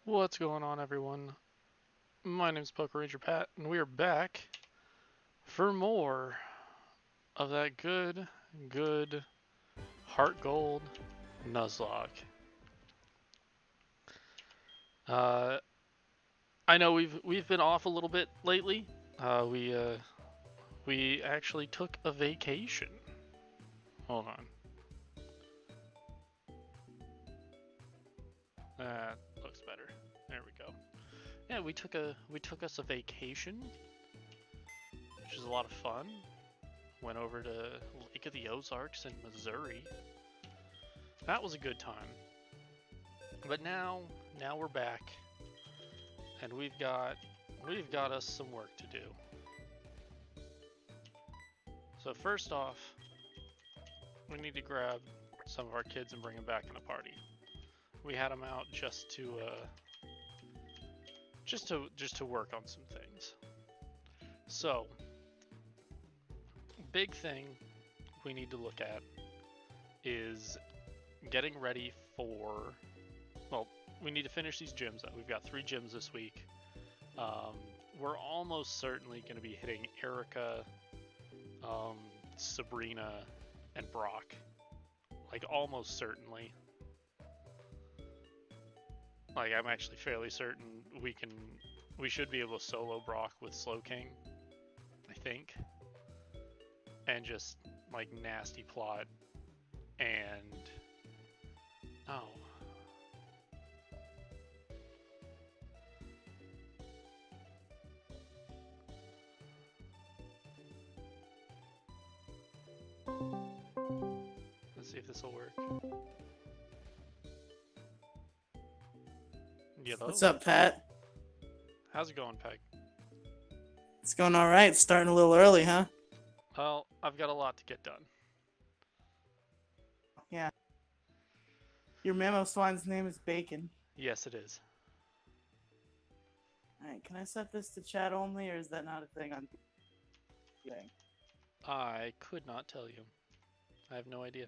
What's going on, everyone? My name's Poker Ranger Pat, and we are back for more of that good HeartGold Nuzlocke. Uh, I know we've been off a little bit lately. We actually took a vacation. Hold on. That looks better. There we go. Yeah, we took us a vacation, which is a lot of fun. Went over to Lake of the Ozarks in Missouri. That was a good time. But now we're back, and we've got us some work to do. So first off, we need to grab some of our kids and bring them back in the party. We had them out just to work on some things. So, big thing we need to look at is getting ready for, well, we need to finish these gyms. We've got 3 gyms this week. We're almost certainly going to be hitting Erica, Sabrina, and Brock. Like, almost certainly. Like, I'm actually fairly certain we should be able to solo Brock with Slow King, I think. And just, like, nasty plot. And... oh. Let's see if this will work. Yellow. What's up, Pat? How's it going, Peg? It's going all right. Starting a little early, huh? Well, I've got a lot to get done. Yeah. Your mammo swine's name is Bacon. Yes, it is. All right, can I set this to chat only, or is that not a thing on thing? I could not tell you. I have no idea.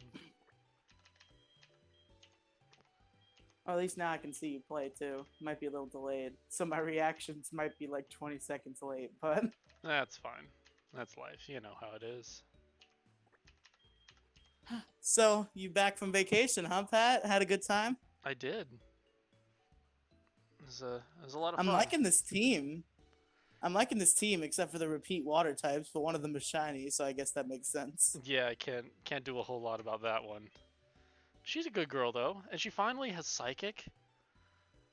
Or at least now I can see you play, too. Might be a little delayed. So my reactions might be like 20 seconds late, but... That's fine. That's life. You know how it is. So, you back from vacation, huh, Pat? Had a good time? I did. It was a lot of fun. I'm liking this team. Except for the repeat water types, but one of them is shiny, so I guess that makes sense. Yeah, I can't do a whole lot about that one. She's a good girl though, and she finally has Psychic,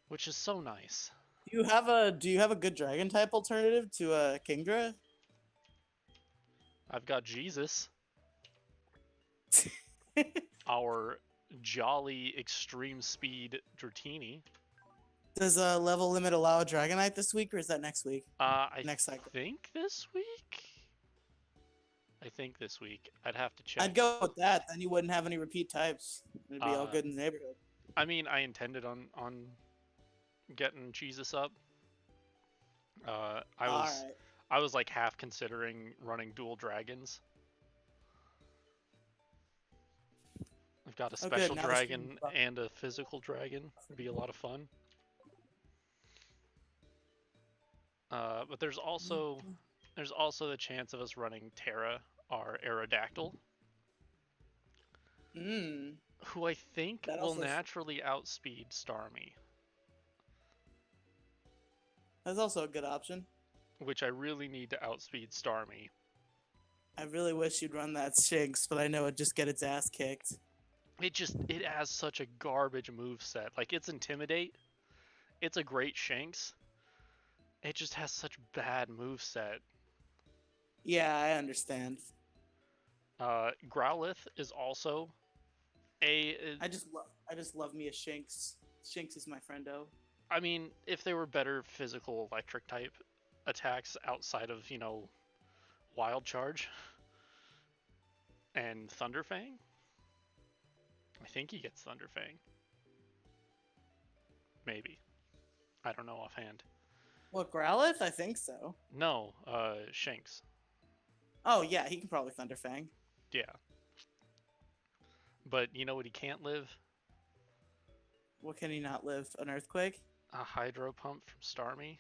which is so nice. Do you have a good dragon type alternative to Kingdra? I've got Jesus, our jolly extreme speed Dratini. Does a level limit allow a Dragonite this week, or is that next week? I Next cycle. think this week. I think this week. I'd have to check. I'd go with that. Then you wouldn't have any repeat types. It'd be all good in the neighborhood. I mean, I intended on getting Jesus up. I was like half considering running dual dragons. I've got a special dragon and a physical dragon. It'd be a lot of fun. But there's also the chance of us running Terra, our Aerodactyl, who I think will naturally outspeed Starmie. That's also a good option. Which I really need to outspeed Starmie. I really wish you'd run that Shinx, but I know it'd just get its ass kicked. It has such a garbage moveset. Like, it's Intimidate. It's a great Shinx. It just has such bad moveset. Yeah, I understand. Growlithe is also I just love me a Shinx. Shinx is my friendo. I mean, if there were better physical electric type attacks outside of, Wild Charge and Thunderfang. I think he gets Thunderfang. Maybe. I don't know offhand. What, Growlithe? I think so. No, Shinx. Oh, yeah, he can probably Thunderfang. Yeah. But you know what he can't live? What can he not live? An earthquake? A hydro pump from Starmie?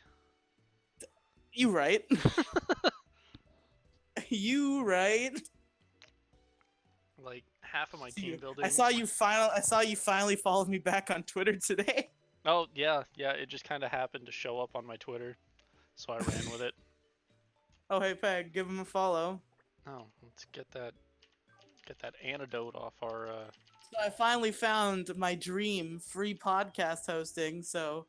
You right. You right. Like, half of my team building... I saw you finally followed me back on Twitter today. Oh, yeah, it just kind of happened to show up on my Twitter, so I ran with it. Oh, hey, Peg, give him a follow. Oh, let's get that antidote off our... So I finally found my dream free podcast hosting, so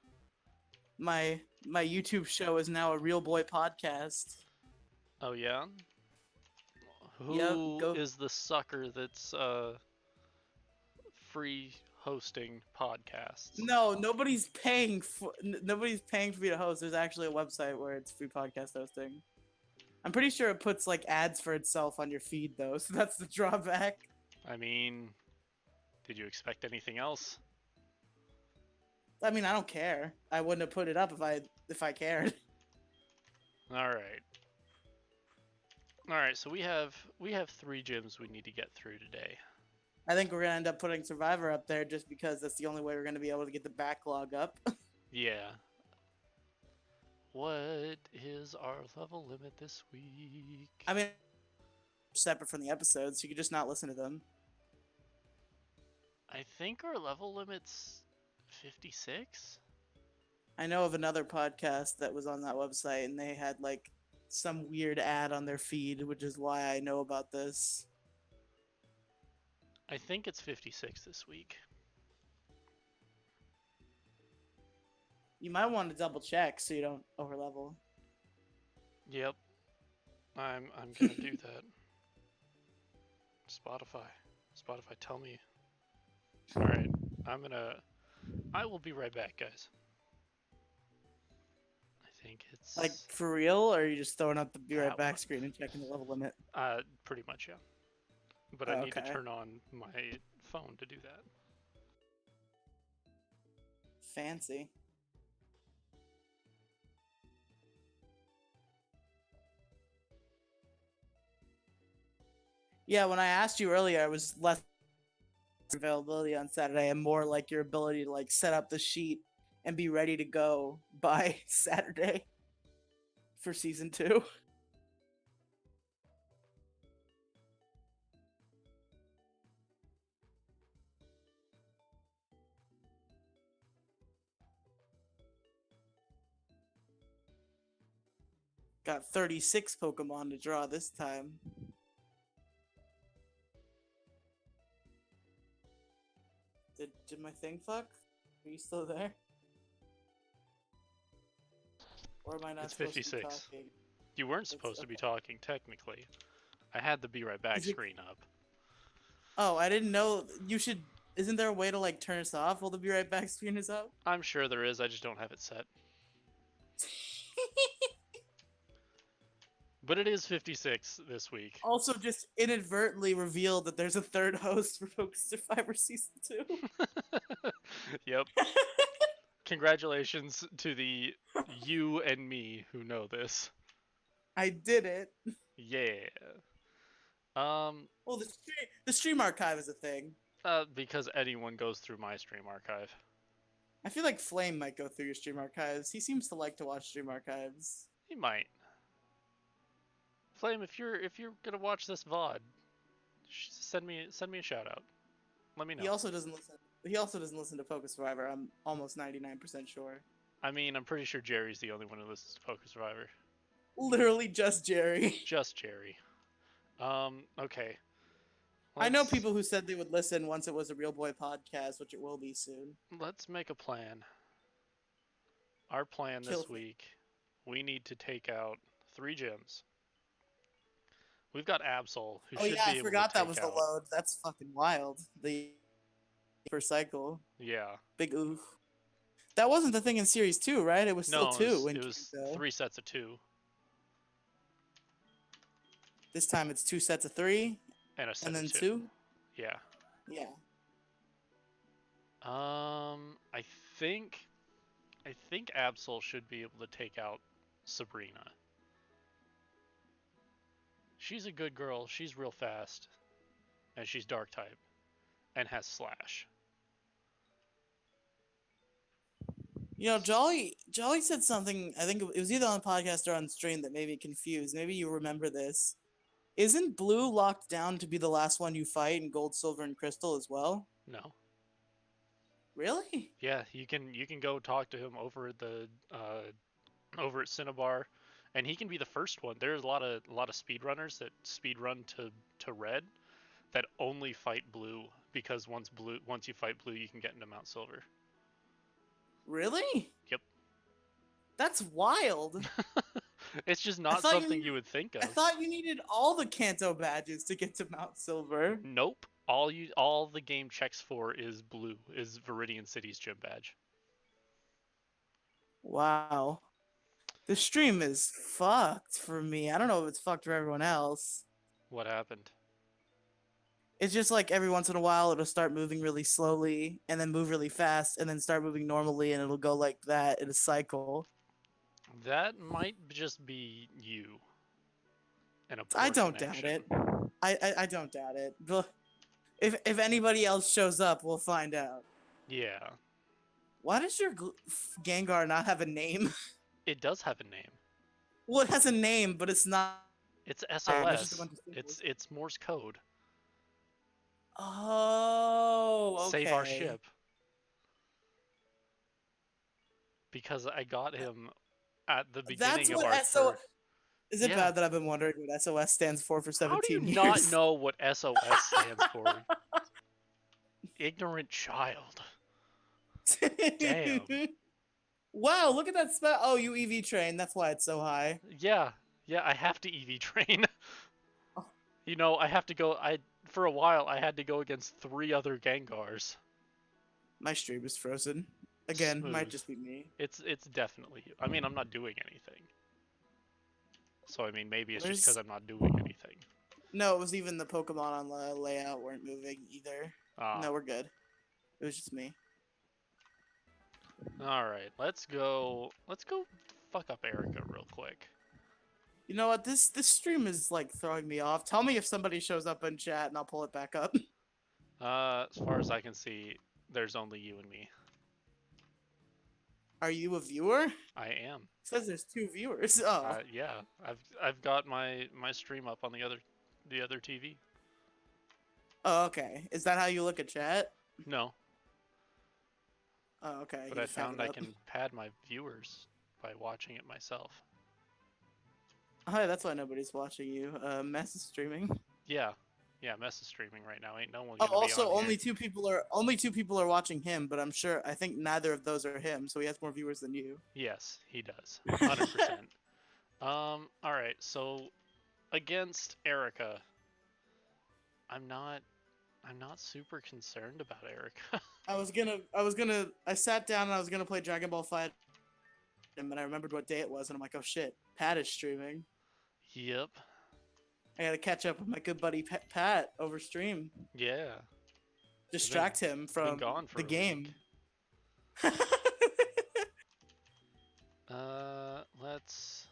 my YouTube show is now a Real Boy podcast. Oh, yeah? Yep, Who go. is the sucker that's free hosting podcasts? No, nobody's paying for me to host. There's actually a website where it's free podcast hosting. I'm pretty sure it puts like ads for itself on your feed though, so that's the drawback. I mean, did you expect anything else? I mean, I don't care. I wouldn't have put it up if I cared. All right, so we have 3 gyms we need to get through today. I think we're gonna end up putting Survivor up there just because that's the only way we're gonna be able to get the backlog up. Yeah. What is our level limit this week? I mean, separate from the episodes, so you could just not listen to them. I think our level limit's 56? I know of another podcast that was on that website, and they had like some weird ad on their feed, which is why I know about this. I think it's 56 this week. You might want to double check so you don't overlevel. Yep. I'm gonna do that. Spotify, tell me. Alright, I will be right back, guys. I think it's... Like, for real? Or are you just throwing up the be right back screen and checking the level limit? Pretty much, yeah. But I need to turn on my phone to do that. Fancy. Yeah, when I asked you earlier, I was less availability on Saturday and more like your ability to like set up the sheet and be ready to go by Saturday for season 2. Got 36 Pokemon to draw this time. Did my thing fuck? Are you still there? Or am I not It's supposed 56. to be talking? You weren't supposed to be talking, technically. I had the be right back screen up. Oh, I didn't know. You should... Isn't there a way to, like, turn us off while the be right back screen is up? I'm sure there is, I just don't have it set. But it is 56 this week. Also, just inadvertently revealed that there's a third host for Focus Survivor Season 2. Yep. Congratulations to the you and me who know this. I did it. Yeah. Well, the stream archive is a thing. Because anyone goes through my stream archive. I feel like Flame might go through your stream archives. He seems to like to watch stream archives. He might. Flame, if you're gonna watch this VOD, send me a shout out. Let me know. He also doesn't listen to Focus Survivor. I'm almost 99% sure. I mean, I'm pretty sure Jerry's the only one who listens to Focus Survivor. Literally just Jerry. Just Jerry. Okay. I know people who said they would listen once it was a Real Boy podcast, which it will be soon. Let's make a plan. Our plan this week, we need to take out 3 gyms. We've got Absol, who should be able to I forgot that was take the load. That's fucking wild. The first cycle. Yeah. Big oof. That wasn't the thing in Series 2, right? It was still 2. It was 3 sets of 2. This time it's 2 sets of 3. And a set and then of 2? Yeah. Yeah. I think Absol should be able to take out Sabrina. She's a good girl, she's real fast, and she's dark type, and has slash. You know, Jolly said something. I think it was either on podcast or on stream that made me confused. Maybe you remember this. Isn't Blue locked down to be the last one you fight in Gold, Silver, and Crystal as well? No. Really? Yeah, you can go talk to him over at the over at Cinnabar, and he can be the first one. There's a lot of speedrunners that speedrun to red that only fight blue because once you fight blue, you can get into Mount Silver. Really? Yep. That's wild. It's just I not thought something you you would think I of. thought you needed all the Kanto badges to get to Mount Silver. Nope. All the game checks for is blue, is Viridian City's gym badge. Wow. The stream is fucked for me. I don't know if it's fucked for everyone else. What happened? It's just like every once in a while it'll start moving really slowly and then move really fast and then start moving normally and it'll go like that in a cycle. That might just be you and a poor I don't connection. doubt it. I don't doubt it. But if anybody else shows up, we'll find out. Yeah. Why does your Gengar not have a name? It does have a name. Well, it has a name, but it's not. It's It's just SOS. a bunch of symbols. It's Morse code. Oh, okay. Save our ship. Because I got him at the beginning That's of what our SOS. third. Is it Yeah. bad that I've been wondering what SOS stands for How do 17 you years? not know what SOS stands for? Ignorant child. Damn. Wow, look at that spell. Oh, you EV train. That's why it's so high. Yeah, I have to EV train. Oh. You know, I have to go. For a while I had to go against 3 other Gengars. My stream is frozen. Again, might Smooth. just be me. It's definitely. I mean, I'm not doing anything. So I mean, maybe it's just Where's- because I'm not doing anything. No, it was even the Pokemon on the layout weren't moving either. Ah. No, we're good. It was just me. All right, let's go. Let's go fuck up Erica real quick. You know what? This stream is like throwing me off. Tell me if somebody shows up in chat and I'll pull it back up. As far as I can see, there's only you and me. Are you a viewer? I am. It says there's 2 viewers. Oh. Yeah, I've got my stream up on the other TV. Oh, okay. Is that how you look at chat? No, Oh, okay. but you I just have found it I up. can pad my viewers by watching it myself. Oh, that's why nobody's watching you. Mess is streaming. Yeah, Mess is streaming right now. Ain't no one Oh, gonna be also on only here. 2 people are watching him, but I think neither of those are him, so he has more viewers than you. Yes, he does. 100%. All right. So against Erica, I'm not super concerned about Erica. I sat down and I was gonna play Dragon Ball Fight, and then I remembered what day it was, and I'm like, oh shit, Pat is streaming. Yep. I gotta catch up with my good buddy Pat over stream. Yeah. Distract him from gone for the a game. Let's.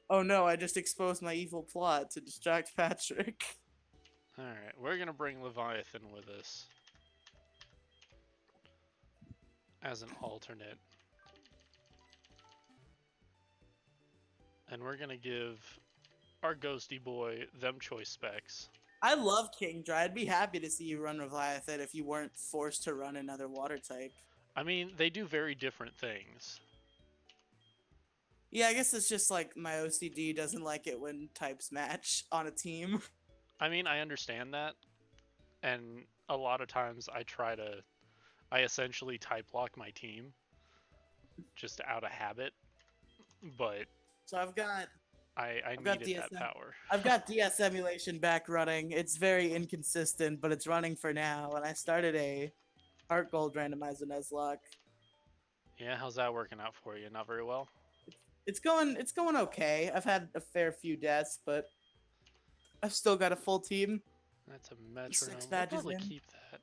Oh no, I just exposed my evil plot to distract Patrick. All right, we're gonna bring Leviathan with us as an alternate, and we're gonna give our ghosty boy them choice specs. I love Kingdra. I'd be happy to see you run Leviathan if you weren't forced to run another water type. I mean, they do very different things. Yeah, I guess it's just like my OCD doesn't like it when types match on a team. I mean, I understand that, and a lot of times I essentially type lock my team just out of habit, but So I've got I got needed that DSM. power. I've got DS emulation back running. It's very inconsistent, but it's running for now. And I started a HeartGold randomizer Nuzlocke. Yeah, how's that working out for you? Not very well? It's going okay. I've had a fair few deaths, but I've still got a full team. That's a metronome. We'll badges probably in. keep that.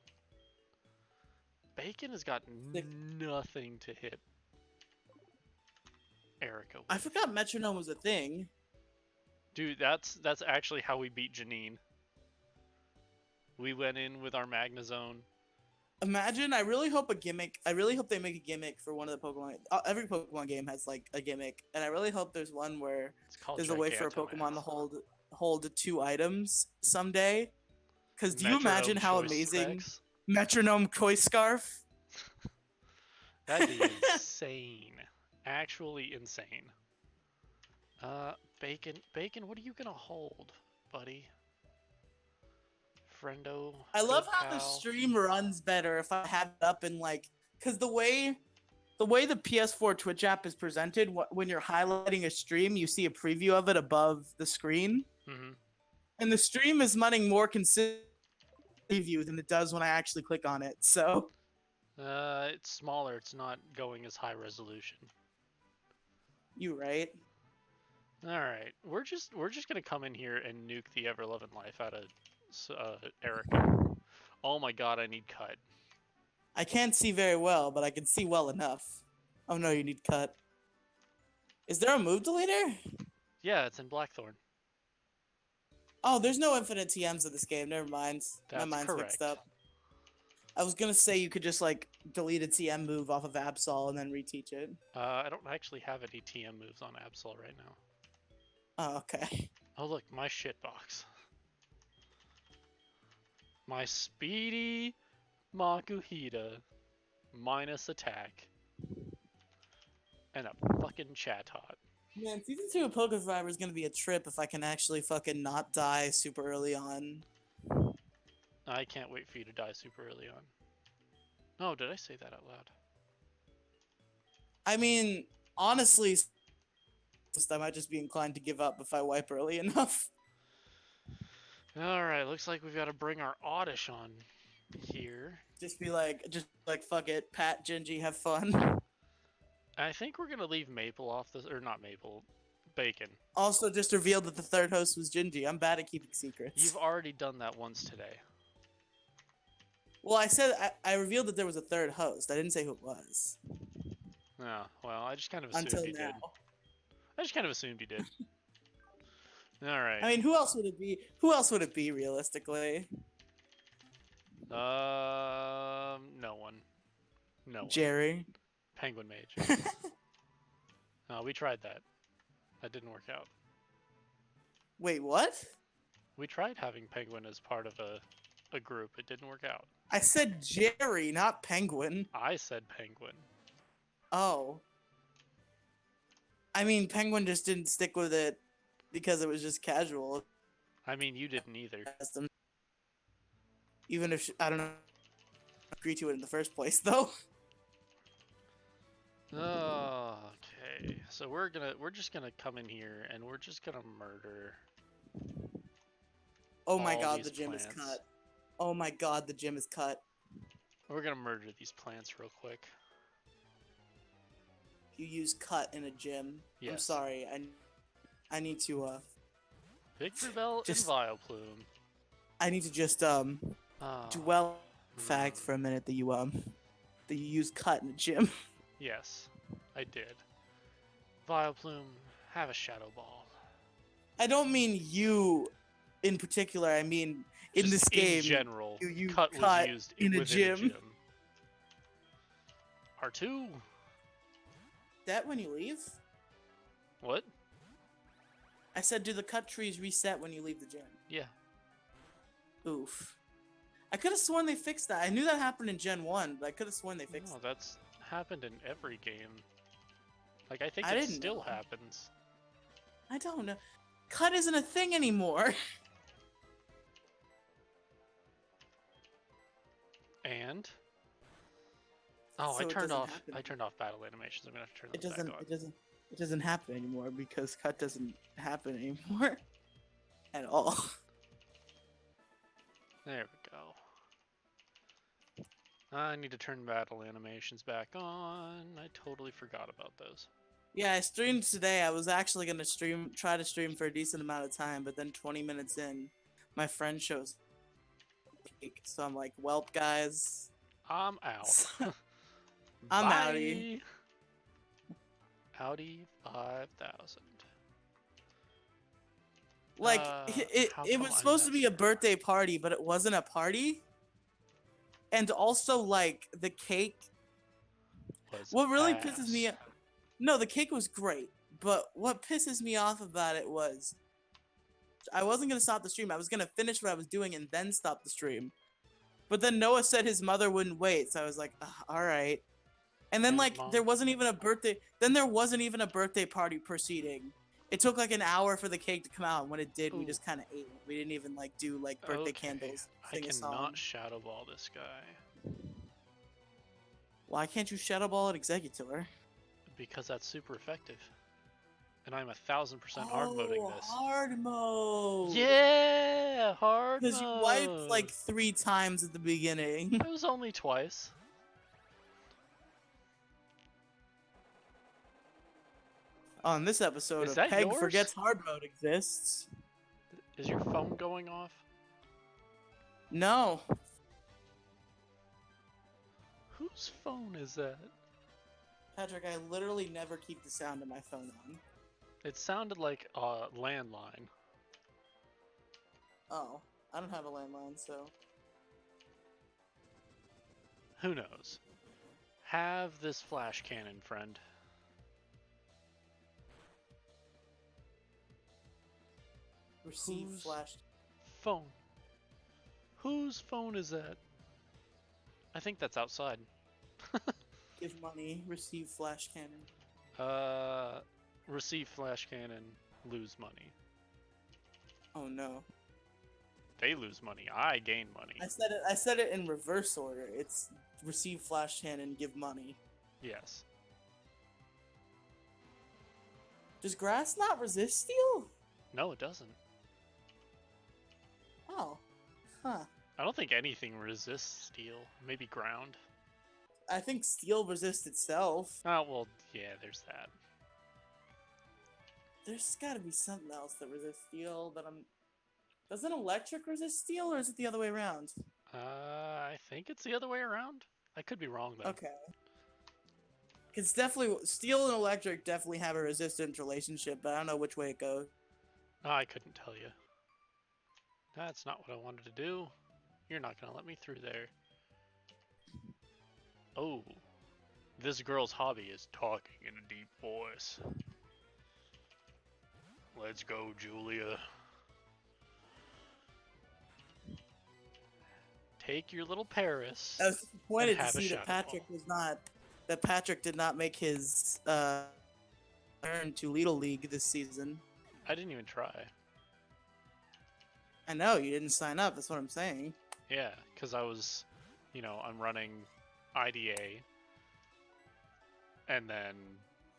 Bacon has got Six. nothing to hit Erica with. I forgot metronome was a thing. Dude, that's actually how we beat Janine. We went in with our Magnezone, Imagine, I really hope a gimmick. I really hope they make a gimmick for one of the Pokemon. Every Pokemon game has like a gimmick, and I really hope there's one where It's called there's a way for a Pokemon to Gigantamax. hold two items someday. Because do you imagine Metronome how choice amazing specs. Metronome Koi Scarf? That'd be insane. Actually insane. Bacon, what are you gonna hold, buddy? Friendo. I good love how the pal. stream runs better if I have it up in like, because the way the PS4 Twitch app is presented, when you're highlighting a stream, you see a preview of it above the screen, Mm-hmm. and the stream is running more consistent preview than it does when I actually click on it. So It's smaller. It's not going as high resolution. you right. All right, we're just gonna come in here and nuke the ever loving life out of Erica. Oh my god, I need cut. I can't see very well, but I can see well enough. Oh no, you need cut. Is there a move deleter? Yeah, it's in Blackthorn. Oh, there's no infinite TMs in this game. Never mind. My That's mind's mixed correct. up. I was gonna say you could just like delete a TM move off of Absol and then reteach it. I don't actually have any TM moves on Absol right now. Oh, okay. Oh look, my shitbox. My speedy Makuhita minus attack and a fucking Chatot. Man, season 2 of Poké Survivor is gonna be a trip if I can actually fucking not die super early on. I can't wait for you to die super early on. Oh, did I say that out loud? I mean, honestly, I might just be inclined to give up if I wipe early enough. Alright, looks like we've got to bring our Oddish on here. Just like, fuck it, Pat, Gingy, have fun. I think we're gonna leave Maple off this, or not Maple, Bacon. Also, just revealed that the third host was Gingy. I'm bad at keeping secrets. You've already done that once today. Well, I said I revealed that there was a third host. I didn't say who it was. Oh, well, I just kind of assumed Until you now. did. I just kind of assumed you did. Alright. I mean, who else would it be? Who else would it be, realistically? No one. No one. Jerry. Penguin Mage. No, we tried that. That didn't work out. Wait, what? We tried having Penguin as part of a group. It didn't work out. I said Jerry, not Penguin. I said Penguin. Oh. I mean, Penguin just didn't stick with it because it was just casual. I mean, you didn't either. Even if I don't know, agree to it in the first place, though. Okay, so we're just gonna come in here and we're just gonna murder. Oh my all god, these the gym is plants. cut. Oh my god, the gym is cut. We're gonna murder these plants real quick. You use cut in a gym. I'm Yes. sorry. I need to Victor Bell Just- and Vileplume. I need to just dwell the fact for a minute that you use cut in a gym. Yes, I did. Vileplume, have a Shadow Ball. I don't mean you in particular. I mean in Just this game. in general, you use cut was cut used in a within gym. R2. That when you leave? What? I said, do the cut trees reset when you leave the gym? Yeah. Oof. I could have sworn they fixed that. I knew that happened in Gen 1, but I could have sworn they fixed No, it. that's happened in every game. Like, I think I it didn't still know. happens. I don't know. Cut isn't a thing anymore. And oh, So I it turned doesn't off. happen I turned off battle animations. I'm gonna have to turn It those doesn't. back on. It doesn't happen anymore because cut doesn't happen anymore at all. There we go. I need to turn battle animations back on. I totally forgot about those. Yeah, I streamed today. I was actually gonna try to stream for a decent amount of time, but then 20 minutes in, my friend shows. So I'm like, "Welp, guys, I'm out. I'm Bye. outie." Audi 5000. Like How it come was I'm supposed to not be a sure? birthday party, but it wasn't a party. And also, like, the cake. Was What really pisses me ass. off. No, the cake was great. But what pisses me off about it was I wasn't going to stop the stream. I was going to finish what I was doing and then stop the stream. But then Noah said his mother wouldn't wait. So I was like, all right. And then, Damn it, like, Mom. there wasn't even a birthday. Then there wasn't even a birthday party proceeding. It took like an hour for the cake to come out. And when it did, we Ooh. just kind of ate it. We didn't even like do like birthday Okay. candles, I sing a song. cannot shadow ball this guy. Why can't you shadow ball at Executor? Because that's super effective. And I'm 1000% hard moding this. Hard mode. Yeah, hard mode. Because you wiped like 3 times at the beginning. It was only twice. On this episode Is of that Peg yours? Forgets Hard Mode exists. Is your phone going off? No. Whose phone is that? Patrick, I literally never keep the sound of my phone on. It sounded like a landline. Oh, I don't have a landline, so... Who knows? Have this flash cannon, friend. Receive Whose flash. phone? Whose phone is that? I think that's outside. Give money. Receive flash cannon. Receive flash cannon, lose money. Oh no. They lose money. I gain money. I said it in reverse order. It's receive flash cannon, give money. Yes. Does grass not resist steel? No, it doesn't. Oh. Huh. I don't think anything resists steel. Maybe ground. I think steel resists itself. Oh, well, yeah, there's that. There's gotta be something else that resists steel that I'm... Doesn't electric resist steel, or is it the other way around? I think it's the other way around. I could be wrong, though. Okay. It's definitely... Steel and electric definitely have a resistance relationship, but I don't know which way it goes. I couldn't tell you. That's not what I wanted to do. You're not gonna let me through there. Oh. This girl's hobby is talking in a deep voice. Let's go, Julia. Take your little Paris. I was disappointed to have a see that shadow Patrick ball. was not... That Patrick did not make his turn to Lidl League this season. I didn't even try. I know, you didn't sign up, that's what I'm saying. Yeah, because I was, I'm running IDA. And then...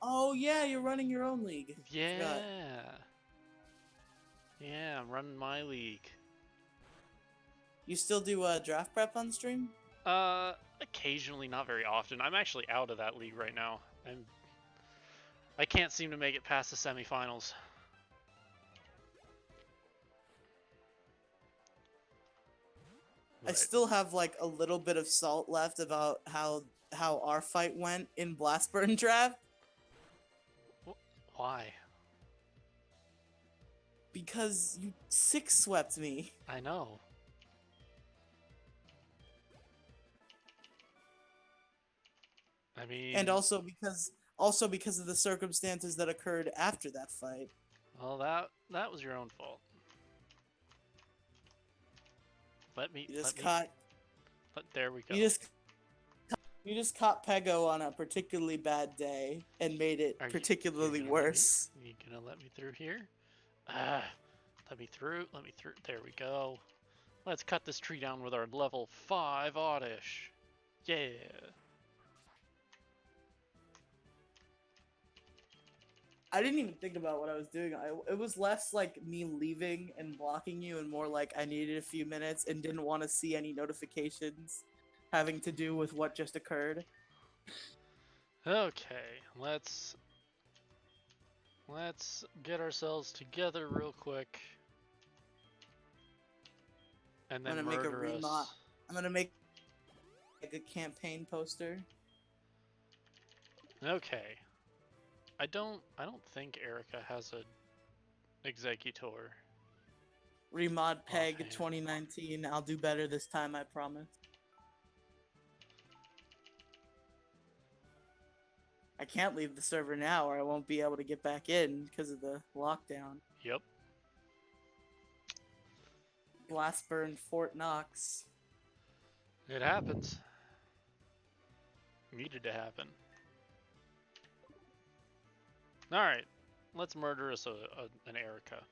Oh yeah, you're running your own league. Yeah. Forgot. Yeah, I'm running my league. You still do draft prep on stream? Occasionally, not very often. I'm actually out of that league right now. I can't seem to make it past the semifinals. I still have like a little bit of salt left about how our fight went in Blastburn draft. Why? Because you 6-swept me. I know. I mean... And also because of the circumstances that occurred after that fight. Well, that was your own fault. There we go. You just caught Pego on a particularly bad day and made it particularly worse. You gonna let me through here? Let me through. There we go. Let's cut this tree down with our level 5 oddish. Yeah. I didn't even think about what I was doing. It was less like me leaving and blocking you and more like I needed a few minutes and didn't want to see any notifications having to do with what just occurred. Okay, let's get ourselves together real quick. And then murder us. I'm gonna make like a campaign poster. Okay. I don't think Erica has a executor. Remod Peg Offhand. 2019. I'll do better this time, I promise. can't leave the server now or I won't be able to get back in because of the lockdown. Yep. Glassburn Fort Knox. It happens. Needed to happen. Alright. Let's murder us an Erica.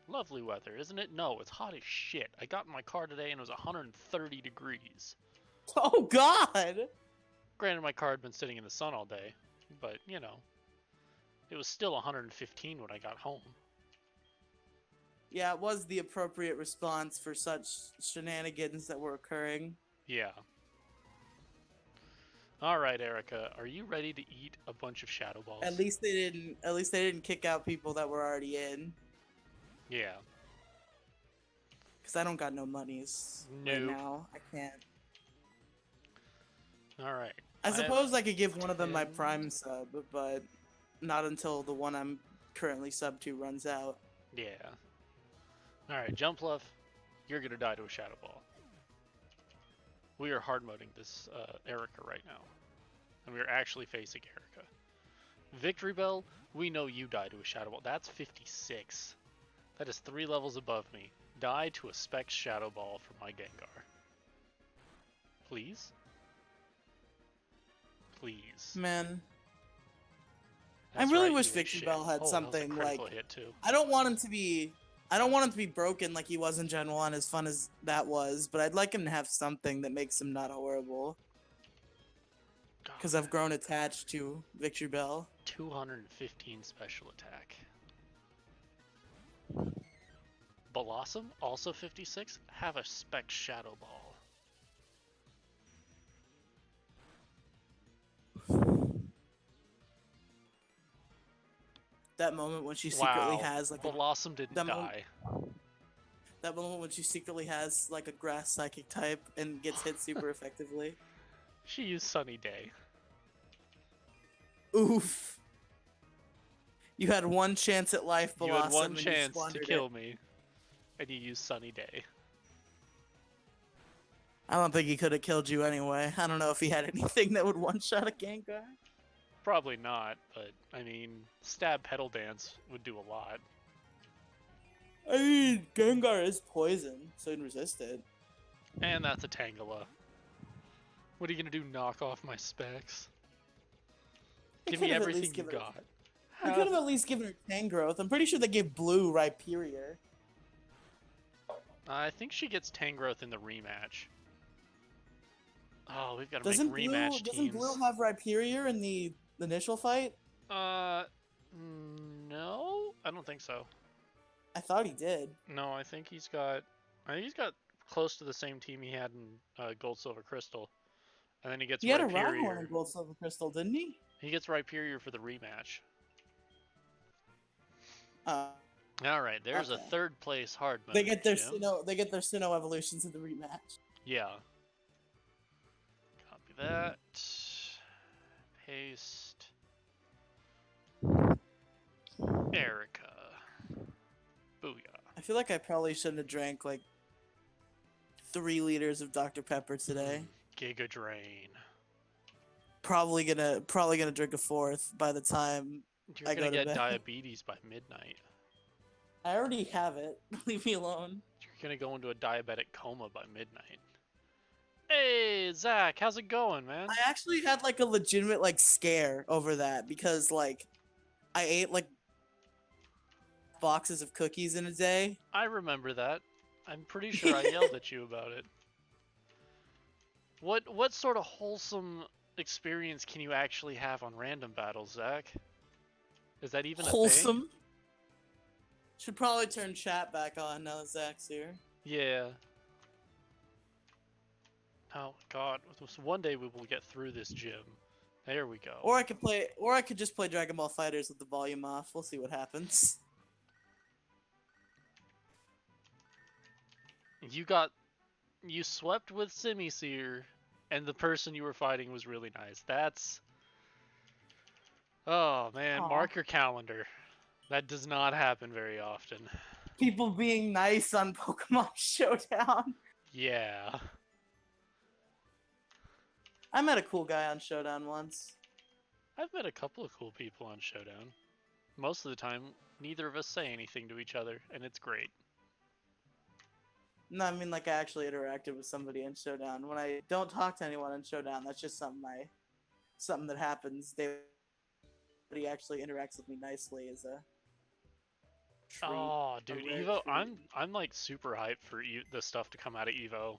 Lovely weather, isn't it? No, it's hot as shit. I got in my car today and it was 130 degrees. Oh, God! Granted, my car had been sitting in the sun all day, but, you know, it was still 115 when I got home. Yeah, it was the appropriate response for such shenanigans that were occurring. Yeah. Alright, Erica, are you ready to eat a bunch of shadow balls? At least they didn't kick out people that were already in. Yeah. Because I don't got no monies right now. I can't. Alright. I suppose I could give one of them my Prime sub, but not until the one I'm currently sub to runs out. Yeah. Alright, Jump Love, you're gonna die to a shadow ball. We are hard moding this Erica right now. And we are actually facing Erica. Victory Bell, we know you die to a shadow ball. That's 56. That is 3 levels above me. Die to a Specs shadow ball for my Gengar. Please? Please. Man. That's I really right, wish you Victory shit. Bell had Oh, something that was a like critical hit too. I don't want him to be broken like he was in Gen 1, as fun as that was, but I'd like him to have something that makes him not horrible. Because I've grown attached to Victory Bell. 215 special attack. Blossom, also 56, have a Spec Shadow Ball. That moment when she secretly has like Blossom didn't die. That moment when she secretly has like a grass psychic type and gets hit super effectively. She used Sunny Day. Oof. You had one chance at life, Blossom. You had one chance to kill it. me, and you used Sunny Day. I don't think he could have killed you anyway. I don't know if he had anything that would one-shot a Gengar. Probably not, but, I mean, Stab Petal Dance would do a lot. I mean, Gengar is poison, so he'd resist it. And that's a Tangela. What are you gonna do, knock off my specs? Give me everything you got. We could have at least given her Tangrowth. I'm pretty sure they gave Blue Rhyperior. I think she gets Tangrowth in the rematch. Oh, we've got to make rematch teams. Doesn't Blue have Rhyperior in the initial fight? No, I don't think so. I thought he did. No, I think he's got close to the same team he had in Gold, Silver, Crystal, and then he gets. He had a Rhyhorn in Gold, Silver, Crystal, didn't he? He gets Rhyperior for the rematch. All right, there's a third place hard mode. They get their Sinnoh evolutions in the rematch. Yeah. Copy that. Paste. Erica. Booyah. I feel like I probably shouldn't have drank like 3 liters of Dr. Pepper today. Giga Drain. Probably gonna drink a 4th by the time You're gonna get diabetes by midnight. I already have it. Leave me alone. You're gonna go into a diabetic coma by midnight. Hey, Zach, how's it going, man? I actually had like a legitimate like scare over that because like I ate like boxes of cookies in a day. I remember that. I'm pretty sure I yelled at you about it. What sort of wholesome experience can you actually have on random battles, Zach? Is that even wholesome? A thing? Should probably turn chat back on now that Zach's here. Yeah. Oh God! One day we will get through this gym. There we go. Or I could just play Dragon Ball FighterZ with the volume off. We'll see what happens. You swept with Simisear, and the person you were fighting was really nice. That's... Oh man, Aww. Mark your calendar. That does not happen very often. People being nice on Pokemon Showdown. Yeah. I met a cool guy on Showdown once. I've met a couple of cool people on Showdown. Most of the time, neither of us say anything to each other, and it's great. No, I mean like I actually interacted with somebody in Showdown. When I don't talk to anyone in Showdown, that's just something that happens. Somebody actually interacts with me nicely is a treat. Oh, A dude, rare Evo! treat. I'm like super hyped for the stuff to come out of Evo.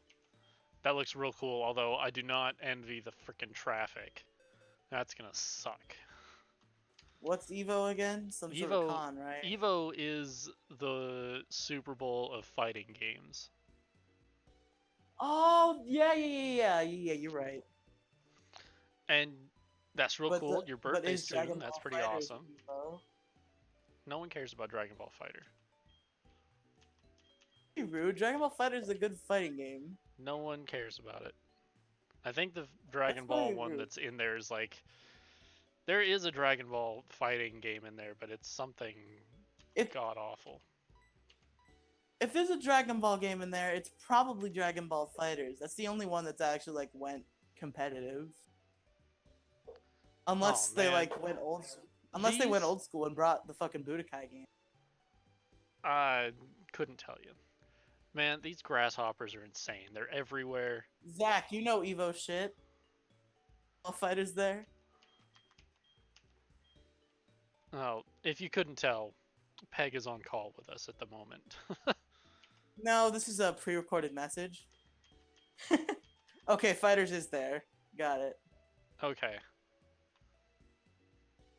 That looks real cool. Although I do not envy the freaking traffic. That's gonna suck. What's Evo again? Some sort of Evo, con, right? Evo is the Super Bowl of fighting games, Oh yeah. You're right. and that's real But cool. Your birthday's is Dragon soon. That's Ball pretty Fighters awesome. Evo? No one cares about Dragon Ball Fighter. Hey, rude. Dragon Ball Fighters is a good fighting game. No one cares about it. I think the That's Dragon Ball very one rude. that's in there is like there is a Dragon Ball fighting game in there, but it's something If god awful. if there's a Dragon Ball game in there, it's probably Dragon Ball Fighters. That's the only one that's actually like went competitive. Oh Unless they man, like went old, unless they went these old school and brought the fucking Budokai game. I couldn't tell you. Man, these grasshoppers are insane. They're everywhere. Zach, you know Evo shit. All fighters there. Oh, if you couldn't tell, Peg is on call with us at the moment. No, this is a pre-recorded message. Okay, fighters is there. Got it. Okay.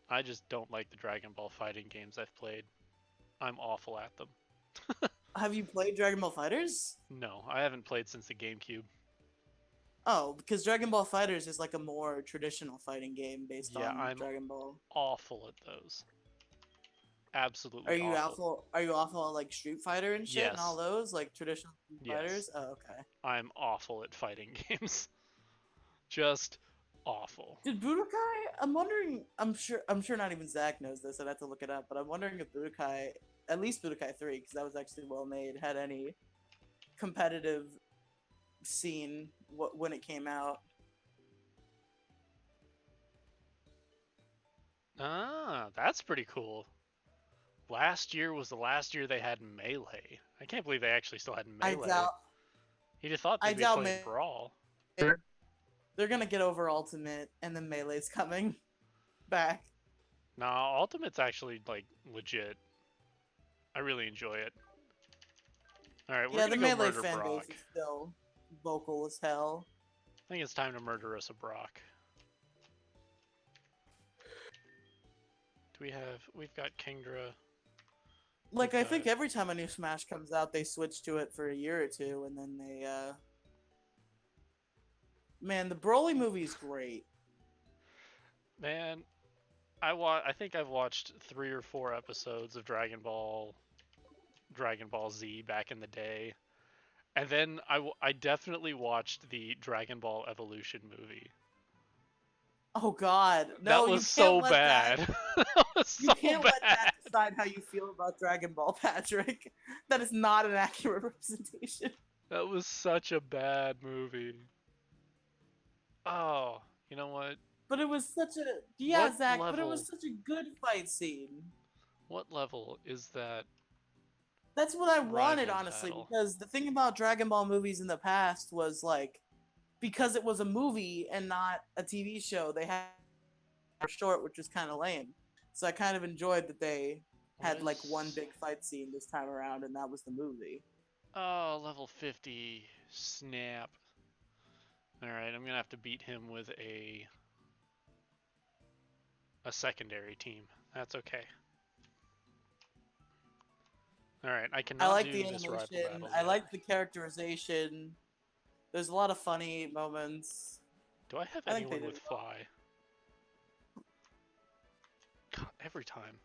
I just don't like the Dragon Ball fighting games I've played. I'm awful at them. Have you played Dragon Ball Fighters? No, I haven't played since the GameCube. Oh, because Dragon Ball Fighters is like a more traditional fighting game based Yeah, on I'm Dragon Ball. awful at those. Are Absolutely you awful. awful? Are you awful at like Street Fighter and shit and all Yes. those like traditional Street Yes. Fighters? Oh, okay. I'm awful at fighting games. Just awful. Did Budokai? I'm wondering. I'm sure not even Zach knows this. I'd have to look it up. But I'm wondering if Budokai, at least Budokai 3, because that was actually well made, had any competitive scene when it came out. Ah, that's pretty cool. Last year was the last year they had Melee. I can't believe they actually still had I Melee. doubt. You'd have thought I they'd be doubt playing Brawl. they're gonna get over Ultimate, and then Melee's coming back. Nah, Ultimate's actually like legit. I really enjoy it. Alright, we're Yeah, the gonna go Melee murder fan Brock. base is still vocal as hell. I think it's time to murder us a Brock. Do we have... We've got Kingdra. Like, I We've think got... every time a new Smash comes out, they switch to it for a year or two, and then they, Man, the Broly movie's great. Man, I think I've watched 3 or 4 episodes of Dragon Ball Z back in the day. And then I definitely watched the Dragon Ball Evolution movie. Oh God, That no! You was can't so let that. bad. That was You so can't let bad. that decide how you feel about Dragon Ball, Patrick. That is not an accurate representation. That was such a bad movie. Oh, you know what? But it was such a What Zach. But it was level? such a good fight scene. What level is that That's what I wanted, rival honestly, battle? because the thing about Dragon Ball movies in the past was like, because it was a movie and not a TV show, they had a short, which was kind of lame. So I kind of enjoyed that they had like one big fight scene this time around, and that was the movie. Oh, level 50. Snap. Alright, I'm gonna have to beat him with a secondary team. That's okay. Alright, I I cannot like do the this rival animation. battle I yet. like the characterization. There's a lot of funny moments. Do I have I think they anyone did with well. fly? God, every time.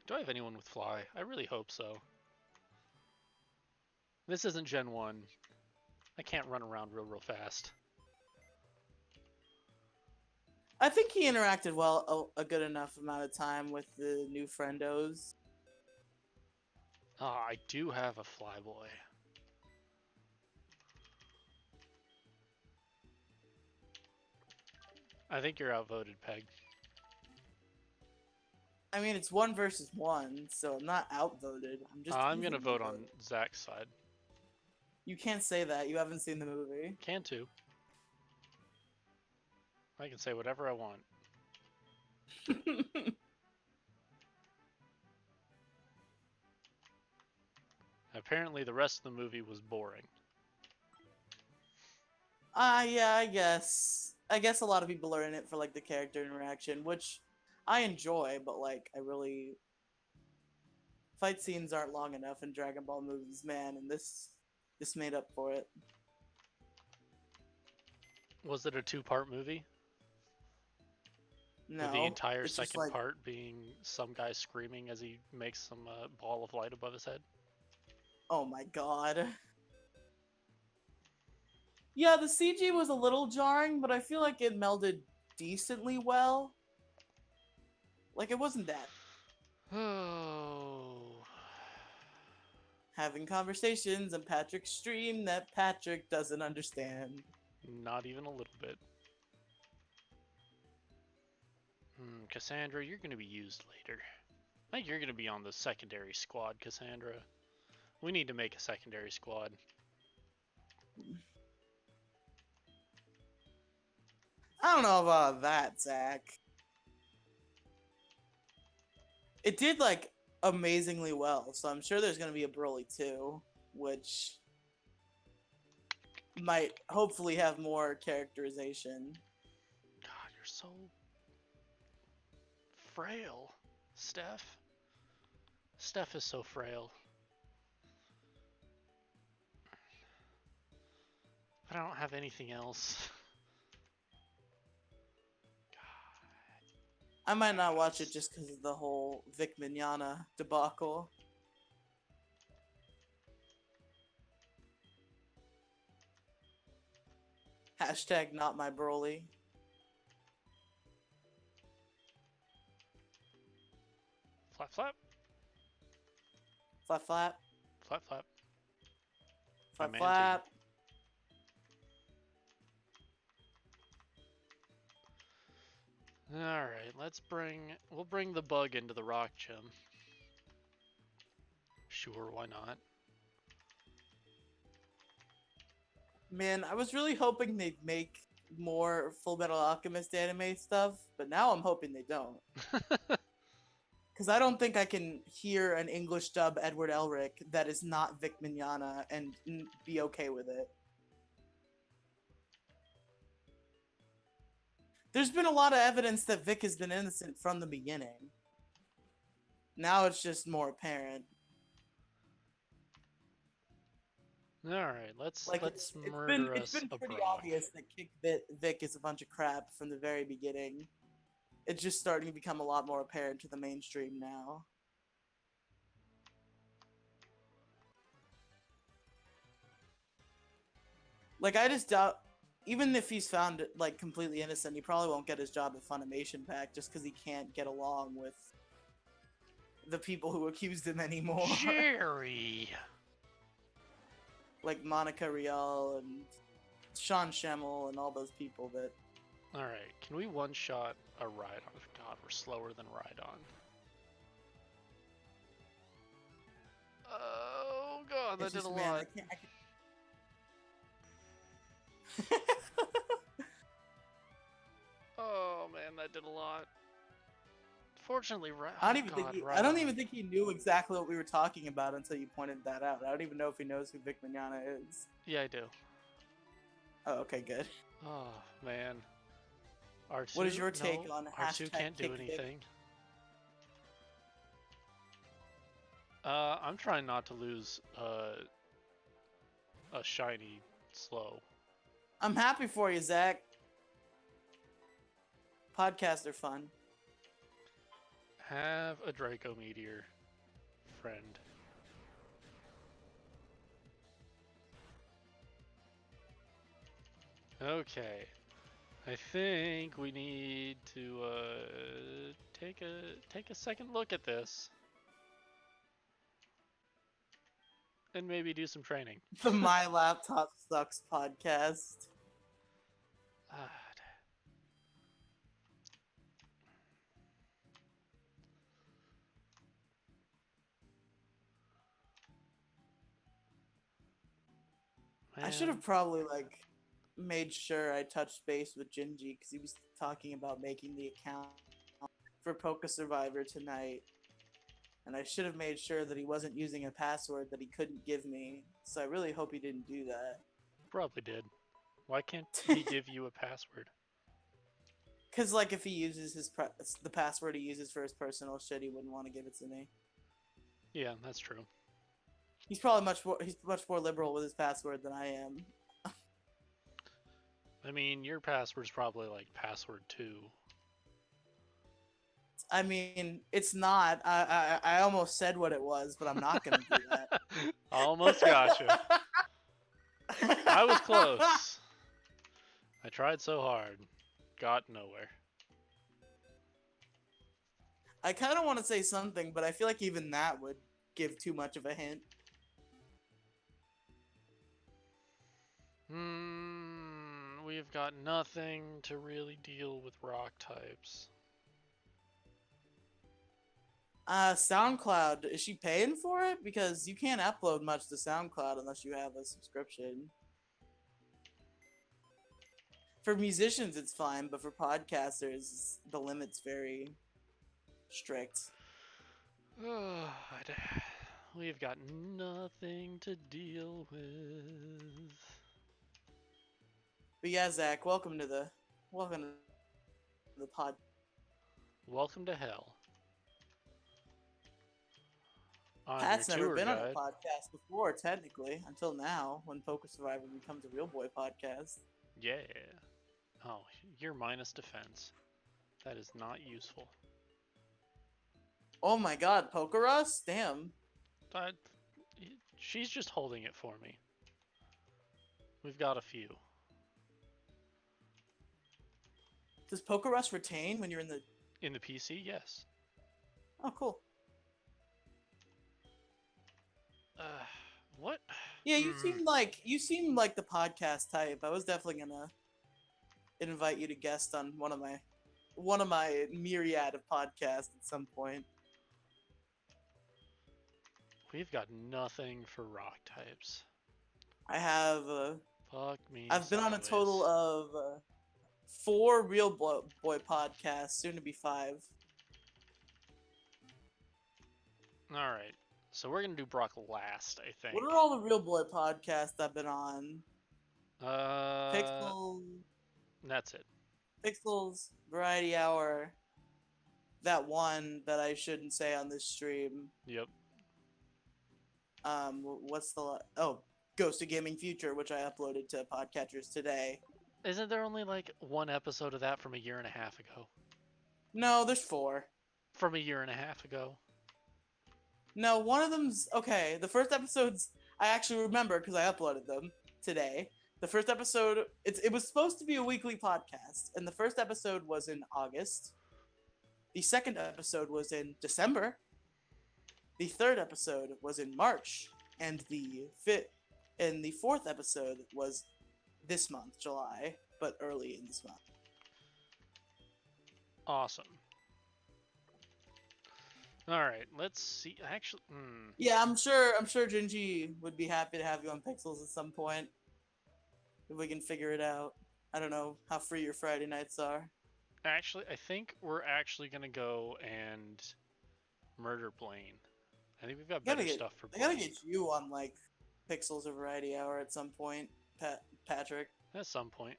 Do I have anyone with fly? I really hope so. This isn't Gen 1. I can't run around real fast. I think he interacted well a good enough amount of time with the new friendos. Ah, I do have a flyboy. I think you're outvoted, Peg. I mean, it's 1 versus 1, so I'm not outvoted. I'm just I'm gonna evenly vote on voted. Zach's side. You can't say that. You haven't seen the movie. Kanto. I can say whatever I want. Apparently, the rest of the movie was boring. Yeah, I guess. I guess a lot of people are in it for like the character interaction, which I enjoy, but like I really fight scenes aren't long enough in Dragon Ball movies, man, and this made up for it. Was it a two-part movie? With the No, entire it's just second like, part being some guy screaming as he makes some ball of light above his head? oh my god. Yeah, the CG was a little jarring, but I feel like it melded decently well. Like it wasn't that. Oh. Having conversations on Patrick's stream that Patrick doesn't understand. Not even a little bit. Cassandra, you're going to be used later. I think you're going to be on the secondary squad, Cassandra. We need to make a secondary squad. I don't know about that, Zach. It did like amazingly well, so I'm sure there's gonna be a Broly 2, which might hopefully have more characterization. God, you're so frail, Steph. Steph is so frail. But I don't have anything else. I might not watch it just because of the whole Vic Mignogna debacle. Hashtag not my Broly. Flap, flap. Flap flap. Flap, flap. Flap My flap. Alright, we'll bring the bug into the rock gym. Sure, why not? Man, I was really hoping they'd make more Full Metal Alchemist anime stuff, but now I'm hoping they don't. Because I don't think I can hear an English dub Edward Elric that is not Vic Mignogna and be okay with it. There's been a lot of evidence that Vic has been innocent from the beginning. Now it's just more apparent. Alright, let's It's murder been us a pretty Brock. obvious that Kick Vic is a bunch of crap from the very beginning. It's just starting to become a lot more apparent to the mainstream now. Like, I just doubt, even if he's found like completely innocent, he probably won't get his job at Funimation back just because he can't get along with the people who accused him anymore. Jerry! Like Monica Rial and Sean Schemmel and all those people that. Alright, can we one-shot a Rhydon? God, we're slower than Rhydon. Oh god, that did a lot. Oh man, that did a lot. Fortunately, I don't even think he knew exactly what we were talking about until you pointed that out. I don't even know if he knows who Vic Mignogna is. Yeah, I do. Oh, okay, good. Oh man. R2, what is your take on R2 can't do anything. I'm trying not to lose a shiny slow. I'm happy for you, Zach. Podcasts are fun. Have a Draco Meteor, friend. Okay. I think we need to take a second look at this. And maybe do some training. The My Laptop Sucks podcast. I should have probably like made sure I touched base with Gingy because he was talking about making the account for Poke Survivor tonight, and I should have made sure that he wasn't using a password that he couldn't give me. So I really hope he didn't do that. Probably did. Why can't he give you a password? Because like if he uses the password he uses for his personal shit, he wouldn't want to give it to me. Yeah, that's true. He's probably much more liberal with his password than I am. I mean, your password's probably like password 2. I mean, it's not. I almost said what it was, but I'm not gonna do that. Almost gotcha. I was close. I tried so hard. Got nowhere. I kind of want to say something, but I feel like even that would give too much of a hint. We've got nothing to really deal with rock types. SoundCloud, is she paying for it? Because you can't upload much to SoundCloud unless you have a subscription. For musicians, it's fine, but for podcasters, the limit's very strict. We've got nothing to deal with. But yeah, Zach, welcome to the pod. Welcome to hell. Pat's never been on a guide. podcast before, technically, until now, when Poker Survivor becomes a real boy podcast. Yeah. Oh, you're minus defense. That is not useful. Oh my god, Poker Us? Damn. She's just holding it for me. We've got a few. Does Poker Us retain when you're in the... In the PC, yes. Oh, cool. What? Yeah, you seem like the podcast type. I was definitely gonna invite you to guest on one of my myriad of podcasts at some point. We've got nothing for rock types. I have. Fuck me. I've been on a total of 4 real boy podcasts, soon to be 5. All right. So we're gonna do Brock last, I think. What are all the real boy podcasts I've been on? Pixels. That's it. Pixels, Variety Hour. That one that I shouldn't say on this stream. Yep. What's the Ghost of Gaming Future, which I uploaded to Podcatchers today. Isn't there only like one episode of that from a year and a half ago? No, there's 4. From a year and a half ago. No, one of them's okay. The first episodes I actually remember because I uploaded them today. The first episode, it was supposed to be a weekly podcast, and the first episode was in August. The second episode was in December. The third episode was in March, and the fourth episode was this month, July, but early in this month. Awesome. All right, let's see. Actually, yeah, I'm sure Gingy would be happy to have you on Pixels at some point if we can figure it out. I don't know how free your Friday nights are. Actually, I think we're actually gonna go and murder Blaine. I think we've got better stuff for Blaine. I gotta get you on like Pixels or Variety Hour at some point, Patrick. At some point.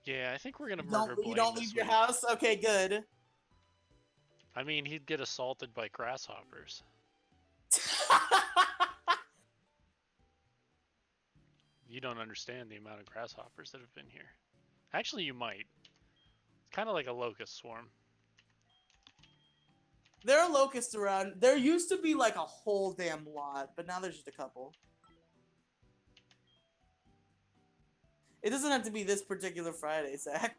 Yeah, I think we're gonna murder Blaine. You don't leave your house? Okay, good. I mean, he'd get assaulted by grasshoppers. You don't understand the amount of grasshoppers that have been here. Actually, you might. It's kind of like a locust swarm. There are locusts around. There used to be like a whole damn lot, but now there's just a couple. It doesn't have to be this particular Friday, Zach.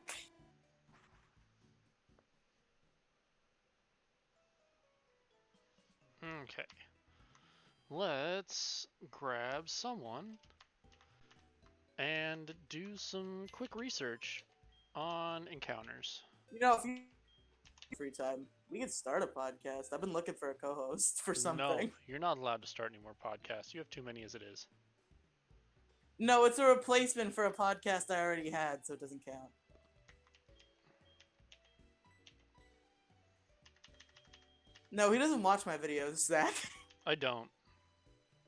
Okay. Let's grab someone and do some quick research on encounters. You know, if you free time, We could start a podcast. I've been looking for a co-host for No, something. you're not allowed to start any more podcasts. You have too many as it is. No, it's a replacement for a podcast I already had, so it doesn't count. No, he doesn't watch my videos, Zach. I don't.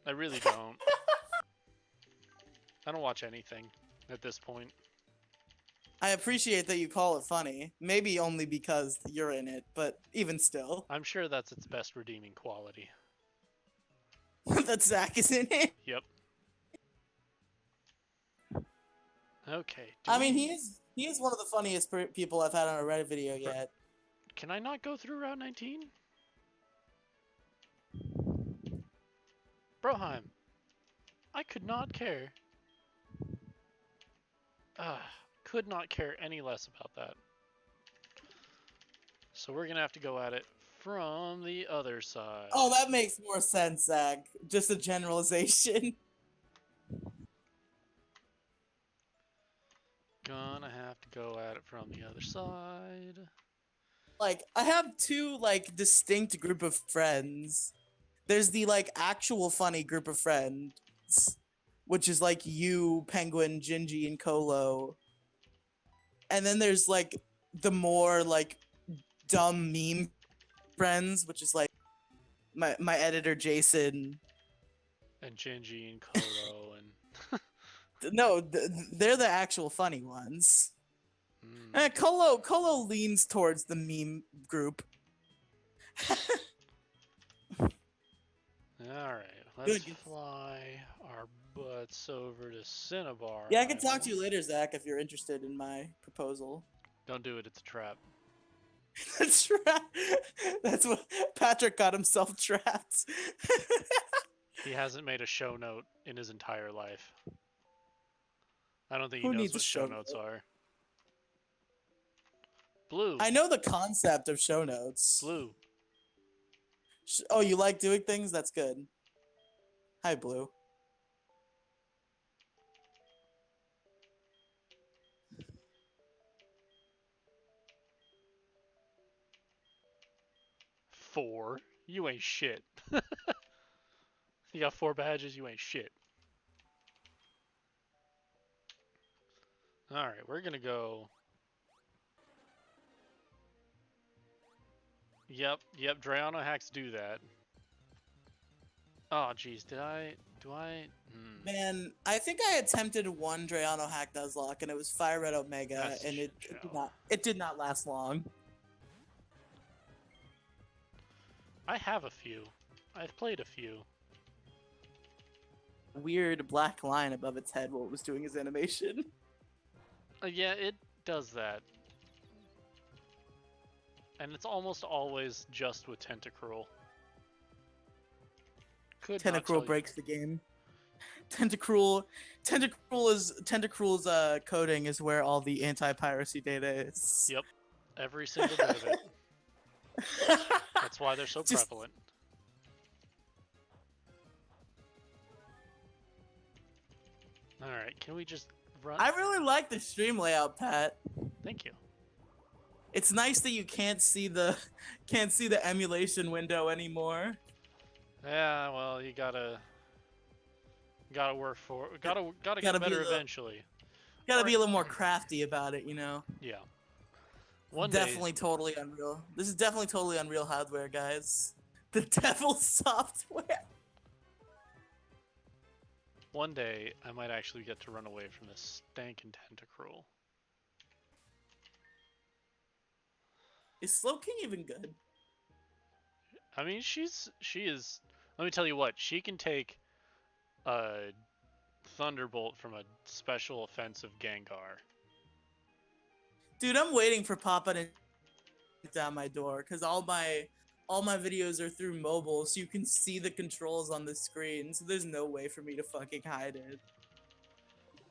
I really don't. I don't watch anything at this point. I appreciate that you call it funny. Maybe only because you're in it, but even still. I'm sure that's its best redeeming quality. That Zach is in it. Yep. Okay. I mean, he is one of the funniest people I've had on a Reddit video yet. Can I not go through Route 19? Broheim. I could not care. Could not care any less about that. So we're gonna have to go at it from the other side. Oh, that makes more sense, Zach. Just a generalization. Gonna have to go at it from the other side. Like, I have two, like, distinct group of friends. There's the, like, actual funny group of friends, which is, like, you, Penguin, Gingy, and Colo. And then there's, like, the more, like, dumb meme friends, which is, like, my editor, Jason. And Gingy and Kolo and... No, they're the actual funny ones. Mm. Colo leans towards the meme group. Alright, let's fly our butts over to Cinnabar. Yeah, I can talk to you later, Zach, if you're interested in my proposal. Don't do it, it's a trap. That's right. That's what Patrick got himself trapped. He hasn't made a show note in his entire life. I don't think he Who knows needs what a show show notes note? are. Blue. I know the concept of show notes. Blue. Oh, you like doing things? That's good. Hi, Blue. Four. You ain't shit. You got 4 badges, you ain't shit. Alright, we're gonna go... Yep, Drayano hacks do that. Oh, jeez, do I... Man, I think I attempted one Drayano hack Nuzlocke, and it was Fire Red Omega, That's and it did not last long. I have a few. I've played a few. Weird black line above its head while it was doing his animation. Yeah, it does that. And it's almost always just with Tentacruel. Tentacruel breaks the game. Tentacruel's coding is where all the anti-piracy data is. Yep. Every single bit of it. That's why they're so prevalent. Alright, can we just run? I really like the stream layout, Pat. Thank you. It's nice that you can't see the emulation window anymore. Yeah, well, you gotta work for it. Gotta get better eventually. Gotta be a little more crafty about it, you know. Yeah. Definitely totally unreal. This is definitely totally unreal hardware, guys. The devil software. One day, I might actually get to run away from this stankin' Tentacruel. Is Slow King even good? I mean, she is. Let me tell you what, she can take a Thunderbolt from a special offensive Gengar. Dude, I'm waiting for Papa to down my door because all my videos are through mobile, so you can see the controls on the screen. So there's no way for me to fucking hide it.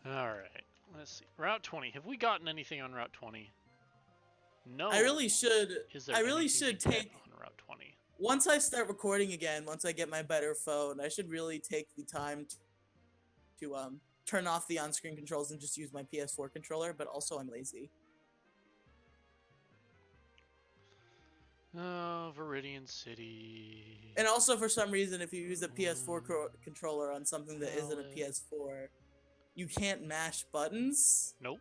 All right, let's see. Route 20. Have we gotten anything on Route 20? No. I really should. I really should take on Route 20. Once I start recording again, once I get my better phone, I should really take the time to turn off the on-screen controls and just use my PS4 controller. But also, I'm lazy. Oh, Viridian City. And also, for some reason, if you use a PS4 controller on something that isn't a Palette. PS4, you can't mash buttons Nope.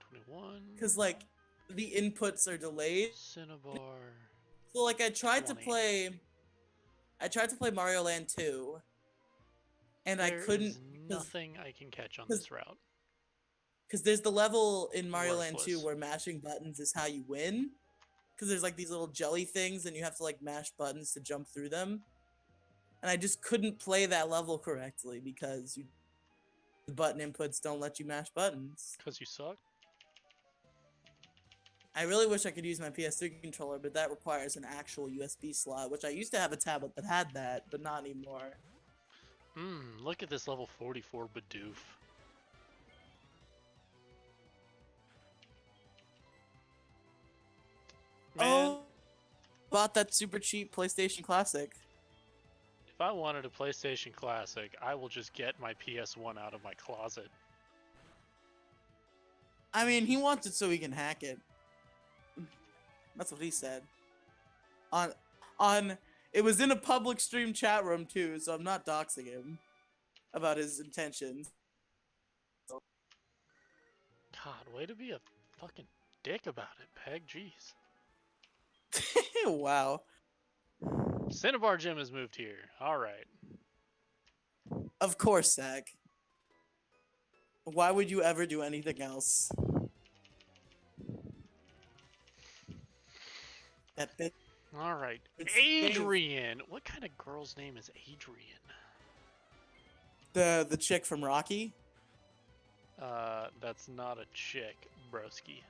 21. because like the inputs are delayed. Cinnabar. So like I tried to 20. play Mario Land 2, and I There couldn't is nothing I can catch on this route. because there's the level in Mario Land 2 Worthless. where mashing buttons is how you win. Because there's like these little jelly things, and you have to like mash buttons to jump through them. And I just couldn't play that level correctly because the button inputs don't let you mash buttons. Because you suck? I really wish I could use my PS3 controller, but that requires an actual USB slot, which I used to have a tablet that had that, but not anymore. Look at this level 44 Bidoof. Man, Oh, bought that super cheap PlayStation Classic. if I wanted a PlayStation Classic, I will just get my PS1 out of my closet. I mean, he wants it so he can hack it. That's what he said. It was in a public stream chat room too, so I'm not doxing him about his intentions. God, way to be a fucking dick about it, Peg. Jeez. Wow. Cinnabar Gym has moved here. Alright. Of course, Zach. Why would you ever do anything else? That bit. Alright. It's Adrian! What kind of girl's name is Adrian? The chick from Rocky? That's not a chick, broski.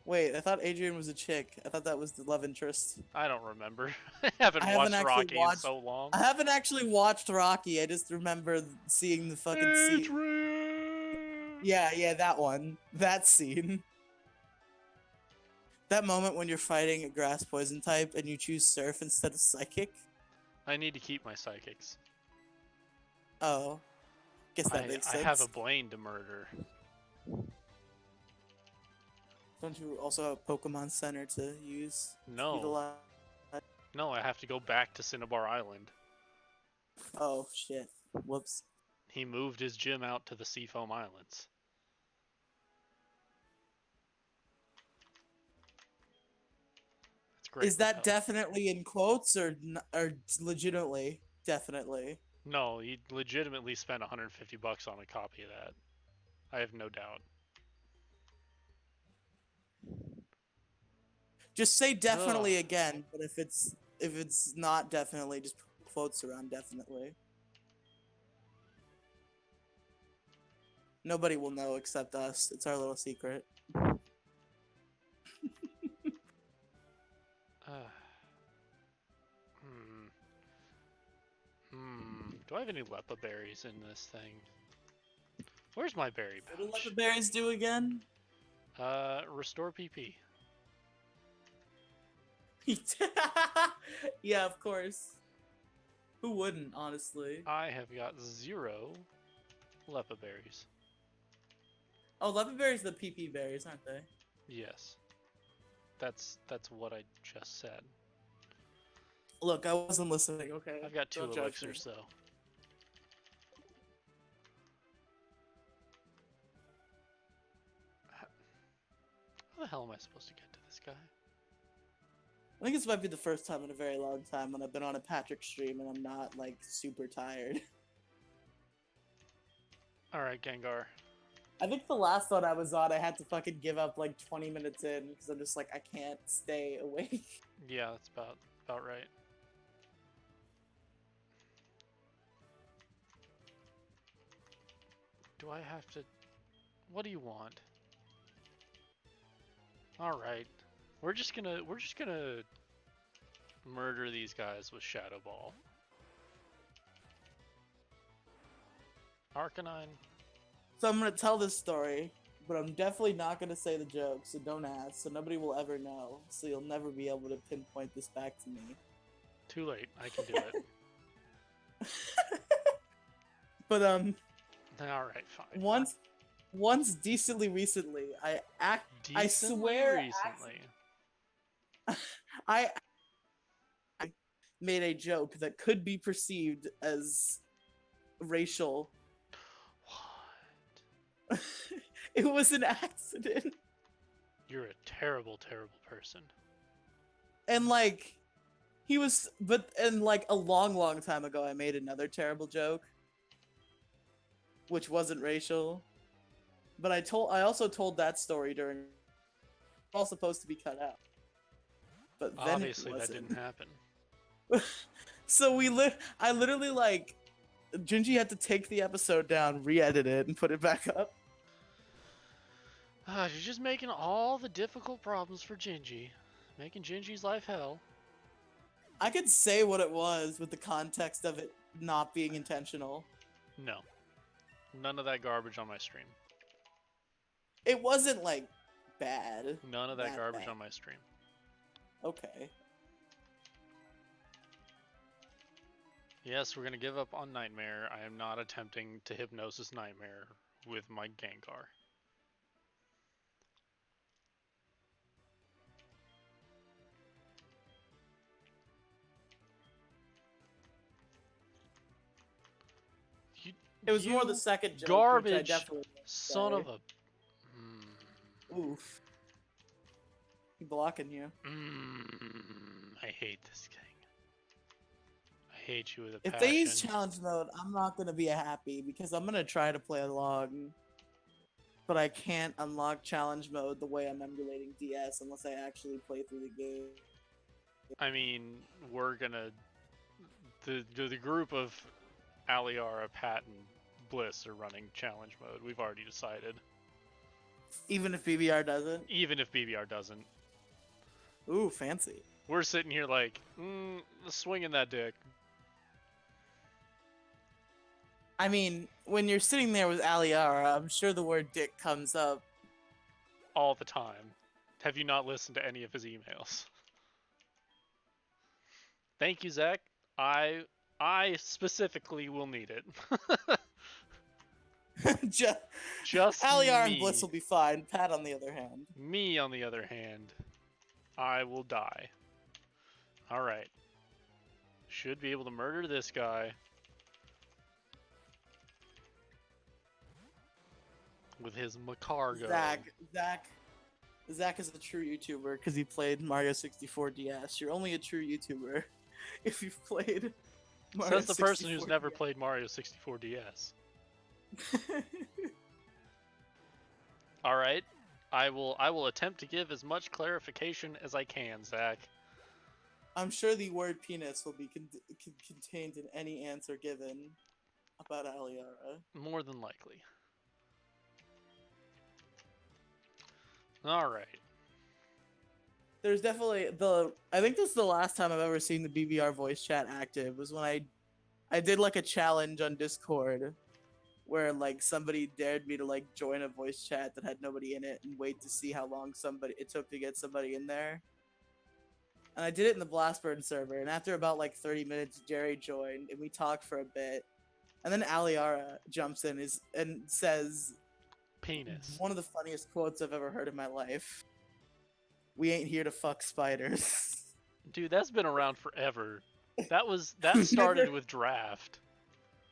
Wait, I thought Adrian was a chick. I thought that was the love interest. I don't remember. I haven't watched Rocky in so long. I haven't actually watched Rocky. I just remember seeing the fucking scene. Adrian! Yeah, that one. That scene. That moment when you're fighting a grass poison type and you choose surf instead of psychic. I need to keep my psychics. Oh. Guess that makes sense. I have a Blaine to murder. Don't you also have a Pokemon Center to use? No. No, I have to go back to Cinnabar Island. Oh, shit. Whoops. He moved his gym out to the Seafoam Islands. That's great. Is that definitely in quotes or legitimately? Definitely. No, he legitimately spent 150 bucks on a copy of that. I have no doubt. Just say definitely again, but if it's not definitely, just put quotes around definitely. Nobody will know except us. It's our little secret. Do I have any Lepa berries in this thing? Where's my berry pouch? What do Lepa berries do again? Restore PP. Yeah, of course. Who wouldn't, honestly? I have got 0 Lepa berries. Oh, Lepa berries are the PP berries, aren't they? Yes. That's what I just said. Look, I wasn't listening, okay? I've got 2 Don't judge elixirs, me. though. How the hell am I supposed to get to this guy? I think this might be the first time in a very long time when I've been on a Patrick stream and I'm not, like, super tired. Alright, Gengar. I think the last one I was on, I had to fucking give up, like, 20 minutes in, because I'm just like, I can't stay awake. Yeah, that's about right. Do I have to... What do you want? Alright. We're just gonna murder these guys with Shadow Ball. Arcanine. So I'm gonna tell this story, but I'm definitely not gonna say the joke, so don't ask, so nobody will ever know, so you'll never be able to pinpoint this back to me. Too late. I can do it. But Alright, fine. Once decently recently, I swear recently. I made a joke that could be perceived as racial. What? It was an accident. You're a terrible, terrible person. And like he was and like a long time ago I made another terrible joke which wasn't racial. But I also told that story during all supposed to be cut out. But then Obviously, it that wasn't. didn't happen. So I literally like Junji had to take the episode down, re-edit it, and put it back up. You're just making all the difficult problems for Gingy. Making Gingy's life hell. I could say what it was with the context of it not being intentional. No. None of that garbage on my stream. It wasn't like bad. None of that garbage bad. on my stream. Okay. Yes, we're gonna give up on Nightmare. I am not attempting to hypnosis Nightmare with my Gengar. It was more the second joke, garbage which I definitely son of a. Oof. He blocking you. I hate this thing. I hate you with a If passion. they use challenge mode, I'm not gonna be happy because I'm gonna try to play along, but I can't unlock challenge mode the way I'm emulating DS unless I actually play through the game. I mean, we're gonna the group of Aliara, Pat, and Bliss are running challenge mode. We've already decided. Even if BBR doesn't? Even if BBR doesn't. Ooh, fancy. We're sitting here like, swinging that dick. I mean, when you're sitting there with Aliara, I'm sure the word dick comes up. All the time. Have you not listened to any of his emails? Thank you, Zach. I specifically will need it. Just Aliara me. and Bliss will be fine. Pat, on the other hand. Me, on the other hand, I will die. Alright. Should be able to murder this guy. With his Macargo. Zach is a true YouTuber because he played Mario 64 DS. You're only a true YouTuber if you've played Mario Says the person who's 64 never DS. played Mario 64 DS. Alright. I will attempt to give as much clarification as I can, Zach. I'm sure the word penis will be contained in any answer given about Aliara. More than likely. Alright. There's definitely I think this is the last time I've ever seen the BBR voice chat active was when I did like a challenge on Discord where like somebody dared me to like join a voice chat that had nobody in it and wait to see how long it took to get somebody in there. And I did it in the Blastburn server, and after about like 30 minutes, Jerry joined and we talked for a bit. And then Aliara jumps in and says Penis. one of the funniest quotes I've ever heard in my life. We ain't here to fuck spiders. Dude, that's been around forever. That started with Draft.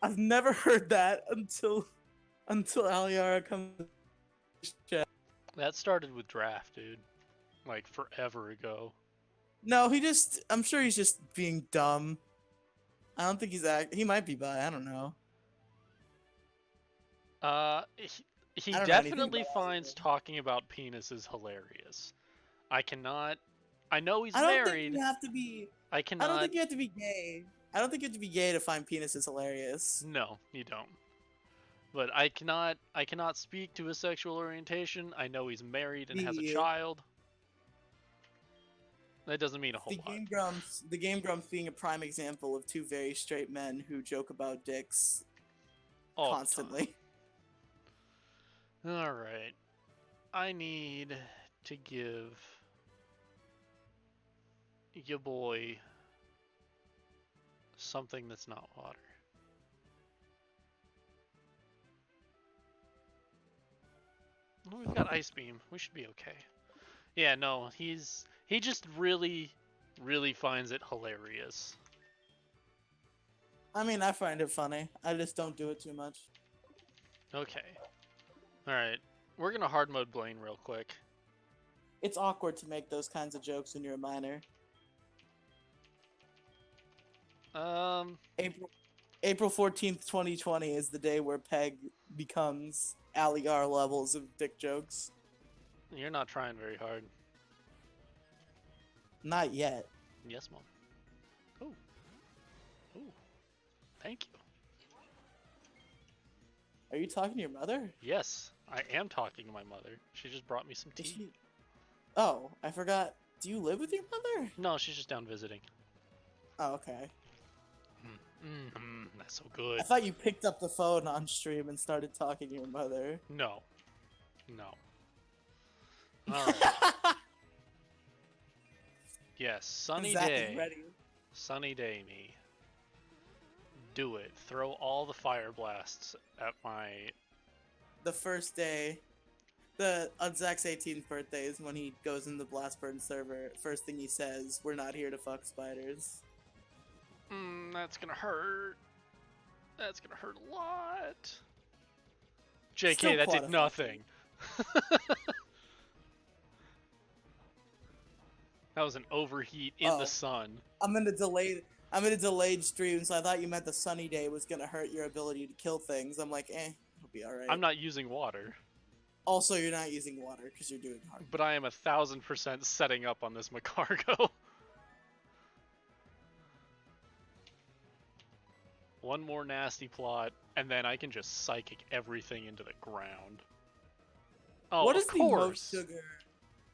I've never heard that until Aliara comes to chat. That started with Draft, dude. Like forever ago. No, I'm sure he's just being dumb. I don't think he might be bi, I don't know. He I don't know anything definitely about finds talking about penises hilarious. I know he's I don't married. think you have to be I cannot. I don't think you have to be gay. I don't think you have to be gay to find penises hilarious. No, you don't. But I cannot speak to his sexual orientation. I know he's married and has a child. That doesn't mean a whole lot. The Game Grumps being a prime example of two very straight men who joke about dicks All constantly. Alright. I need to give your boy something that's not water. Well, we've got Ice Beam. We should be okay. Yeah, no, he just really really finds it hilarious. I mean, I find it funny. I just don't do it too much. Okay. Alright. We're gonna hard mode Blaine real quick. It's awkward to make those kinds of jokes when you're a minor. April 14th, 2020 is the day where Peg becomes Alligar levels of dick jokes. You're not trying very hard. Not yet. Yes, Mom. Oh. Oh. Thank you. Are you talking to your mother? Yes, I am talking to my mother. She just brought me some tea. Oh, I forgot. Do you live with your mother? No, she's just down visiting. Oh, okay. That's so good. I thought you picked up the phone on stream and started talking to your mother. No. No. Alright. Yes, sunny Zach day. is ready. Sunny day, me. Do it. Throw all the fire blasts at my... The first day, on Zach's 18th birthday is when he goes in the Blastburn server. First thing he says, "We're not here to fuck spiders." That's gonna hurt. That's gonna hurt a lot. JK, Still that did quantified. nothing. That was an overheat in the sun. I'm in a delayed stream, so I thought you meant the sunny day was gonna hurt your ability to kill things. I'm like, it'll be alright. I'm not using water. Also, you're not using water because you're doing hard. But I am 1000% setting up on this Macargo. One more nasty plot, and then I can just psychic everything into the ground. Oh, What is of the course. most sugar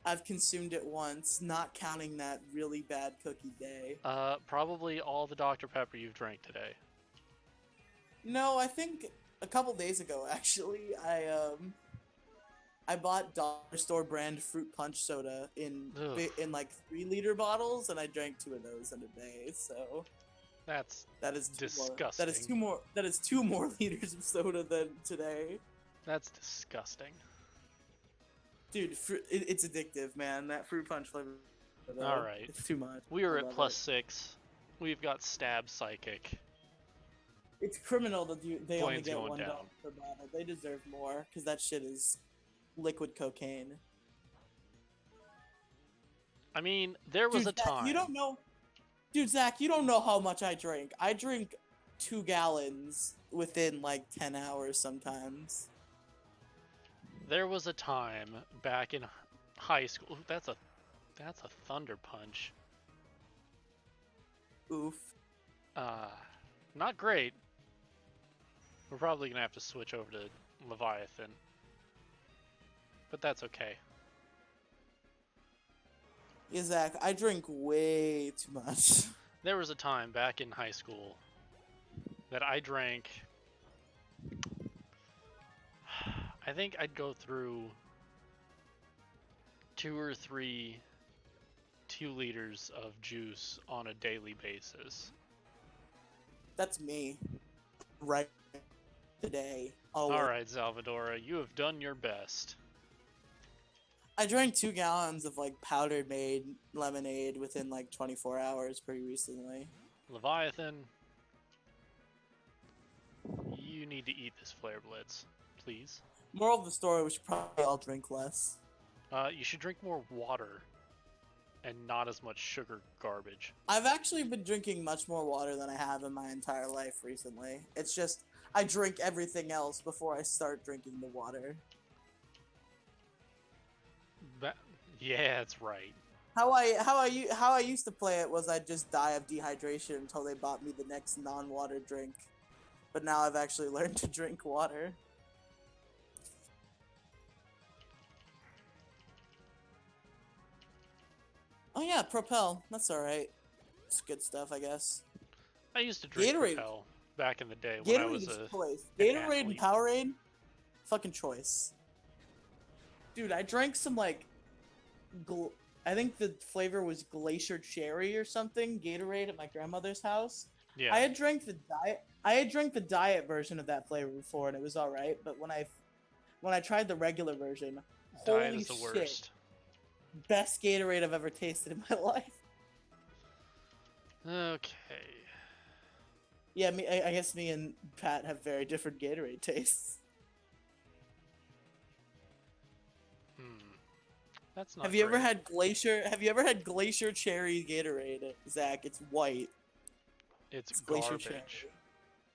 I've consumed at once, not counting that really bad cookie day? Probably all the Dr. Pepper you've drank today. No, I think a couple days ago, actually, I bought dollar store brand fruit punch soda in like 3-liter bottles, and I drank 2 of those in a day. So that is disgusting. That is 2 more liters of soda than today. That's disgusting. Dude, it's addictive, man. That fruit punch flavor. All right, it's too much. We are at +6. We've got stab psychic. It's criminal that they only Blaine's get going $1 down. per bottle. They deserve more because that shit is liquid cocaine. I mean, there was a time. You don't know, dude. Zach, you don't know how much I drink. I drink 2 gallons within like 10 hours sometimes. There was a time back in high school. Ooh, that's a thunder punch. Oof. Not great. We're probably gonna have to switch over to Leviathan, but that's okay. Yeah, Zach, I drink way too much. There was a time back in high school that I drank. I think I'd go through 2 or 3 2 liters of juice on a daily basis. That's me. Right today. Alright, Salvadora, you have done your best. I drank 2 gallons of like powdered made lemonade within like 24 hours pretty recently. Leviathan, you need to eat this Flare Blitz, please. Moral of the story, we should probably all drink less. You should drink more water and not as much sugar garbage. I've actually been drinking much more water than I have in my entire life recently. It's just I drink everything else before I start drinking the water. Yeah, that's right. How I used to play it was I'd just die of dehydration until they bought me the next non-water drink. But now I've actually learned to drink water. Oh yeah, Propel. That's alright. It's good stuff, I guess. I used to drink Gatorade. Propel back in the day when I Gatorade was is a choice. an Gatorade and athlete. Powerade, fucking choice. Dude, I drank some like, I think the flavor was Glacier Cherry or something. Gatorade at my grandmother's house. Yeah. I had drank the diet version of that flavor before, and it was all right. But when I tried the regular version, Diet holy is the shit, worst. best Gatorade I've ever tasted in my life. Okay. Yeah, I guess me and Pat have very different Gatorade tastes. Hmm. That's not Have you ever great. had Glacier? Have you ever had Glacier Cherry Gatorade, Zach? It's white. It's It's Glacier Cherry. garbage.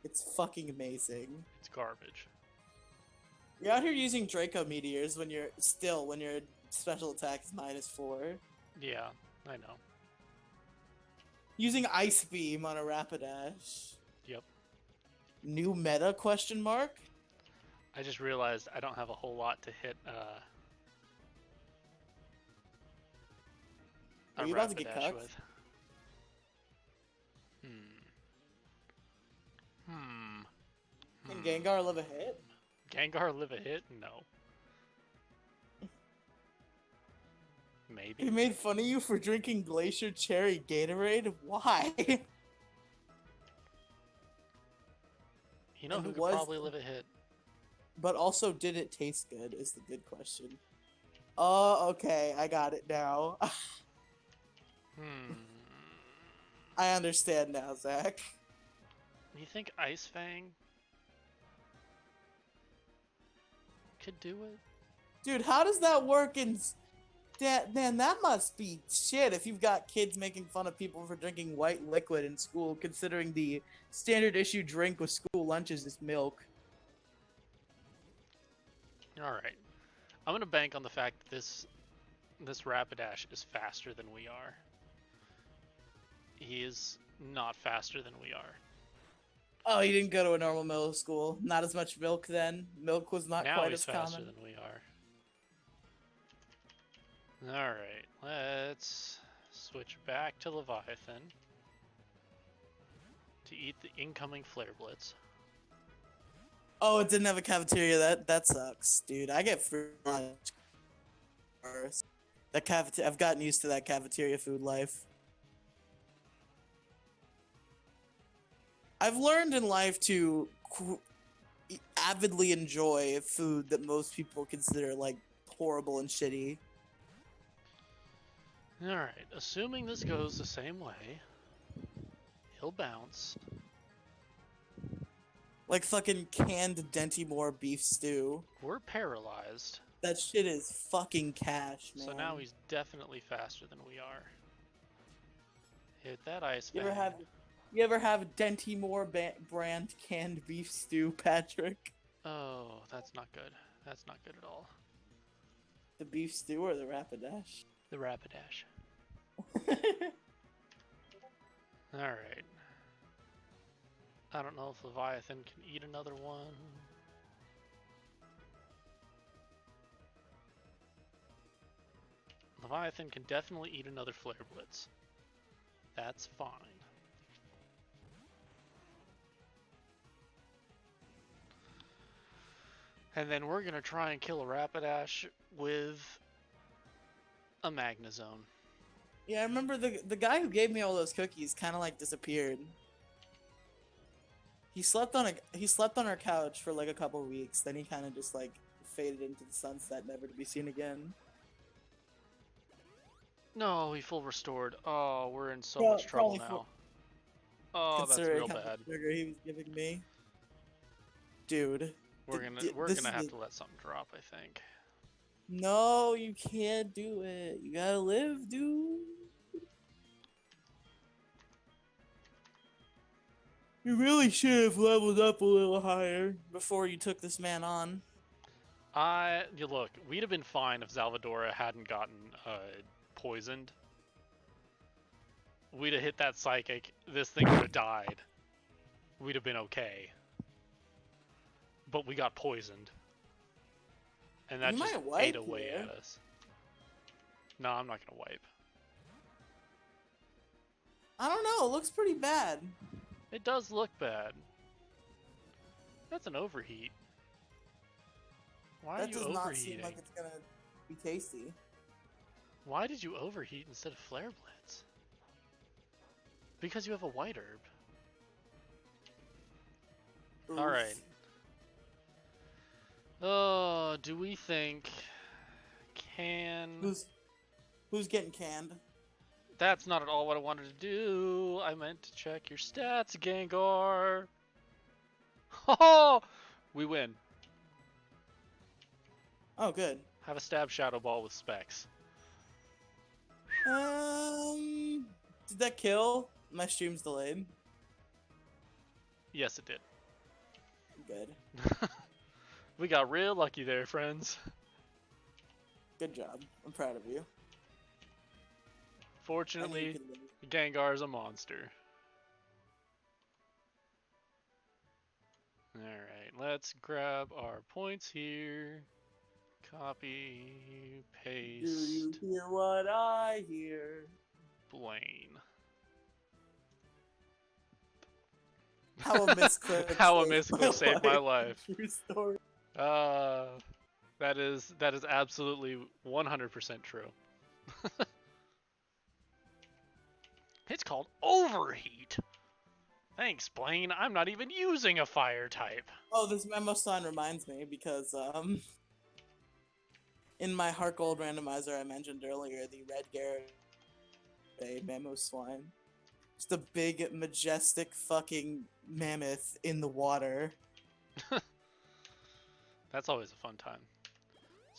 It's fucking amazing. It's garbage. You're out here using Draco Meteors when your special attack is -4. Yeah, I know. Using Ice Beam on a Rapidash. Yep. New meta question mark? I just realized I don't have a whole lot to hit Are a you about to get Rapidash cucked? with. Hmm. Can Gengar live a hit? Gengar live a hit? No. Maybe. He made fun of you for drinking Glacier Cherry Gatorade? Why? You know And who could was- probably live a hit? But also, did it taste good is the good question. Oh, okay, I got it now. Hmm. I understand now, Zach. You think Ice Fang could do it? Dude, how does that work in... Man, that must be shit if you've got kids making fun of people for drinking white liquid in school, considering the standard issue drink with school lunches is milk. Alright. I'm gonna bank on the fact that this Rapidash is faster than we are. He is not faster than we are. Oh, you didn't go to a normal middle school. Not as much milk then. Milk was not Now quite he's as faster common. than we are. Alright, let's switch back to Leviathan to eat the incoming Flare Blitz. Oh, it didn't have a cafeteria. That sucks, dude. I get free lunch. That cafeteria. I've gotten used to that cafeteria food life. I've learned in life to avidly enjoy food that most people consider like horrible and shitty. Alright, assuming this goes the same way, he'll bounce. Like fucking canned Dentimore beef stew. We're paralyzed, That shit is fucking cash, man. so now he's definitely faster than we are. Hit that Ice You Fang. ever have Dentimore brand canned beef stew, Patrick? Oh, that's not good. That's not good at all. The beef stew or the Rapidash? The Rapidash. Alright. I don't know if Leviathan can eat another one. Leviathan can definitely eat another Flare Blitz. That's fine. And then we're gonna try and kill a Rapidash with a Magnezone. Yeah, I remember the guy who gave me all those cookies kind of like disappeared. He slept on our couch for like a couple weeks. Then he kind of just like faded into the sunset, never to be seen again. No, he full restored. Oh, we're in so Pro- much trouble probably now. Oh, that's Considering real how much bad. sugar he was giving me, dude. We're this gonna is have to let something drop, I think. No, you can't do it. You gotta live, dude. You really should have leveled up a little higher before you took this man on. You look, we'd have been fine if Salvadora hadn't gotten poisoned. We'd have hit that psychic. This thing would have died. We'd have been okay. But we got poisoned. And that You just might wipe ate away here. at us. No, I'm not gonna wipe. I don't know. It looks pretty bad. It does look bad. That's an overheat. Why are That you does not seem overheating? like it's gonna be tasty. Why did you overheat instead of Flare Blitz? Because you have a white herb. Oof. Alright. Oh, do we think can... Who's getting canned? That's not at all what I wanted to do. I meant to check your stats, Gengar. Oh, we win. Oh, good. Have a stab Shadow Ball with specs. Did that kill? My stream's delayed. Yes, it did. Good. We got real lucky there, friends. Good job. I'm proud of you. Fortunately, Gengar is a monster. Alright, let's grab our points here. Copy, paste. Do you hear what I hear? Blaine. How a misclick How a misclick saved my life. True story. That is absolutely 100% true. It's called overheat. Thanks, Blaine. I'm not even using a fire type. Oh, this memo sign reminds me because in my HeartGold randomizer I mentioned earlier, the red Garrett a memo swine. Just a big, majestic fucking mammoth in the water. That's always a fun time.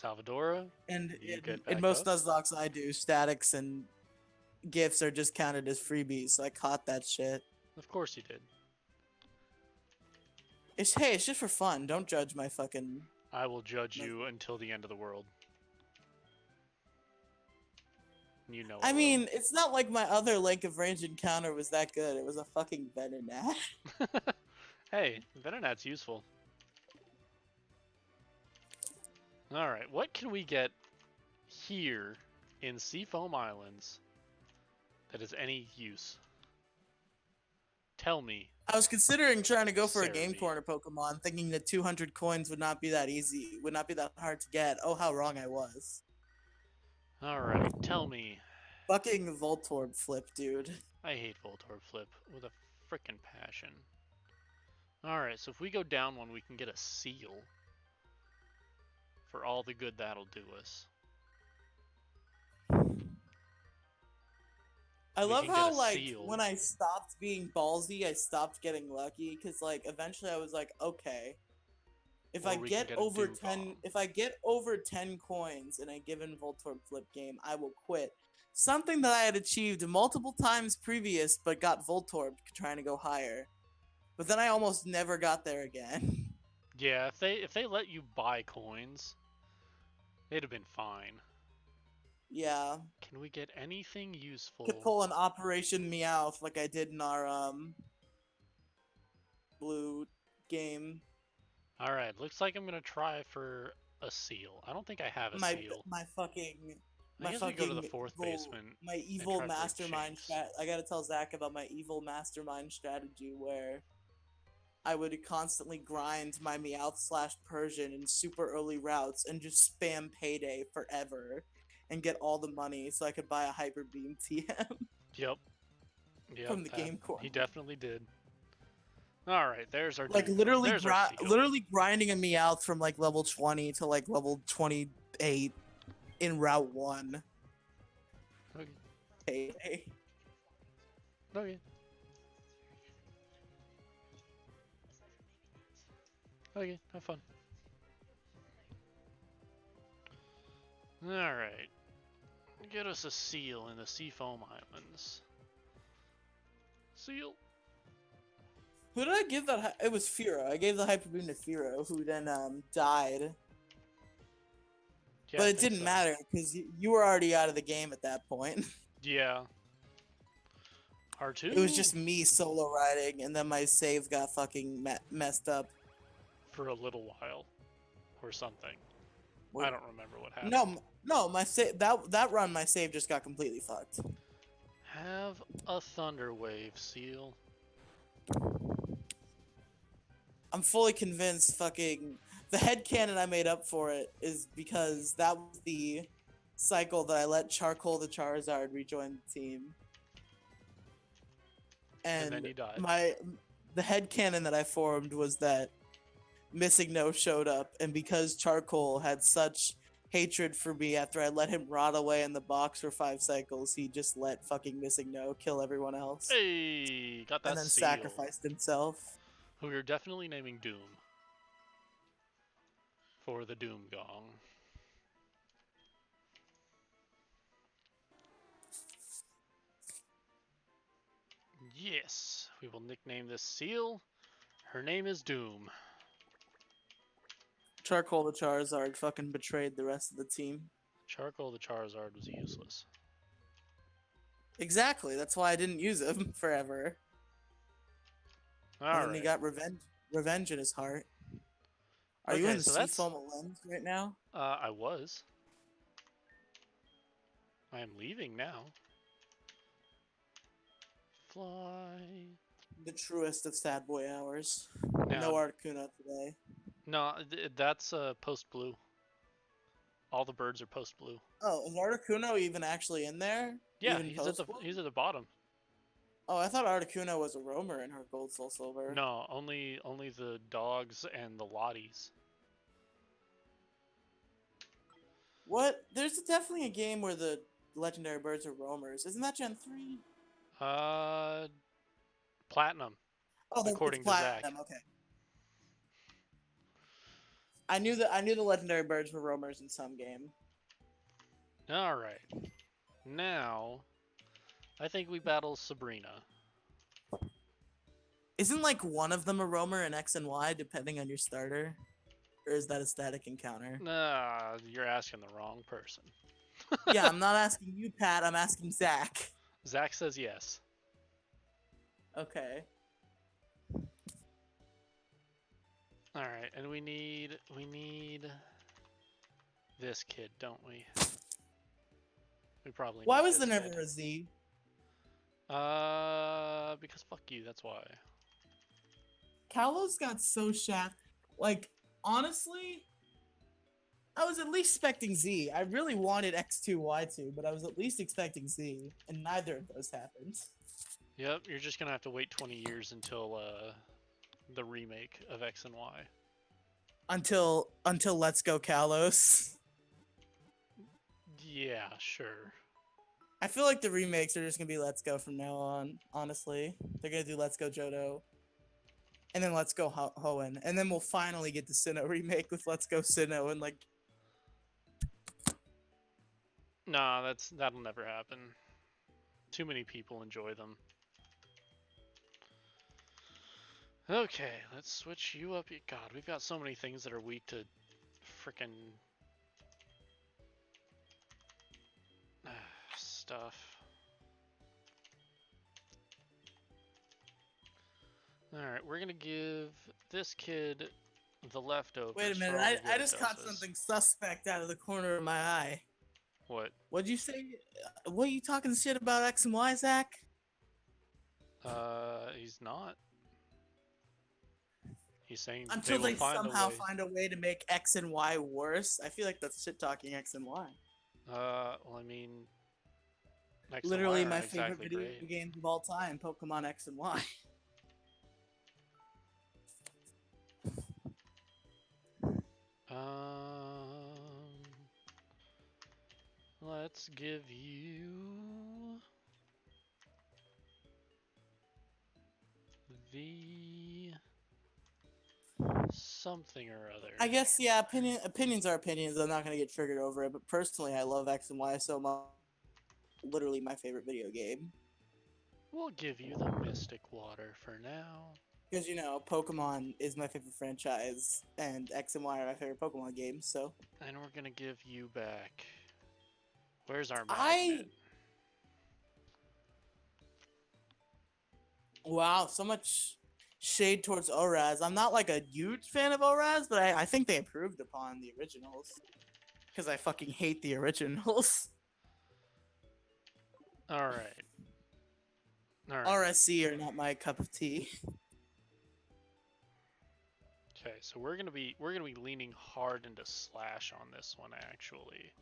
Salvadora, And you get in back most up? Nuzlocks I do, statics and gifts are just counted as freebies, so I caught that shit. Of course you did. Hey, it's just for fun. Don't judge my fucking... I will judge you until the end of the world. You know I mean, it's not like my other length of range encounter was that good. It was a fucking Venonat. Hey, Venonat's useful. Alright, what can we get here in Seafoam Islands that is any use? Tell me. I was considering trying to go for a Sarah Game me. Corner Pokemon, thinking that 200 coins would not be that easy, would not be that hard to get. Oh, how wrong I was. Alright, tell me. Fucking Voltorb flip, dude. I hate Voltorb Flip with a frickin' passion. Alright, so if we go down one, we can get a seal. For all the good that'll do us. I We love can how, get a like, seal. when I stopped being ballsy, I stopped getting lucky, because, like, eventually I was like, okay. If Or I we can get get a over Dew 10, Bomb. if I get over 10 coins in a given Voltorb flip game, I will quit. Something that I had achieved multiple times previous, but got Voltorb trying to go higher. But then I almost never got there again. Yeah, if they let you buy coins, it'd have been fine. Yeah. Can we get anything useful? Could pull an Operation Meowth like I did in our blue game. Alright, looks like I'm gonna try for a seal. I don't think I have a seal. My fucking I my guess we fucking go to the fourth evil, basement. my evil try for a mastermind Jinx. I gotta tell Zach about my evil mastermind strategy where I would constantly grind my Meowth / Persian in super early routes and just spam payday forever and get all the money so I could buy a Hyper Beam TM Yep. from the Game Corner. He definitely did. Alright, there's our Like Dew- literally there's our seal. literally grinding a Meowth from like level 20 to like level 28 in Route 1. Okay. Payday. Okay. Okay, have fun. Alright. Get us a seal in the Seafoam Islands. Seal. Who did I give that? It was Firo. I gave the Hyper Beam to Firo, who then died. Yeah, But I it think didn't so. matter because you were already out of the game at that point. Yeah. R2? It was just me solo riding, and then my save got fucking messed up. For a little while. Or something. What- I don't remember what happened. No, my save that run, my save just got completely fucked. Have a Thunder Wave, Seal. I'm fully convinced fucking the headcanon I made up for it is because that was the cycle that I let Charcoal the Charizard rejoin the team. And then you died. The headcanon that I formed was that Missing No showed up, and because Charcoal had such hatred for me after I let him rot away in the box for 5 cycles. He just let fucking Missing No kill everyone else. Hey, got that And then seal. sacrificed himself. Who you're definitely naming Doom. For the Doom Gong. Yes, we will nickname this seal. Her name is Doom. Charcoal the Charizard fucking betrayed the rest of the team. Charcoal the Charizard was useless. Exactly, that's why I didn't use him forever. And then he got revenge in his heart. Are you in the Seafoam lens right now? I was. I am leaving now. Fly. The truest of sad boy hours. Now, no Articuno today. No, that's post blue. All the birds are post blue. Oh, is Articuno even actually in there? Yeah, even he's at the bottom. Oh, I thought Articuno was a roamer in her Gold Soul Silver. No, only the dogs and the lotties. What? There's definitely a game where the legendary birds are roamers. Isn't that Gen 3? Platinum. Oh, according to Platinum. Zach. Okay. I knew the legendary birds were roamers in some game. All right. Now, I think we battle Sabrina. Isn't like one of them a roamer in X and Y depending on your starter? Or is that a static encounter? Nah, you're asking the wrong person. Yeah, I'm not asking you, Pat. I'm asking Zach. Zach says yes. Okay. All right, and we need this kid, don't we? We probably. Why need was this there never kid. a Z? Because fuck you. That's why. Kalos got so shaft. Like, honestly, I was at least expecting Z. I really wanted X2, Y2, but I was at least expecting Z, and neither of those happened. Yep, you're just gonna have to wait 20 years until the remake of X and Y. Until Let's Go Kalos. Yeah, sure. I feel like the remakes are just gonna be Let's Go from now on. Honestly, they're gonna do Let's Go Johto, and then Let's Go Hoenn, and then we'll finally get the Sinnoh remake with Let's Go Sinnoh and like. Nah, that'll never happen. Too many people enjoy them. Okay, let's switch you up. God, we've got so many things that are weak to frickin' stuff. Alright, we're gonna give this kid the leftovers. Wait a minute, I just caught something suspect out of the corner of my eye. What? What'd you say? What are you talking shit about X and Y, Zach? He's not. He's saying until they somehow find a way to make X and Y worse. I feel like that's shit talking X and Y. Well, I mean, X literally and Y my favorite video games of all time, Pokemon X and Y. Let's give you the something or other. I guess, yeah, opinions are opinions. I'm not gonna get triggered over it, but personally, I love X and Y so much. Literally my favorite video game. We'll give you the Mystic Water for now. Because, you know, Pokemon is my favorite franchise, and X and Y are my favorite Pokemon games, so. And we're gonna give you back. Where's our magnet? Wow, so much shade towards ORAS. I'm not like a huge fan of ORAS, but I think they improved upon the originals. Because I fucking hate the originals. Alright. RSC are not my cup of tea. Okay, so we're gonna be leaning hard into Slash on this one actually.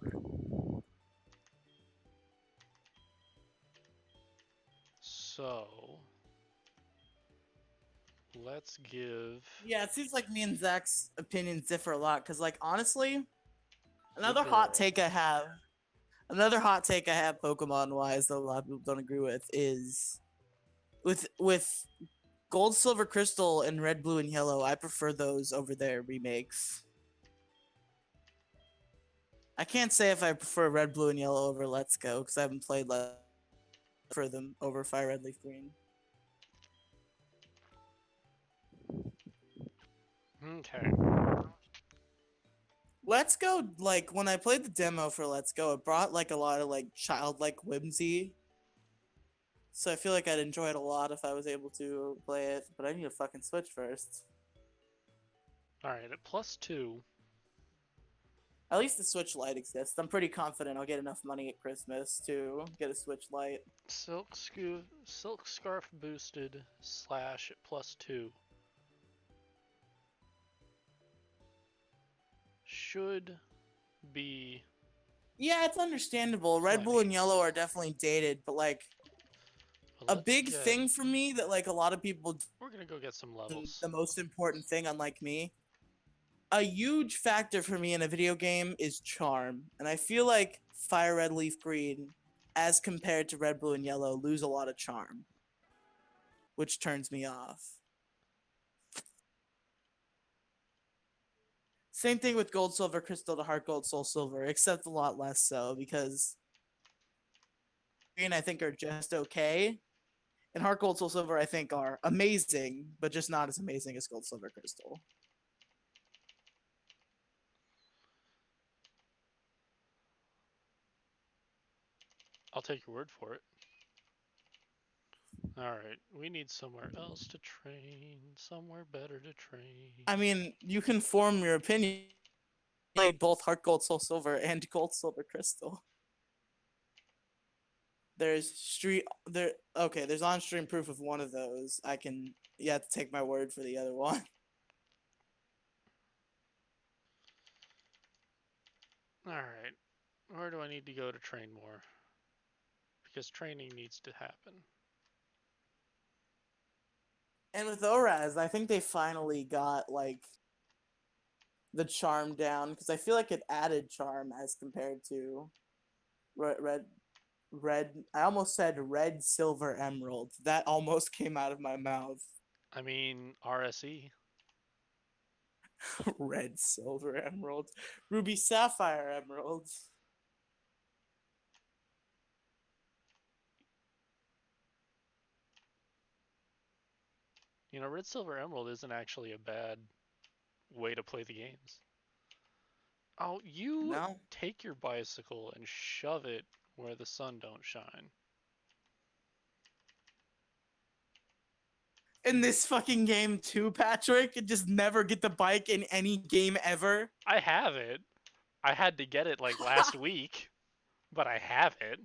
So let's give. Yeah, it seems like me and Zach's opinions differ a lot. Because, like, honestly, Good Another hot girl. take I have. Another hot take I have, Pokemon wise, that a lot of people don't agree with, is with Gold, Silver, Crystal, and Red, Blue, and Yellow. I prefer those over their remakes. I can't say if I prefer Red, Blue, and Yellow over Let's Go because I haven't played for them over Fire Red, Leaf Green. Okay. Let's Go, like when I played the demo for Let's Go, it brought like a lot of like childlike whimsy. So I feel like I'd enjoy it a lot if I was able to play it, but I need a fucking Switch first. Alright, at +2. At least the Switch Lite exists. I'm pretty confident I'll get enough money at Christmas to get a Switch Lite. Silk Scarf boosted / at +2. Should be Yeah, it's understandable. Red, Blue, plenty. and Yellow are definitely dated, but like But a let's big get. thing for me that like a lot of people We're gonna go get some do, levels. the most important thing, unlike me, a huge factor for me in a video game is charm. And I feel like Fire Red, Leaf Green, as compared to Red, Blue, and Yellow, lose a lot of charm, which turns me off. Same thing with Gold, Silver, Crystal to Heart Gold, Soul Silver, except a lot less so because Green I think are just okay, and Heart Gold, Soul Silver I think are amazing, but just not as amazing as Gold, Silver, Crystal. I'll take your word for it. Alright, we need somewhere else to train. Somewhere better to train. I mean, you can form your opinion. Play both Heart Gold, Soul Silver, and Gold, Silver, Crystal. There's street there. Okay, there's on-stream proof of one of those. You have to take my word for the other one. Alright, where do I need to go to train more? Because training needs to happen. And with ORAS, I think they finally got like the charm down because I feel like it added charm as compared to red. I almost said red, silver, emerald. That almost came out of my mouth. I mean, RSE. Red, silver, emerald, ruby, sapphire, emerald. You know, Red Silver Emerald isn't actually a bad way to play the games. Oh, you No. take your bicycle and shove it where the sun don't shine. In this fucking game too, Patrick, and just never get the bike in any game ever. I have it. I had to get it like last week, but I have it.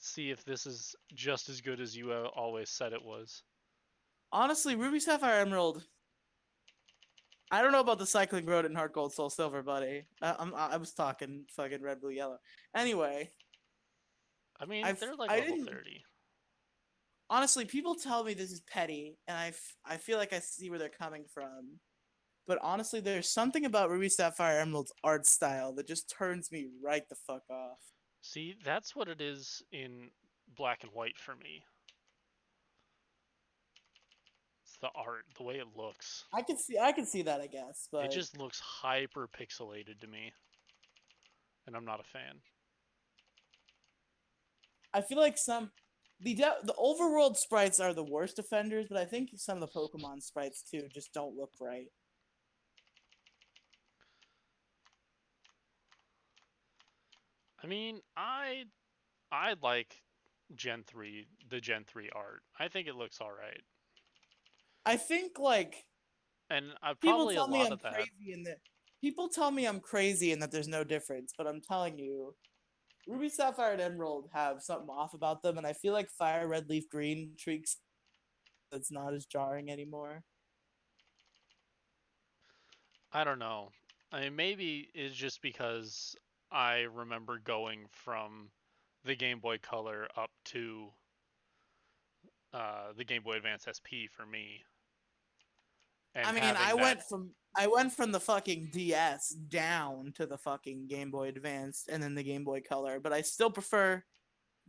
See if this is just as good as you always said it was. Honestly, ruby, sapphire, emerald. I don't know about the cycling road in Heart Gold, Soul Silver, buddy. I was talking fucking red, blue, yellow. Anyway, I mean, they're like I level didn't 30. honestly. People tell me this is petty, and I feel like I see where they're coming from. But honestly, there's something about Ruby Sapphire Emerald's art style that just turns me right the fuck off. See, that's what it is in black and white for me. It's the art, the way it looks. I can see that, I guess, It but just looks hyper pixelated to me, and I'm not a fan. I feel like the overworld sprites are the worst offenders, but I think some of the Pokemon sprites too just don't look right. I mean, I like Gen 3, the Gen 3 art. I think it looks all right. I think like And people probably a tell me lot I'm of that. crazy in that people tell me I'm crazy and that there's no difference, but I'm telling you, Ruby, Sapphire, and Emerald have something off about them, and I feel like Fire, Red, Leaf, Green treats that's not as jarring anymore. I don't know. I mean, maybe it's just because I remember going from the Game Boy Color up to the Game Boy Advance SP for me, I and mean, having that. I went from the fucking DS down to the fucking Game Boy Advance and then the Game Boy Color, but I still prefer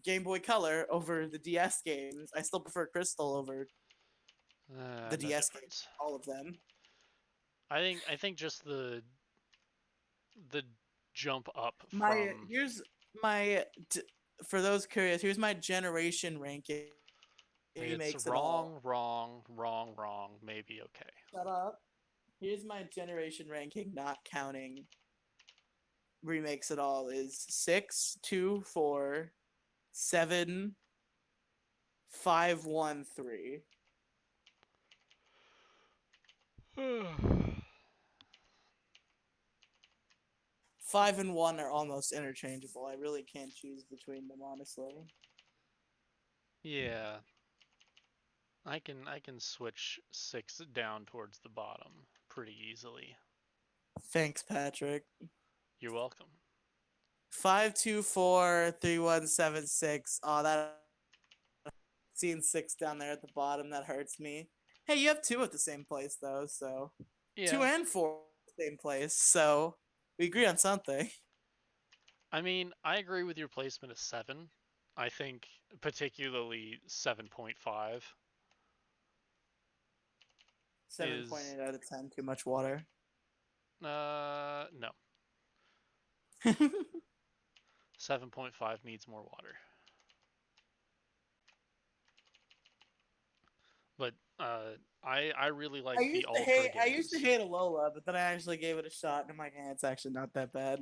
Game Boy Color over the DS games. I still prefer Crystal over the No DS games, difference. all of them. I think just the jump up My from. here's my for those curious, here's my generation ranking. It's Remakes it all. wrong, wrong, wrong, wrong. Maybe okay. Shut up. Here's my generation ranking, not counting remakes at all. Is 6, 2, 4, 7, 5, 1, 3. 5 and 1 are almost interchangeable. I really can't choose between them, honestly. Yeah, I can switch 6 down towards the bottom pretty easily. Thanks, Patrick. You're welcome. 5, 2, 4, 3, 1, 7, 6. Oh, that seeing 6 down there at the bottom, that hurts me. Hey, you have 2 at the same place though, so two Yeah, and 4 at the same place. So we agree on something. I mean, I agree with your placement of 7. I think particularly 7.5 Seven point is eight out of 10. Too much water. no. 7.5 needs more water. But I really like the Ultra I used to games. hate Alola, but then I actually gave it a shot, and I'm like, it's actually not that bad.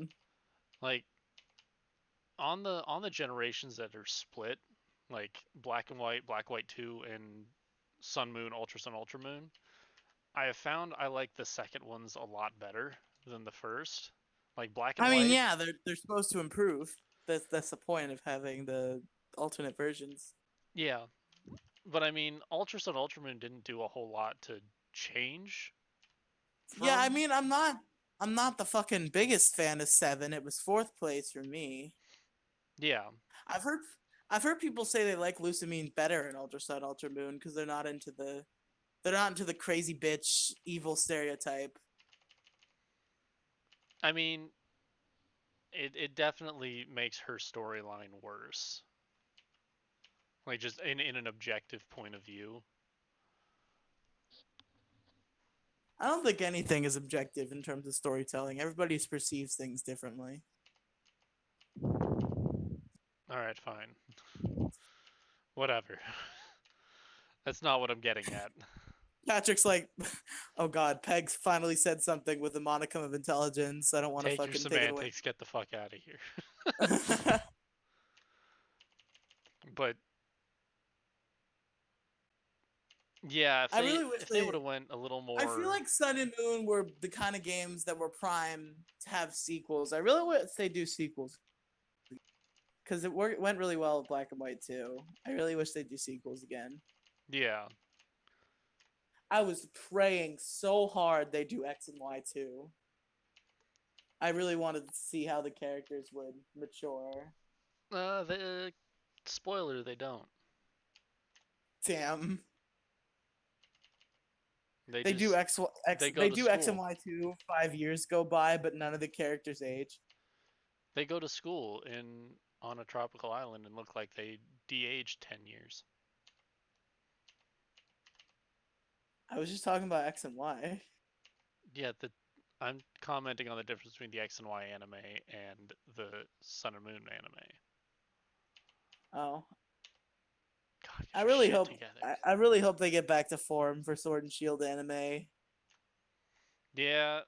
Like on the generations that are split, like Black White 2, and Sun Moon, Ultra Sun, Ultra Moon. I have found I like the second ones a lot better than the first. Like Black and I mean, White, yeah, they're supposed to improve. That's the point of having the alternate versions. yeah. But I mean, Ultra Sun, Ultra Moon didn't do a whole lot to change Yeah, I from. mean, I'm not the fucking biggest fan of 7. It was fourth place for me. Yeah, I've heard I've heard people say they like Lusamine better in Ultra Sun, Ultra Moon because they're not into the crazy bitch evil stereotype. I mean, it definitely makes her storyline worse. Like just in an objective point of view. I don't think anything is objective in terms of storytelling. Everybody perceives things differently. All right, fine. Whatever. That's not what I'm getting at. Patrick's like, oh god, Peg's finally said something with a modicum of intelligence. I don't want to Take your fucking take it away. semantics, get the fuck out of here. But yeah, if I they really wish if they would have went a little I feel more. like Sun and Moon were the kind of games that were prime to have sequels. I really wish they do sequels because went really well with Black and White too. I really wish they do sequels again. Yeah. I was praying so hard they do X and Y too. I really wanted to see how the characters would mature. The spoiler, they don't. Damn. They They do just X they go they to do X and school. Y too. 5 years go by, but none of the characters age. They go to school in on a tropical island and look like they de-aged 10 years. I was just talking about X and Y. Yeah, I'm commenting on the difference between the X and Y anime and the Sun and Moon anime. Oh, God, get your shit together. I really hope they get back to form for Sword and Shield anime. Yeah,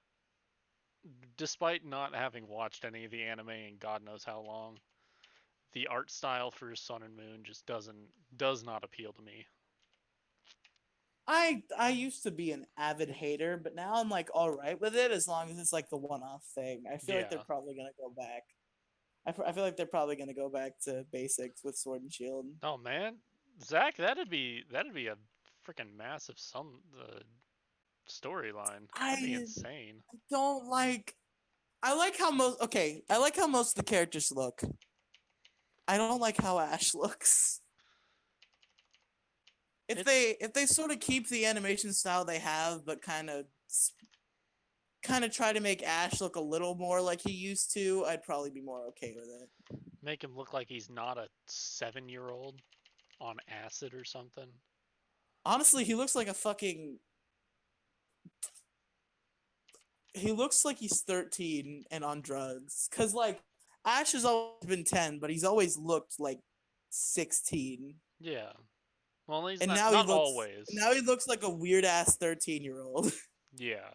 despite not having watched any of the anime in God knows how long, the art style for Sun and Moon just does not appeal to me. I used to be an avid hater, but now I'm like all right with it as long as it's like the one-off thing. I feel like they're Yeah. probably gonna go back. I feel like they're probably gonna go back to basics with Sword and Shield. Oh man, Zach, that'd be a freaking massive storyline. That'd be I insane. don't like. I like how most. Okay, I like how most of the characters look. I don't like how Ash looks. if they sort of keep the animation style they have, but kind of try to make Ash look a little more like he used to, I'd probably be more okay with it. Make him look like he's not a 7-year-old on acid or something. Honestly, he looks like a fucking. He looks like he's 13 and on drugs. Cause like Ash has always been 10, but he's always looked like 16. Yeah. Well, he's And not always. now he looks like a weird ass 13-year-old. Yeah.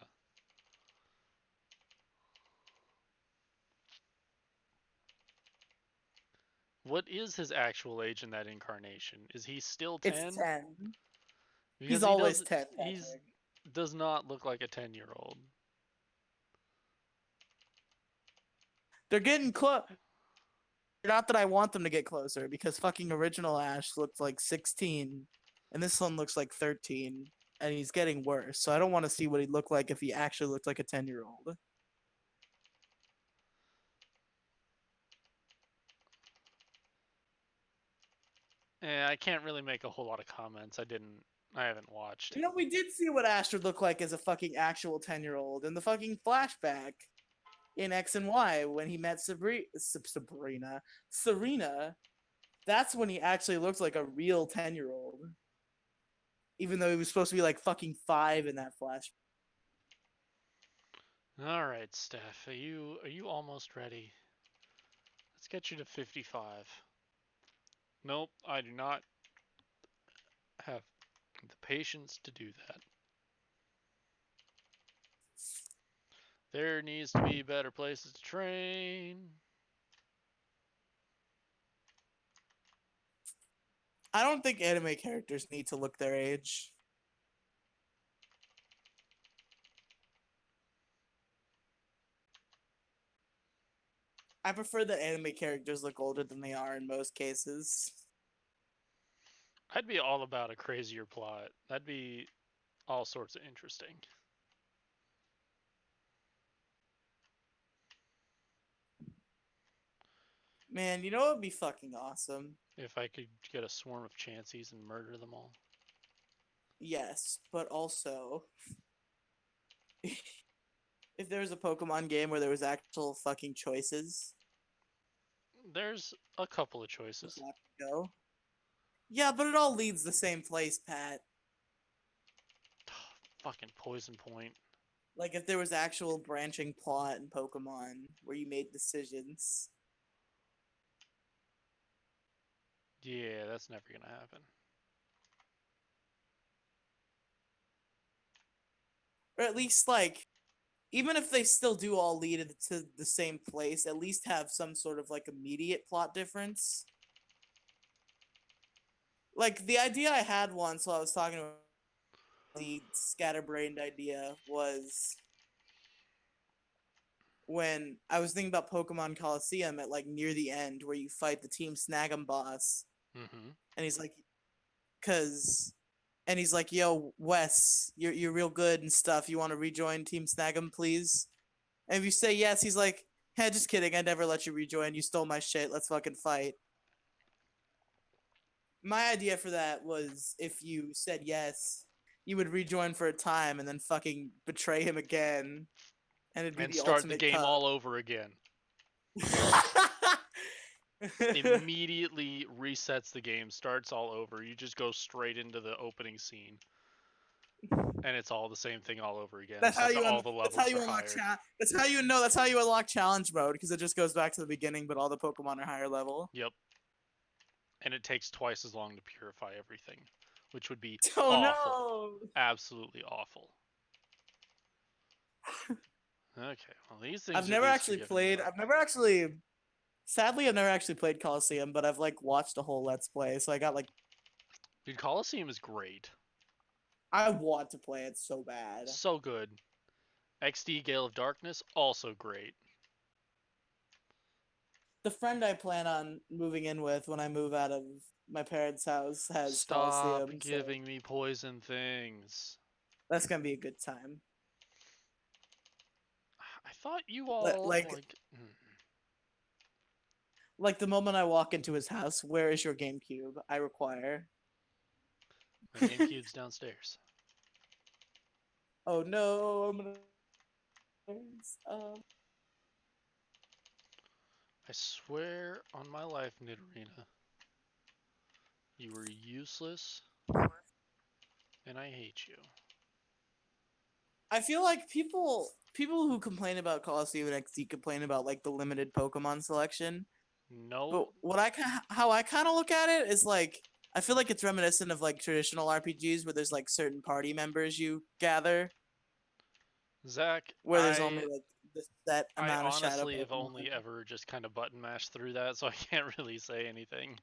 What is his actual age in that incarnation? Is he still 10? It's 10. Because He's always 10. He does not look like a 10-year-old. They're getting close. Not that I want them to get closer, because fucking original Ash looked like 16, and this one looks like 13, and he's getting worse. So I don't want to see what he'd look like if he actually looked like a 10-year-old. I can't really make a whole lot of comments. I haven't watched. You know, we did see what Ash would look like as a fucking actual 10-year-old in the fucking flashback in X and Y when he met Serena. That's when he actually looked like a real 10-year-old. Even though he was supposed to be like fucking 5 in that flash. All right, Steph, are you almost ready? Let's get you to 55. Nope, I do not have the patience to do that. There needs to be better places to train. I don't think anime characters need to look their age. I prefer that anime characters look older than they are in most cases. I'd be all about a crazier plot. That'd be all sorts of interesting. Man, you know what would be fucking awesome? If I could get a swarm of Chanseys and murder them all. Yes, but also if there was a Pokemon game where there was actual fucking choices. There's a couple of choices. Go. Yeah, but it all leads the same place, Pat. Fucking Poison Point. Like if there was actual branching plot in Pokemon where you made decisions. Yeah, that's never gonna happen. Or at least like even if they still do all lead to the same place, at least have some sort of like immediate plot difference. Like the idea I had once while I was talking about the scatterbrained idea was when I was thinking about Pokemon Coliseum at like near the end where you fight the Team Snag'em boss. Mm-hmm. And he's like, he's like, yo, Wes, you're real good and stuff. You want to rejoin Team Snag'em, please? And if you say yes, he's like, hey, just kidding. I never let you rejoin. You stole my shit. Let's fucking fight. My idea for that was if you said yes, you would rejoin for a time and then fucking betray him again. And it'd be And the start the ultimate game cut. all over again. Immediately resets the game, starts all over. You just go straight into the opening scene. And it's all the same thing all over again. That's how you all the levels that's how you are unlock higher. that's how you unlock challenge mode, because it just goes back to the beginning, but all the Pokemon are higher level. Yep. And it takes twice as long to purify everything, which would be Oh awful. no! Absolutely awful. Okay, well these things. I've never actually played. Sadly, I've never actually played Coliseum, but I've like watched a whole Let's Play, so I got like. Dude, Coliseum is great. I want to play it so bad. So good. XD Gale of Darkness, also great. The friend I plan on moving in with when I move out of my parents' house has Coliseum. Stop giving me poison things. That's gonna be a good time. I thought you all like the moment I walk into his house, where is your GameCube? I require. My GameCube's downstairs. Oh no, I'm gonna. I swear on my life, Nidorina, you were useless, and I hate you. I feel like people who complain about Coliseum and XD complain about like the limited Pokemon selection. But No, how I kind of look at it is like I feel like it's reminiscent of like traditional RPGs where there's like certain party members you gather Zach, where there's only like the set I amount of shadow honestly have Pokemon. only ever just kind of button mashed through that, so I can't really say anything.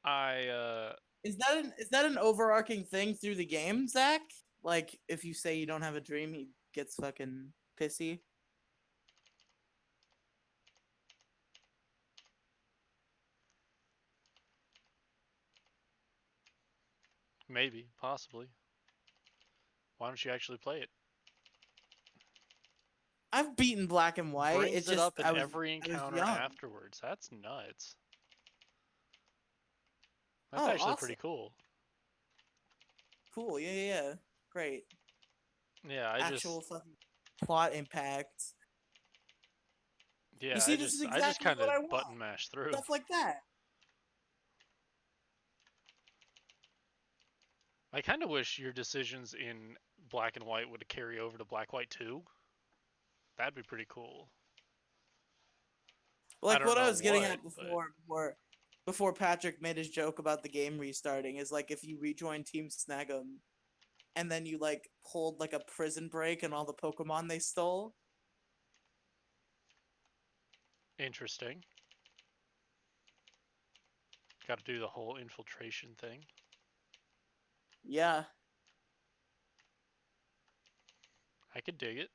I Is that an overarching thing through the game, Zach? Like if you say you don't have a dream, he gets fucking pissy. maybe, possibly. Why don't you actually play it? I've beaten Black and White. It's Brings it just up in every I was encounter young. afterwards. That's nuts. That's Oh, actually pretty awesome. cool. Cool. Yeah. Great. Yeah, Actual fucking plot impact. You yeah, see, this is I just exactly kind what of I want. button mashed through. Stuff like that. I kind of wish your decisions in Black and White would carry over to Black White 2. That'd be pretty cool. I Like don't what I know was getting what, at but before Patrick made his joke about the game restarting is like if you rejoin Team Snag'em and then you like pulled like a prison break and all the Pokemon they stole. interesting. Got to do the whole infiltration thing. Yeah. I could dig it.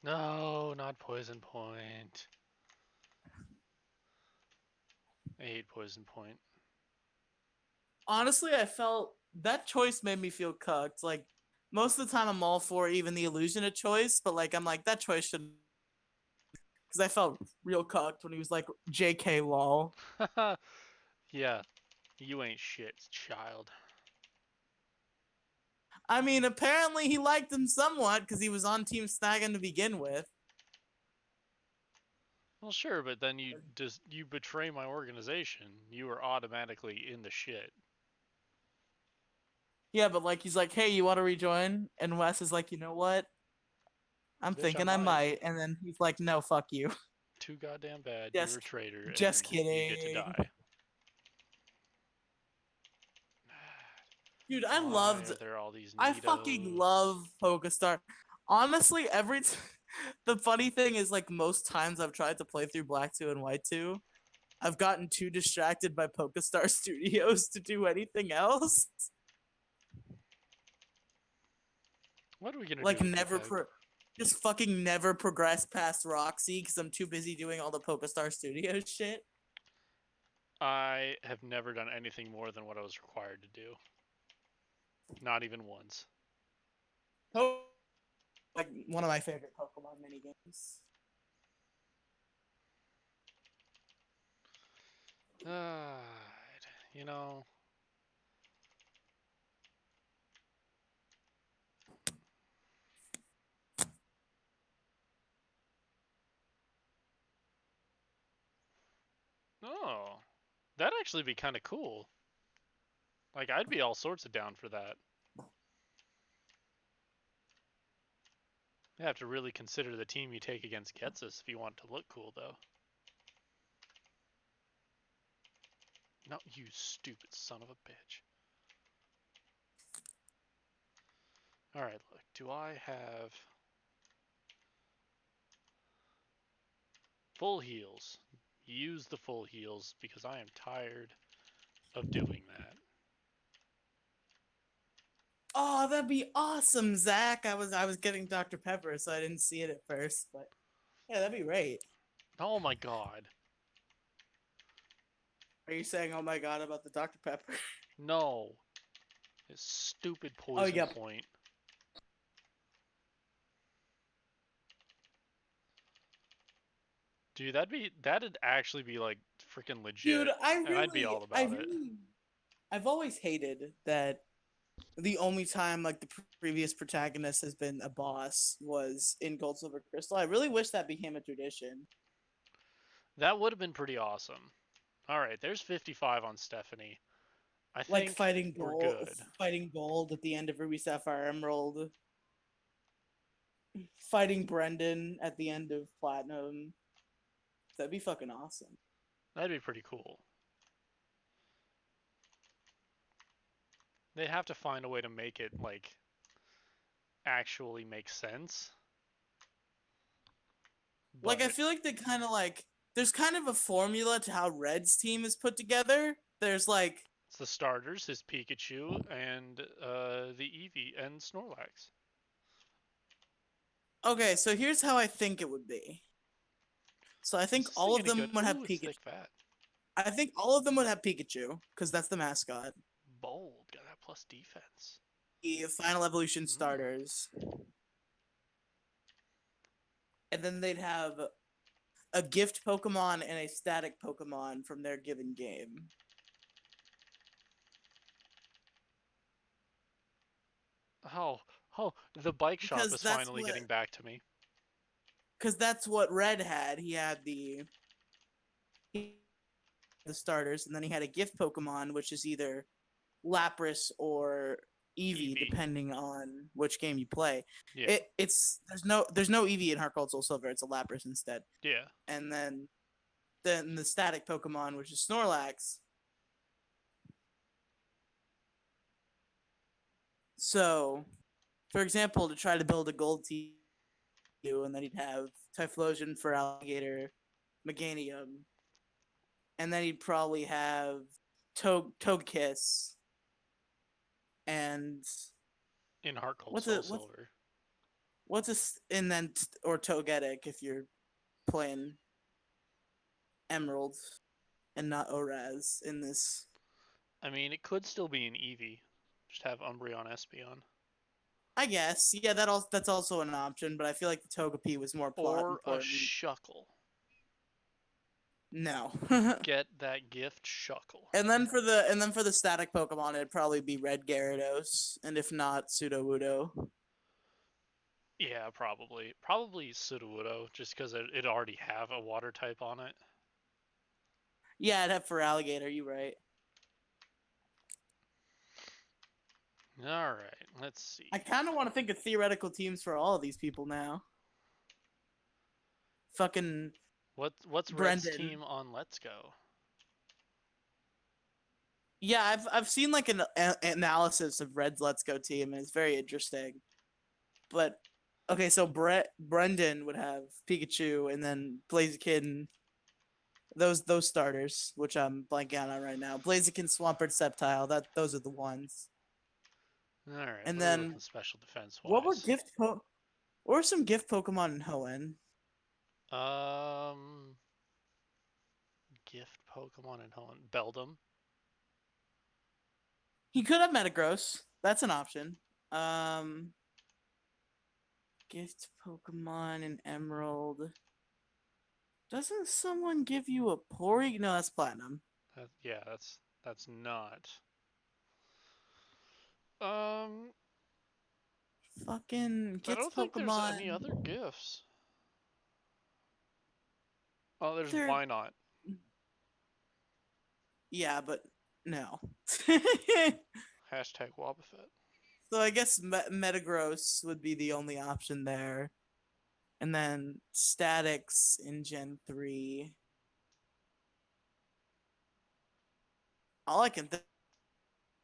No, not Poison Point. I hate Poison Point. Honestly, I felt that choice made me feel cucked. Like most of the time I'm all for even the illusion of choice, but like I'm like that choice should because I felt real cucked when he was like JK lol. Yeah, you ain't shit, child. I mean, apparently he liked him somewhat because he was on Team Snag'em to begin with. Well, sure, but then you betray my organization. You are automatically in the shit. Yeah, but like he's like, hey, you want to rejoin? And Wes is like, you know what? I'm Bitch, I thinking I might. might. And then he's like, no, fuck you. Too goddamn bad. You're a Just, traitor, just and you get to kidding. die. Dude, Why are there all these I fucking Nidos? love Pokestar. Honestly, the funny thing is like most times I've tried to play through Black 2 and White 2, I've gotten too distracted by Pokestar Studios to do anything else. What are we gonna do Like with you, Peg? just fucking never progress past Roxy because I'm too busy doing all the Pokestar Studios shit. I have never done anything more than what I was required to do. Not even once. Like one of my favorite Pokemon minigames. You know, oh, that'd actually be kind of cool. Like, I'd be all sorts of down for that. You have to really consider the team you take against Getsus if you want to look cool, though. No, you stupid son of a bitch. Alright, look. Do I have full heals? Use the full heals because I am tired of doing that. Oh, that'd be awesome, Zach. I was getting Dr. Pepper, so I didn't see it at first, but yeah, that'd be great. Oh my god. Are you saying oh my god about the Dr. Pepper? No. This stupid Oh, poison yeah. point. Dude, that'd actually be like freaking Dude, legit, and I'd be all about it. I've always hated that the only time like the previous protagonist has been a boss was in Gold Silver Crystal. I really wish that became a tradition. That would have been pretty awesome. All right, there's 55 on Stephanie. I Like think we're good. fighting gold at the end of Ruby Sapphire Emerald, fighting Brendan at the end of Platinum. That'd be fucking awesome. That'd be pretty cool. They have to find a way to make it like actually make sense. Like I But feel like they kind of like there's kind of a formula to how Red's team is put together. There's like it's the starters, his Pikachu, and the Eevee and Snorlax. okay, so here's how I think it would be. So I Is think this all thing of any them good? would have Ooh, it's Pikachu. thick fat. I think all of them would have Pikachu because that's the mascot. Bold, got that plus defense. The final evolution Mm. starters, and then they'd have a gift Pokemon and a static Pokemon from their given game. Oh, oh, the bike shop Because is finally getting back to me. that's what Red had. He had the starters, and then he had a gift Pokemon, which is either Lapras or Eevee, Eevee. depending on which game you play. Yeah. It's there's no Eevee in HeartGold Soul Silver. It's a Lapras instead. Yeah. And then the static Pokemon, which is Snorlax. So, for example, to try to build a gold team, and then he'd have Typhlosion for Alligator, Meganium, and then he'd probably have Togekiss and In Heart Gold what's Soul a what's Silver. what's a and then or Togetic if you're playing Emerald and not Oraz in this. I mean, it could still be an Eevee. Just have Umbreon Espeon. I guess, yeah, that's also an option, but I feel like the Togepi was more plot Or a important. Shuckle. No. Get that gift Shuckle. And then for the static Pokemon, it'd probably be Red Gyarados, and if not, Sudowoodo. Yeah, probably. Probably Sudowoodo, just because it already have a water type on it. Yeah, I'd have for Alligator. You right. Alright, let's see. I kind of want to think of theoretical teams for all of these people now. Fucking What's Red's Brendan. team on Let's Go? Yeah, I've seen like an analysis of Red's Let's Go team, and it's very interesting. But okay, so Brendan would have Pikachu, and then Blaziken. Those starters, which I'm blanking on right now. Blaziken, Swampert, Sceptile. Those are the ones. Alright, And what are we then looking special defense what were wise? what were some gift Pokemon in Hoenn? Gift Pokemon in Holland. Beldum. He could have Metagross. That's an option. Gift Pokemon in Emerald. Doesn't someone give you a Pori? No, that's Platinum. Yeah, that's not. Um, Fucking I gets don't think there's any Pokemon. other gifts. Oh, there's They're why not? yeah, but no. Hashtag Wobbuffet. So I guess Metagross would be the only option there, and then Statics in Gen 3. All I can think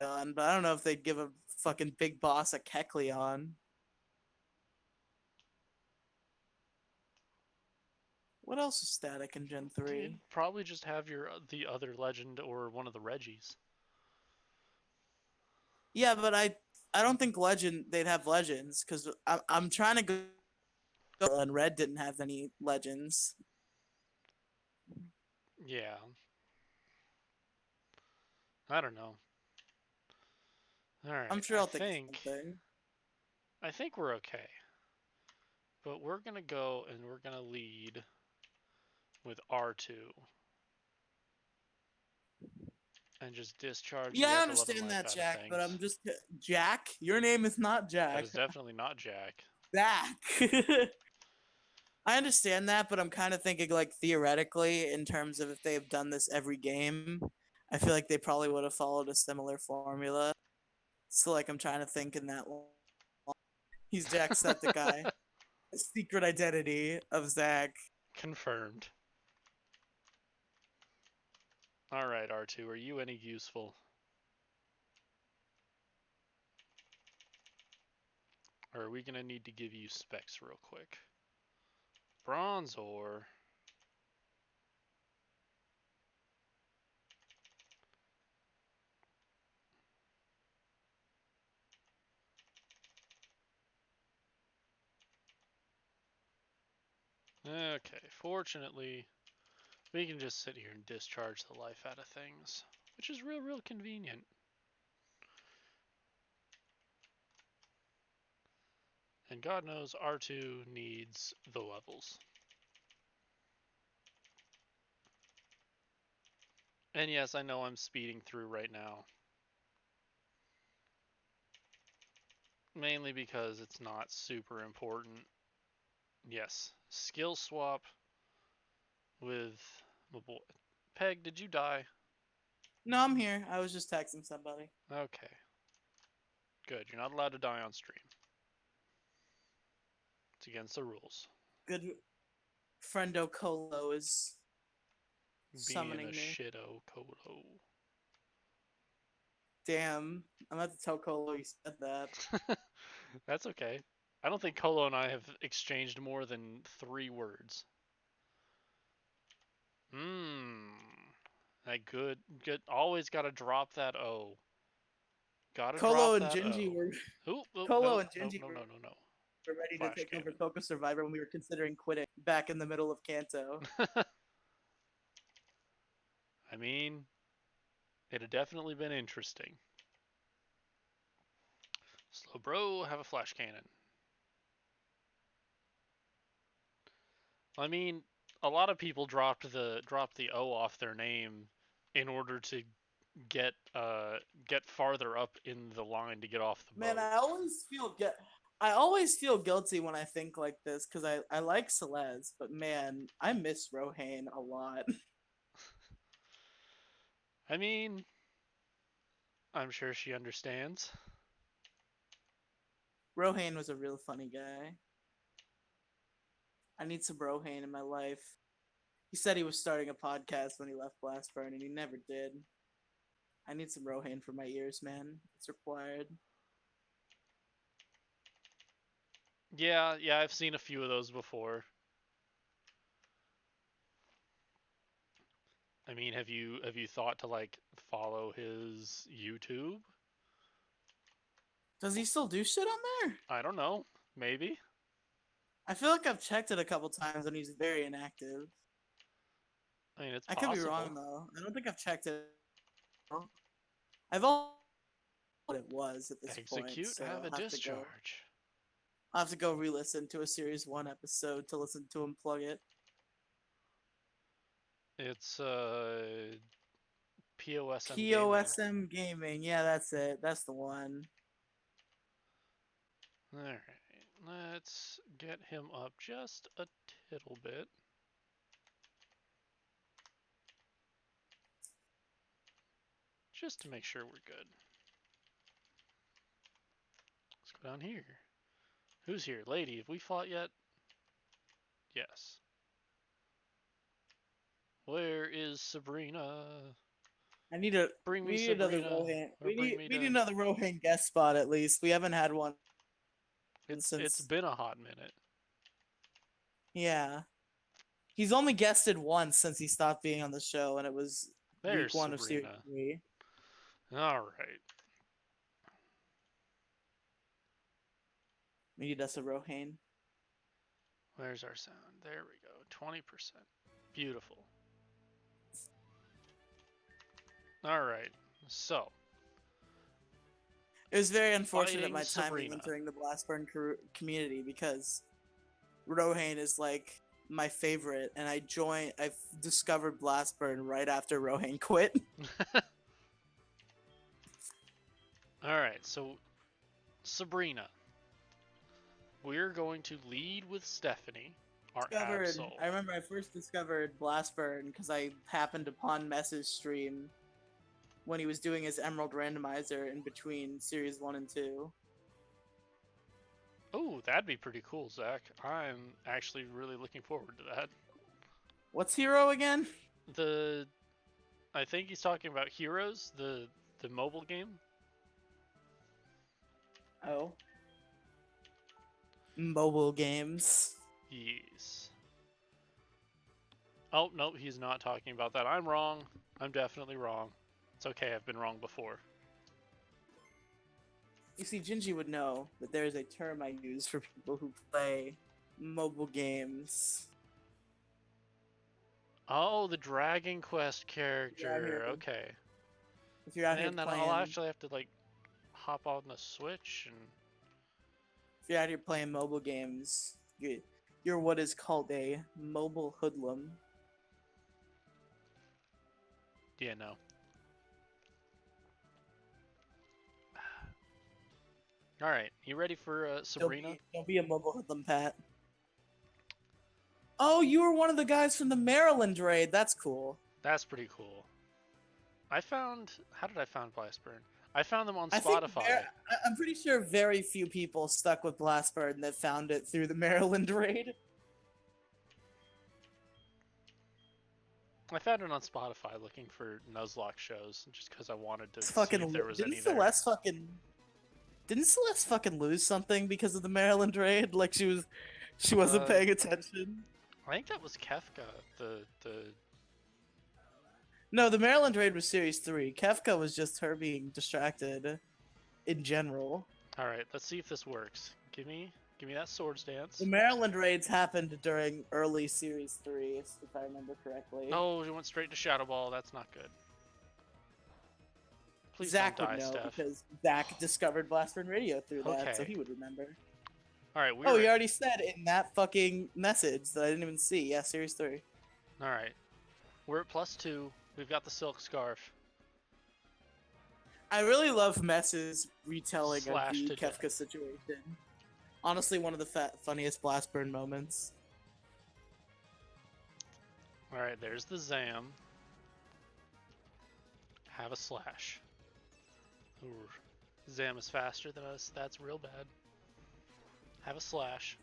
on, but I don't know if they'd give a fucking big boss a Kecleon. What else is static in Gen 3? You'd probably just have the other legend or one of the Reggies. Yeah, but I don't think they'd have legends because I'm trying to go and Red didn't have any legends. Yeah. I don't know. All right. I'm sure I'll think of something. I think we're okay. But we're gonna go and we're gonna lead with R2 and just discharge Yeah, the I ever-loving understand life that, out of Jack, but things. I'm just Jack. Your name is not That Jack. is definitely not Jack. Jack. I understand that, but I'm kind of thinking like theoretically in terms of if they have done this every game, I feel like they probably would have followed a similar formula. So like I'm trying to think in that line. He's Jacksepticeye. Secret identity of Zach. Confirmed. Alright, R2, are you any useful? Or are we going to need to give you specs real quick? Bronze ore. Okay, fortunately, we can just sit here and discharge the life out of things, which is real convenient. And God knows R2 needs the levels. And yes, I know I'm speeding through right now. Mainly because it's not super important. Yes, skill swap with my boy. Peg, did you die? No, I'm here. I was just texting somebody. Okay. Good, you're not allowed to die on stream. It's against the rules. Good friendo Colo is Being a summoning me. shitto Colo. Damn, I'm about to tell Colo you said that. That's okay. I don't think Colo and I have exchanged more than 3 words. That good. Always gotta drop that O. Gotta Colo drop and that Gingy O. were Oop, oop, Colo no, and no, Gingy no, no, no, no. were ready to Flash take over cannon. Coco Survivor when we were considering quitting back in the middle of Kanto. I mean, it had definitely been interesting. Slow bro, have a flash cannon. I mean, a lot of people dropped the O off their name in order to get farther up in the line to get off the Man, boat. I always feel guilty when I think like this because I like Celeste, but man, I miss Rohain a lot. I mean, I'm sure she understands. Rohain was a real funny guy. I need some Rohain in my life. He said he was starting a podcast when he left Blastburn, and he never did. I need some Rohain for my ears, man. It's required. Yeah, I've seen a few of those before. I mean, have you thought to like follow his YouTube? Does he still do shit on there? I don't know. Maybe. I feel like I've checked it a couple times and he's very inactive. I mean, it's I could be possible. wrong though. I don't think I've checked it. I've all what it was at this point. Execute, So have a I'll have to go. discharge. I'll have to go re-listen to a Series 1 episode to listen to him plug it. It's POSM Gaming. POSM Gaming. Yeah, that's it. That's the one. Alright, let's get him up just a tittle bit. Just to make sure we're good. Let's go down here. Who's here? Lady, have we fought yet? Yes. Where is Sabrina? I need a Bring me we need another Sabrina. Rohan. Or bring me We need to... another Rohan guest spot at least. We haven't had one It's since been a hot minute. yeah. He's only guested once since he stopped being on the show, and it was There's week 1 of Series Sabrina. 3. Alright. We need us a Rohan. Where's our sound? There we go. 20%. Beautiful. Alright. So. It was very unfortunate Fighting my timing Sabrina. entering the Blastburn community because Rohan is like my favorite, and I discovered Blastburn right after Rohan quit. Alright, so Sabrina. We're going to lead with Stephanie, our Absol. I remember I first discovered Blastburn because I happened upon Mess's stream when he was doing his Emerald Randomizer in between Series 1 and 2. Oh, that'd be pretty cool, Zach. I'm actually really looking forward to that. What's Hero again? I think he's talking about Heroes, the mobile game. Oh. Mobile games. Yes. Oh, no, he's not talking about that. I'm wrong. I'm definitely wrong. It's okay, I've been wrong before. You see, Gingy would know that there is a term I use for people who play mobile games. Oh, the Dragon Quest character. Okay. If you're out here And then playing, I'll actually have to, like, hop on the Switch and... If you're out here playing mobile games, you're what is called a mobile hoodlum. Yeah, no. Alright, you ready for Sabrina? Don't be a mobile hoodlum, Pat. Oh, you were one of the guys from the Maryland raid. That's cool. That's pretty cool. How did I find Blastburn? I found them on Spotify. I'm pretty sure very few people stuck with Blastburn that found it through the Maryland raid. I found it on Spotify looking for Nuzlocke shows, just because I wanted to see if there was any there. Didn't Celeste fucking lose something because of the Maryland raid? Like she wasn't paying attention. I think that was Kefka. No, the Maryland raid was Series 3. Kefka was just her being distracted in general. Alright, let's see if this works. Give me that swords dance. The Maryland raids happened during early Series 3, if I remember correctly. Oh, you went straight to Shadow Ball. That's not good. Please Zach don't die, would know Steph. because Zach discovered Blastburn Radio through that, so he would remember. Alright, you already said in that fucking message that I didn't even see. Yeah, Series 3. Alright. We're at +2. We've got the Silk Scarf. I really love Mess's retelling of Slashed the to Kefka situation. Honestly, one of the funniest Blastburn moments. Alright, there's the Zam. Have a slash. Ooh. Zam is faster than us. That's real bad. Have a slash.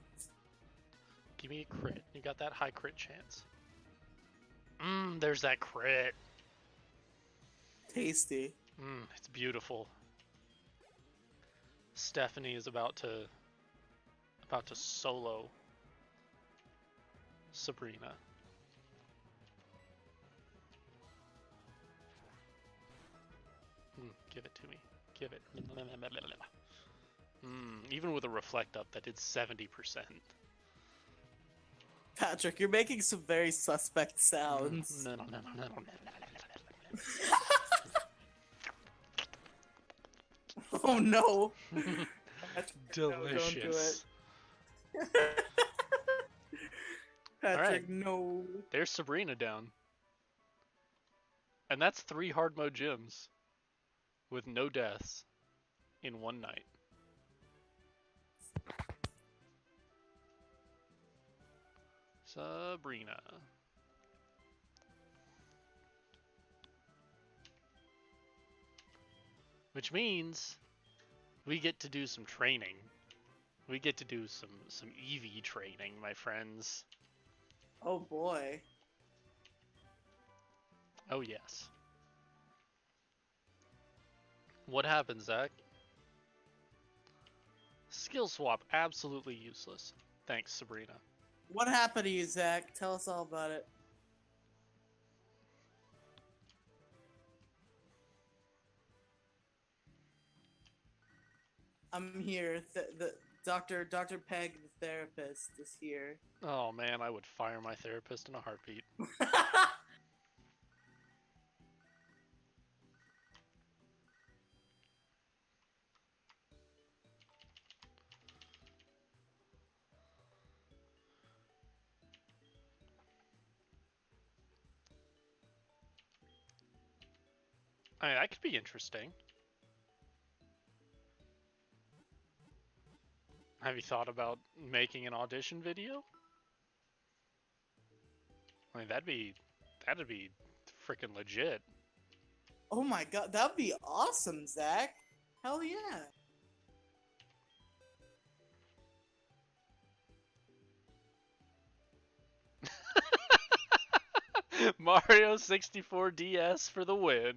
Give me a crit. You got that high crit chance. There's that crit. Tasty. It's beautiful. Stephanie is about to solo Sabrina. Give it to me. Give it. Even with a reflect up, that did 70%. Patrick, you're making some very suspect sounds. No. Oh no! Delicious. No, don't do it. Patrick, Alright. no. There's Sabrina down. And that's 3 hard mode gyms with no deaths in one night. Sabrina. Which means we get to do some training. We get to do some EV training, my friends. Oh boy. Oh yes. What happens, Zach? Skill swap, absolutely useless. Thanks, Sabrina. What happened to you, Zach? Tell us all about it. I'm here. The Dr. Peg, the therapist, is here. Oh man, I would fire my therapist in a heartbeat. I mean, that could be interesting. Have you thought about making an audition video? I mean, that'd be freaking legit. Oh my god, that'd be awesome, Zach. Hell yeah. Mario 64 DS for the win.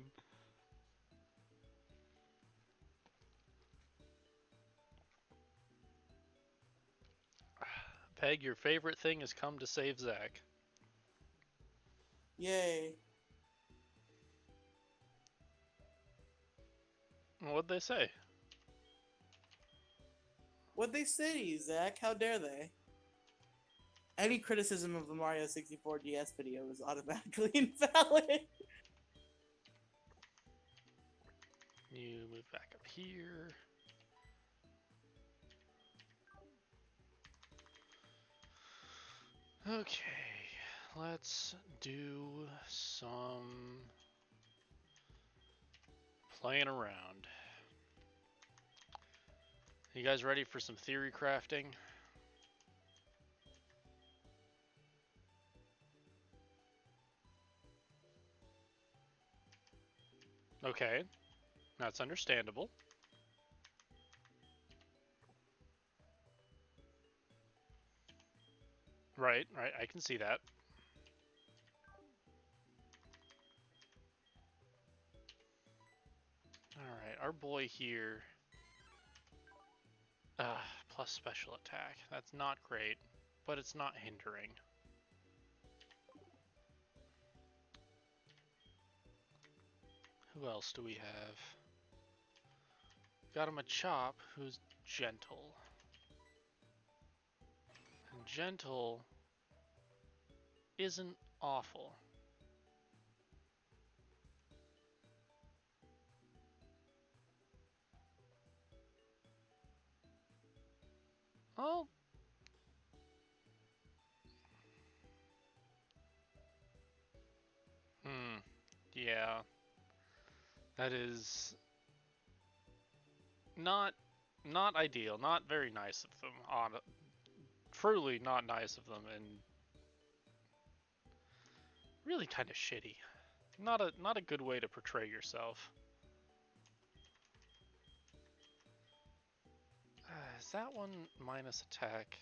Peg, your favorite thing has come to save Zach. Yay. What'd they say? What'd they say, Zach? How dare they? Any criticism of the Mario 64 DS video is automatically invalid. You move back up here. Okay, let's do some playing around. You guys ready for some theory crafting? Okay, that's understandable. Right, I can see that. Alright, our boy here. Plus special attack. That's not great, but it's not hindering. Who else do we have? Got him a Chop who's gentle. And gentle isn't awful. Oh. Yeah. That is not ideal, not very nice of them. Truly not nice of them, and really kind of shitty. Not a good way to portray yourself. Is that one minus attack?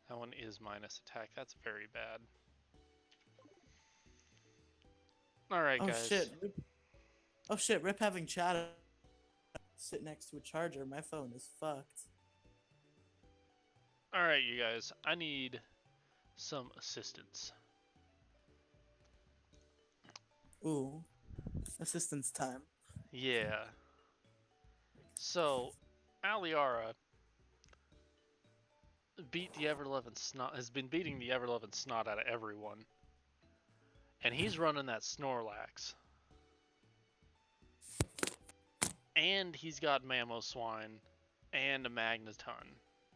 That one is minus attack. That's very bad. Alright, Oh guys. shit. Oh shit, Rip having chat sit next to a charger. My phone is fucked. Alright, you guys. I need some assistance. Ooh. Assistance time. Yeah. So, Aliara has been beating the ever-loving snot out of everyone. And he's running that Snorlax. And he's got Mamoswine and a Magneton,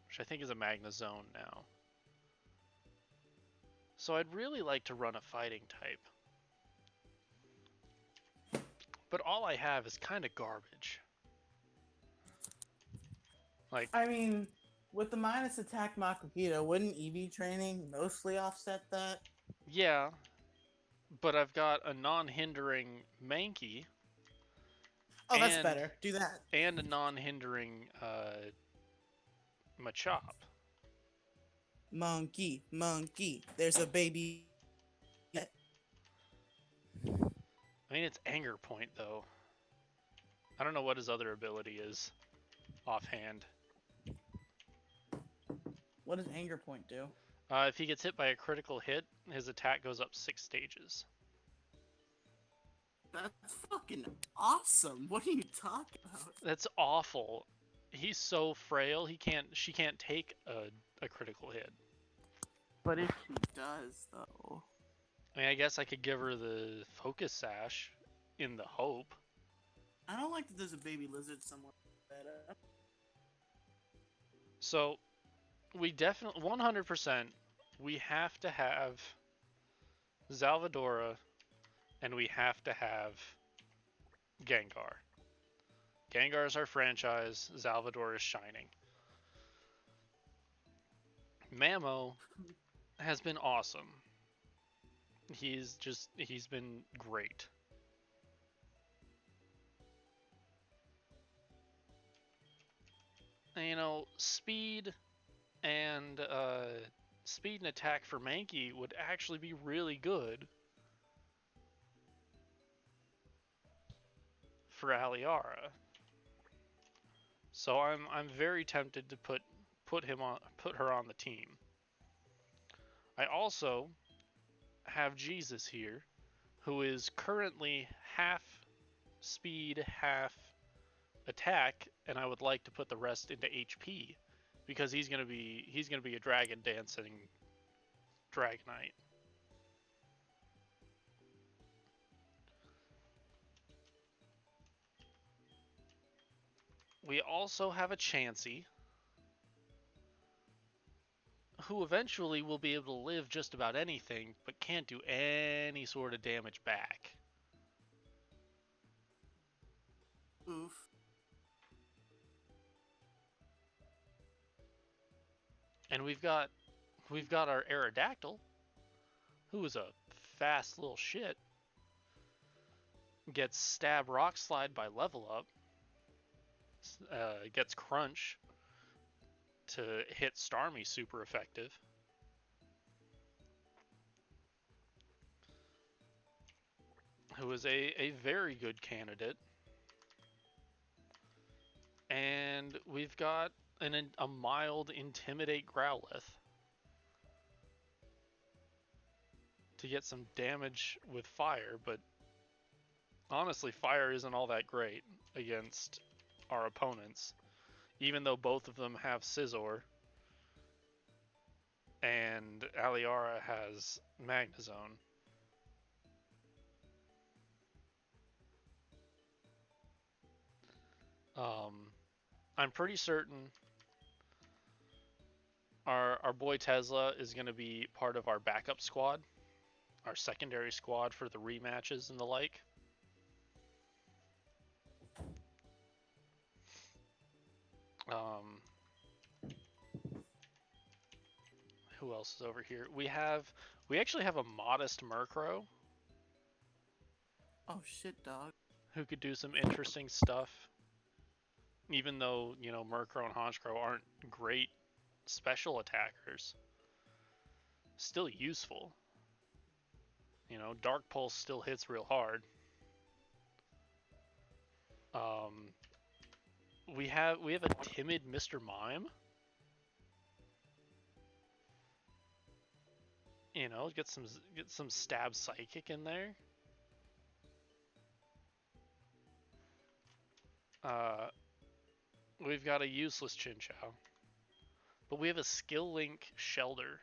which I think is a Magnezone now. So I'd really like to run a fighting type. But all I have is kind of garbage. Like, I mean, with the minus attack Makokito, wouldn't EV training mostly offset that? yeah, but I've got a non-hindering Mankey. Oh, that's better. Do that. And a non-hindering Machop. Monkey, monkey. There's a baby. I mean, it's Anger Point, though. I don't know what his other ability is, offhand. What does Anger Point do? If he gets hit by a critical hit, his attack goes up 6 stages. That's fucking awesome. What are you talking about? That's awful. He's so frail, she can't take a critical hit. But if she does, though... I mean, I guess I could give her the Focus Sash in the hope. I don't like that there's a baby lizard somewhere. So, we definitely, 100%, we have to have Zalvadora, and we have to have Gengar. Gengar is our franchise. Salvador is shining. Mamo has been awesome. He's been great. And, you know, and speed and attack for Mankey would actually be really good for Aliara. So I'm very tempted to put her on the team. I also have Jesus here, who is currently half speed, half attack, and I would like to put the rest into HP because he's gonna be a dragon dancing Dragonite. We also have a Chansey, who eventually will be able to live just about anything, but can't do any sort of damage back. Oof. And we've got our Aerodactyl, who is a fast little shit. Gets Stab Rock Slide by level up. Gets Crunch to hit Starmie super effective. Who is a very good candidate. And we've got a mild Intimidate Growlithe to get some damage with fire, but honestly, fire isn't all that great against our opponents, even though both of them have Scizor and Aliara has Magnezone. I'm pretty certain our boy Tesla is going to be part of our backup squad, our secondary squad for the rematches and the like. Who else is over here? We actually have a modest Murkrow. Oh shit, dog. Who could do some interesting stuff. Even though, you know, Murkrow and Honchkrow aren't great special attackers, still useful. You know, Dark Pulse still hits real hard. We have a timid Mr. Mime. You know, get some stab psychic in there. We've got a useless Chinchou, but we have a Skill Link Shelder.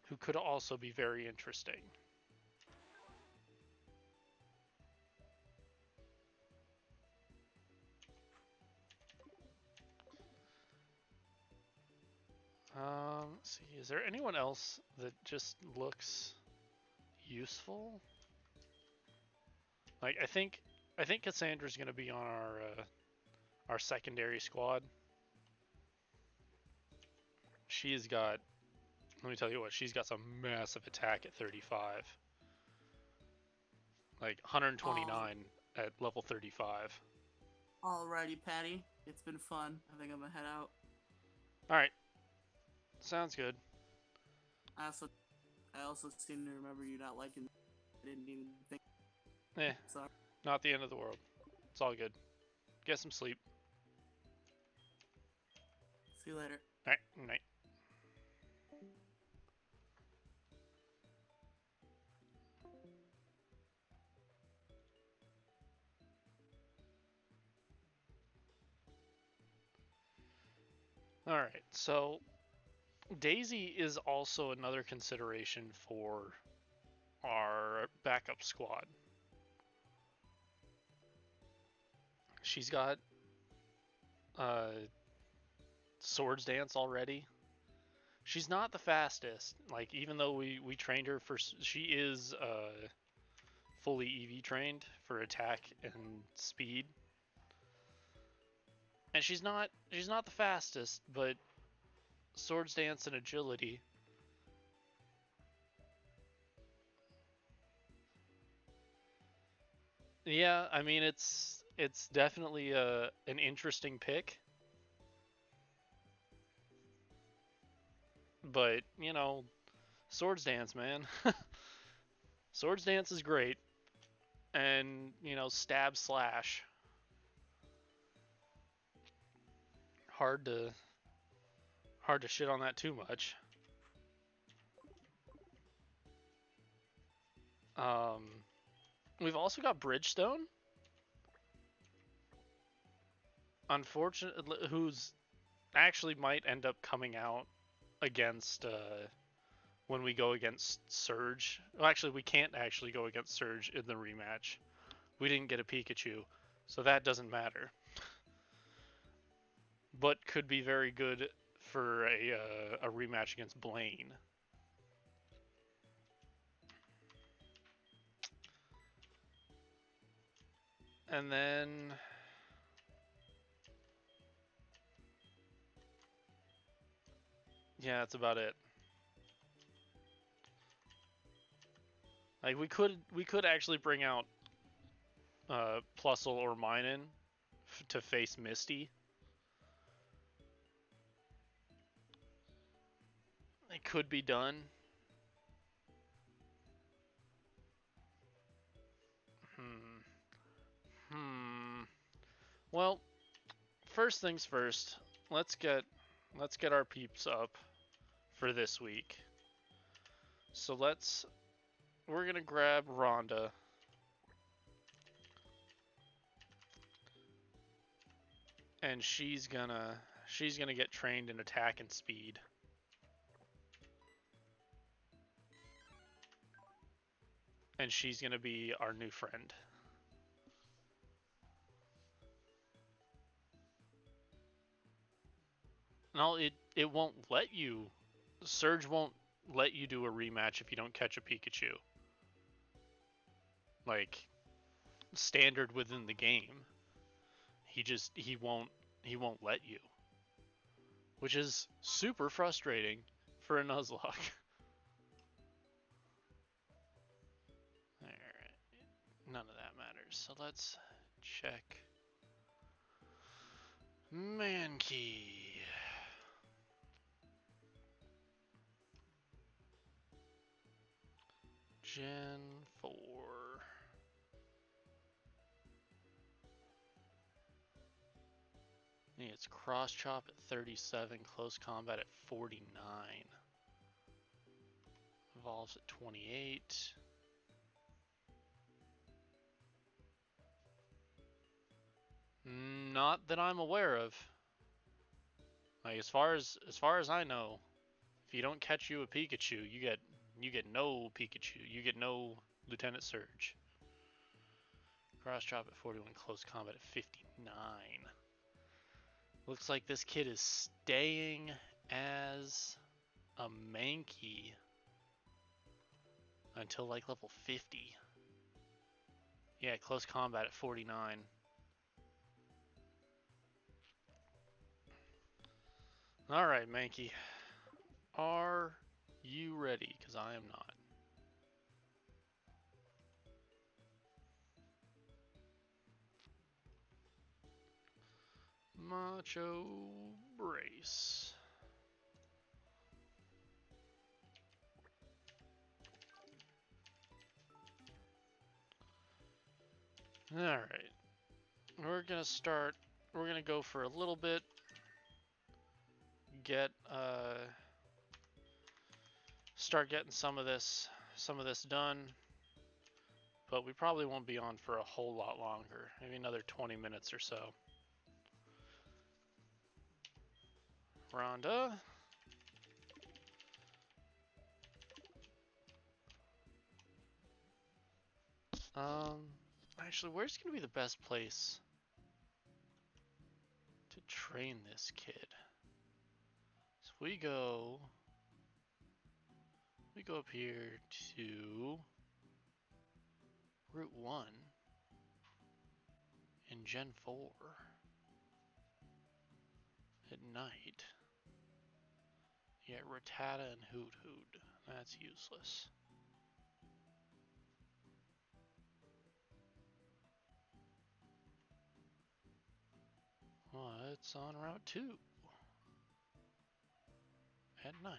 Who could also be very interesting. Let's see. Is there anyone else that just looks useful? Like I think Cassandra's gonna be on our secondary squad. She's got. Let me tell you what. She's got some massive attack at 35. Like 129 at level 35. Alrighty, Patty. It's been fun. I think I'm gonna head out. All right. Sounds good. I also seem to remember you not liking. I didn't even think. Sorry. Not the end of the world. It's all good. Get some sleep. See you later. All right. Night. All right. So Daisy is also another consideration for our backup squad. She's got Swords Dance already. she's not the fastest. Like, even though we trained her for, she is fully EV trained for attack and speed. And she's not the fastest, but swords dance and agility. Yeah, I mean it's definitely an interesting pick. But, you know, swords dance, man. Swords dance is great. And, you know, stab slash. Hard to shit on that too much. We've also got Bridgestone. Unfortunately, who's actually might end up coming out against when we go against Surge. Well, actually, we can't actually go against Surge in the rematch. We didn't get a Pikachu, so that doesn't matter. But could be very good for a rematch against Blaine. And then yeah, that's about it. Like we could actually bring out Plusle or Minun to face Misty. It could be done. Well, first things first. Let's get our peeps up for this week. So we're gonna grab Rhonda. And she's gonna get trained in attack and speed. And she's gonna be our new friend. No, it won't let you. Surge won't let you do a rematch if you don't catch a Pikachu. Like, standard within the game. He won't let you. Which is super frustrating for a Nuzlocke. Alright. None of that matters. So let's check Mankey. Gen 4. It's cross chop at 37, close combat at 49. Evolves at 28. Not that I'm aware of. Like, as far as I know, if you don't catch you a Pikachu, you get no Pikachu. You get no Lieutenant Surge. Cross chop at 41, close combat at 59. Looks like this kid is staying as a Mankey until like level 50. Yeah, close combat at 49. Alright, Mankey. Are you ready? Because I am not. Macho Brace. Alright. We're gonna go for a little bit. Start getting some of this done. But we probably won't be on for a whole lot longer. Maybe another 20 minutes or so. Rhonda. Actually, where's gonna be the best place to train this kid? So we go We go up here to Route 1 in Gen 4 at night. Yeah, Rattata and Hoot Hoot. That's useless. Well, it's on Route 2 at night.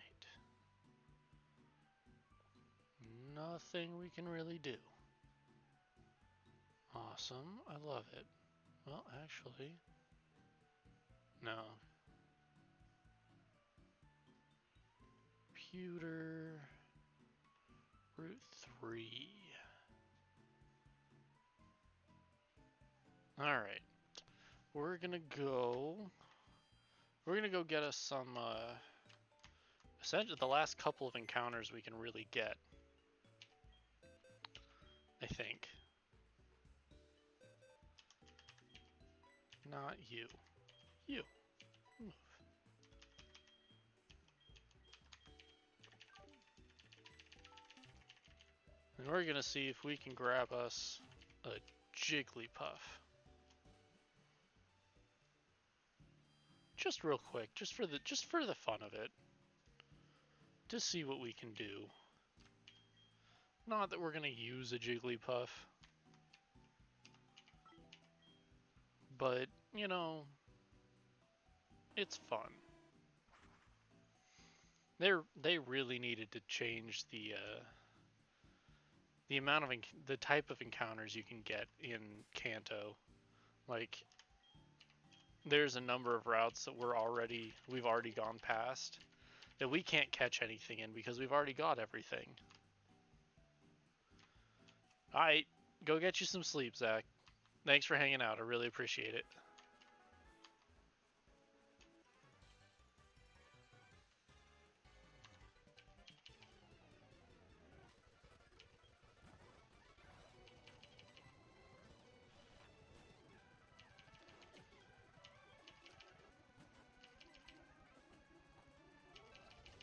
Nothing we can really do. Awesome, I love it. Well, actually, no. Computer, Route 3. Alright, we're gonna go get us some, essentially the last couple of encounters we can really get, I think. Not you. You. Move. And we're gonna see if we can grab us a Jigglypuff. Just real quick, just for the fun of it. To see what we can do. Not that we're gonna use a Jigglypuff. But, you know, it's fun. They really needed to change the amount of the type of encounters you can get in Kanto. Like, there's a number of routes that we've already gone past that we can't catch anything in because we've already got everything. Alright, go get you some sleep, Zach. Thanks for hanging out. I really appreciate it.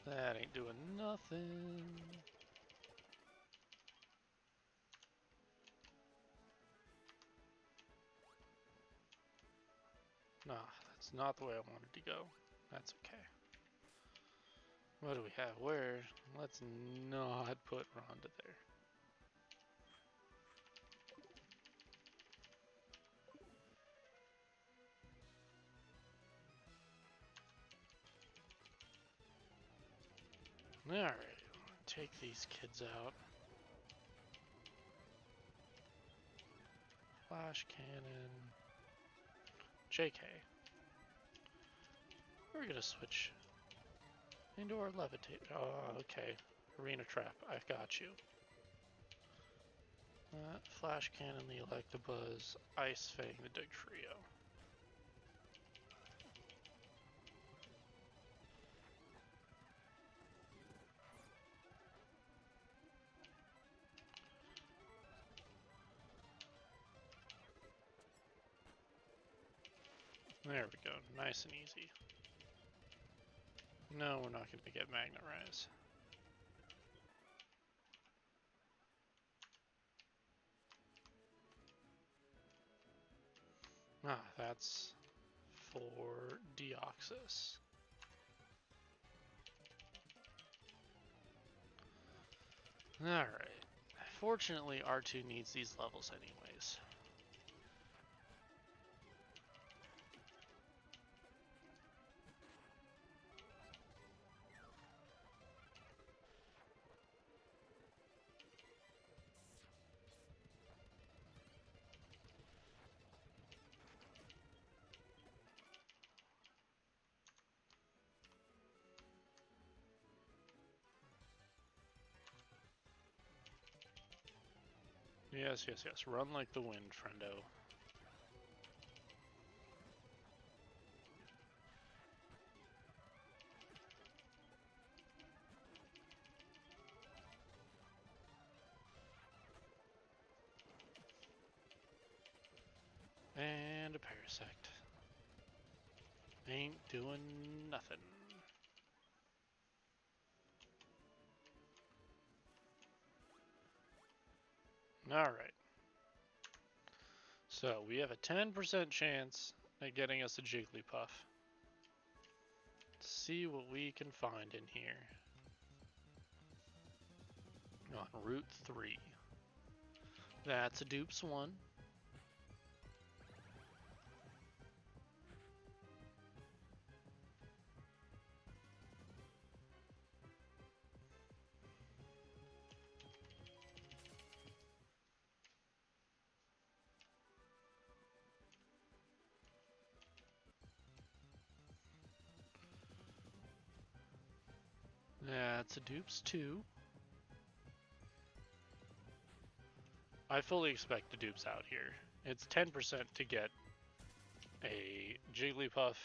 That ain't doing nothing. Nah, that's not the way I wanted to go. That's okay. What do we have? Where? Let's not put Rhonda there. Alright, take these kids out. Flash cannon. JK. We're gonna switch into our levitate. Oh, okay. Arena trap. I've got you. Flash cannon, the Electabuzz, Ice Fang, the Dugtrio. There we go. Nice and easy. No, we're not going to get Magnet Rise. Ah, that's for Deoxys. Alright. Fortunately, R2 needs these levels anyways. Yes, yes, yes. Run like the wind, friendo. And a Parasect. Ain't doing nothing. Alright. So, we have a 10% chance at getting us a Jigglypuff. Let's see what we can find in here. On Route 3. That's a dupes 1. That's a dupes 2. I fully expect the dupes out here. It's 10% to get a Jigglypuff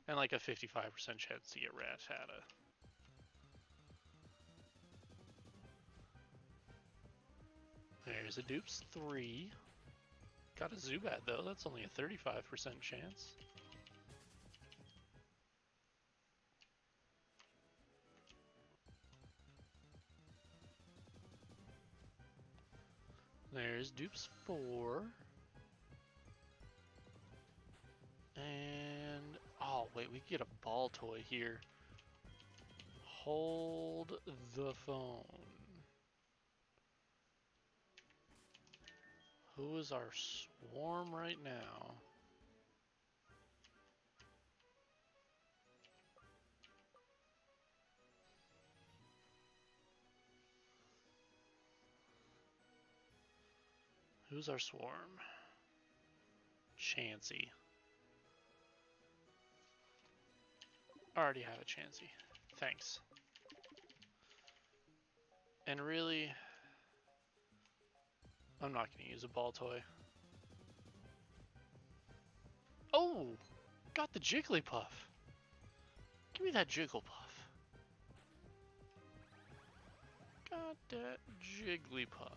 and like a 55% chance to get Rattata. There's a dupes 3. Got a Zubat though, that's only a 35% chance. There's dupes 4. And, oh wait, we can get a ball toy here. Hold the phone. Who is our swarm right now? Who's our swarm? Chansey. Already have a Chansey. Thanks. And really, I'm not going to use a ball toy. Oh! Got the Jigglypuff! Give me that Jigglypuff. Got that Jigglypuff.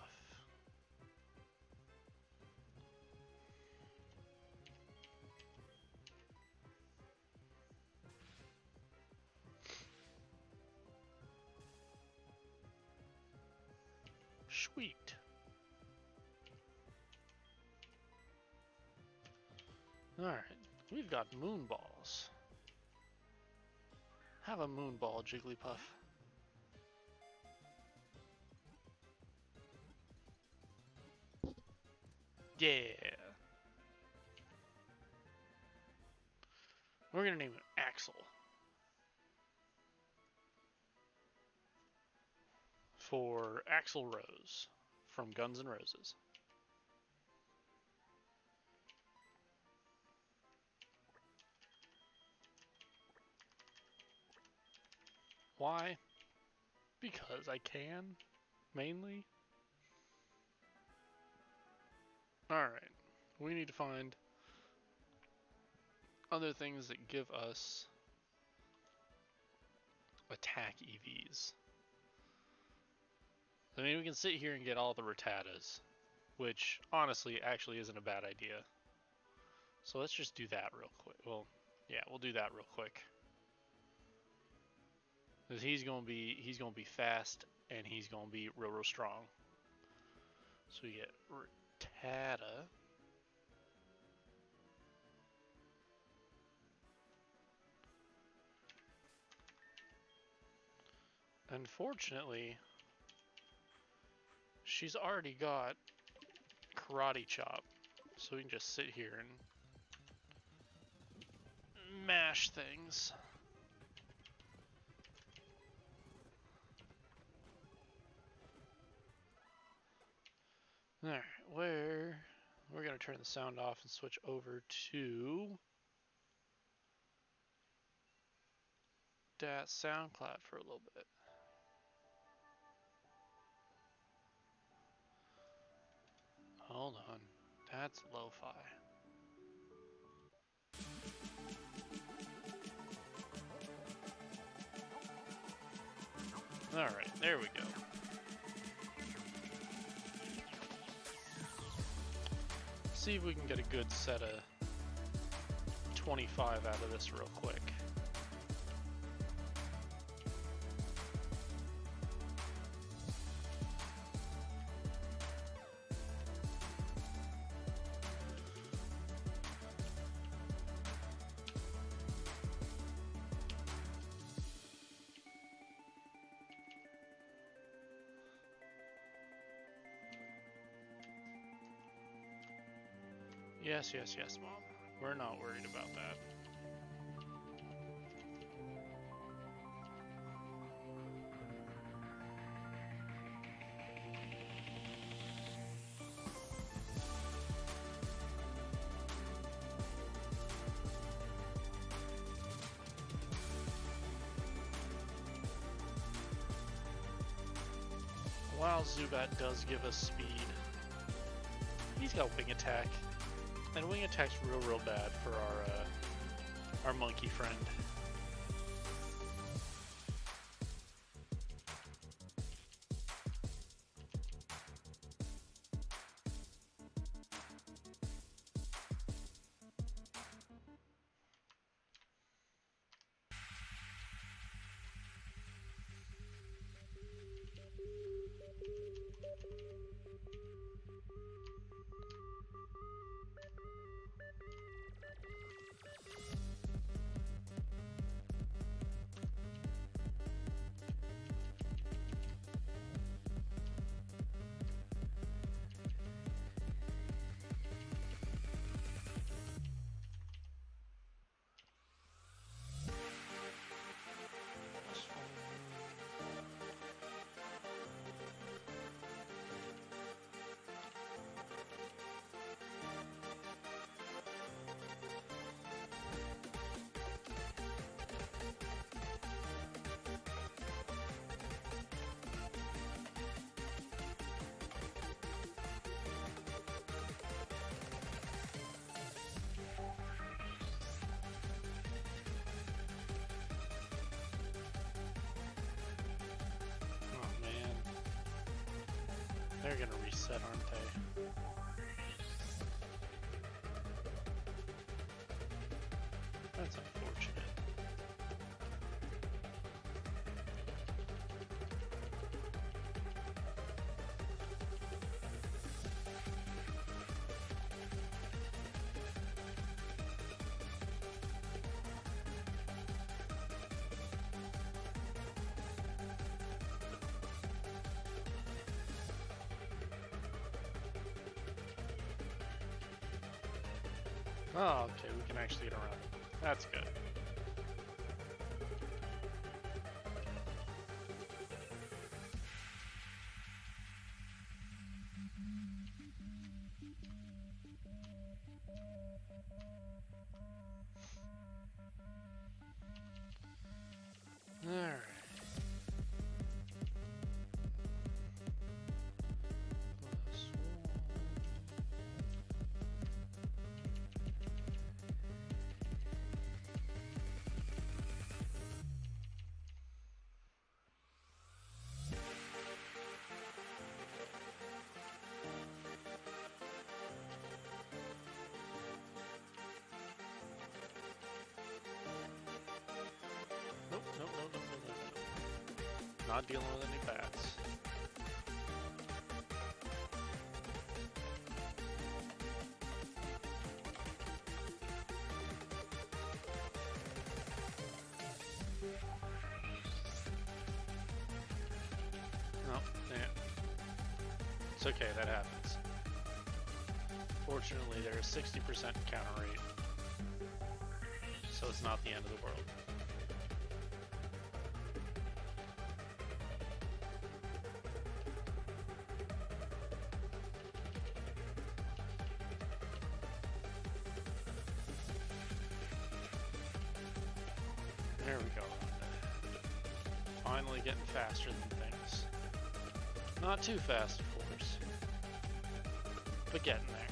Sweet. Alright, we've got moon balls. Have a moon ball, Jigglypuff. Yeah. We're gonna name him Axel. For Axel Rose from Guns N' Roses. Why? Because I can, mainly. Alright, we need to find other things that give us attack EVs. I mean, we can sit here and get all the Rattatas, which honestly actually isn't a bad idea. So let's just do that real quick. Well, yeah, we'll do that real quick. Because he's gonna be fast and he's gonna be real strong. So we get Rattata. Unfortunately, she's already got Karate Chop, so we can just sit here and mash things. Alright, we're gonna turn the sound off and switch over to that SoundCloud for a little bit. Hold on, that's lo-fi. Alright, there we go. See if we can get a good set of 25 out of this real quick. Yes, yes, yes, Mom. We're not worried about that. While Zubat does give us speed, he's got wing attack. And wing attack's real bad for our monkey friend. They're gonna reset, aren't they? That's unfortunate. Oh, okay, we can actually get around it. That's good. Alright. Nope, nope, nope, nope, nope, nope, nope. Not dealing with any bats. Oh, yeah. It's okay, that happens. Fortunately, there's 60% counter rate, so it's not the end of the world. There we go. Finally getting faster than things. Not too fast, of course, but getting there.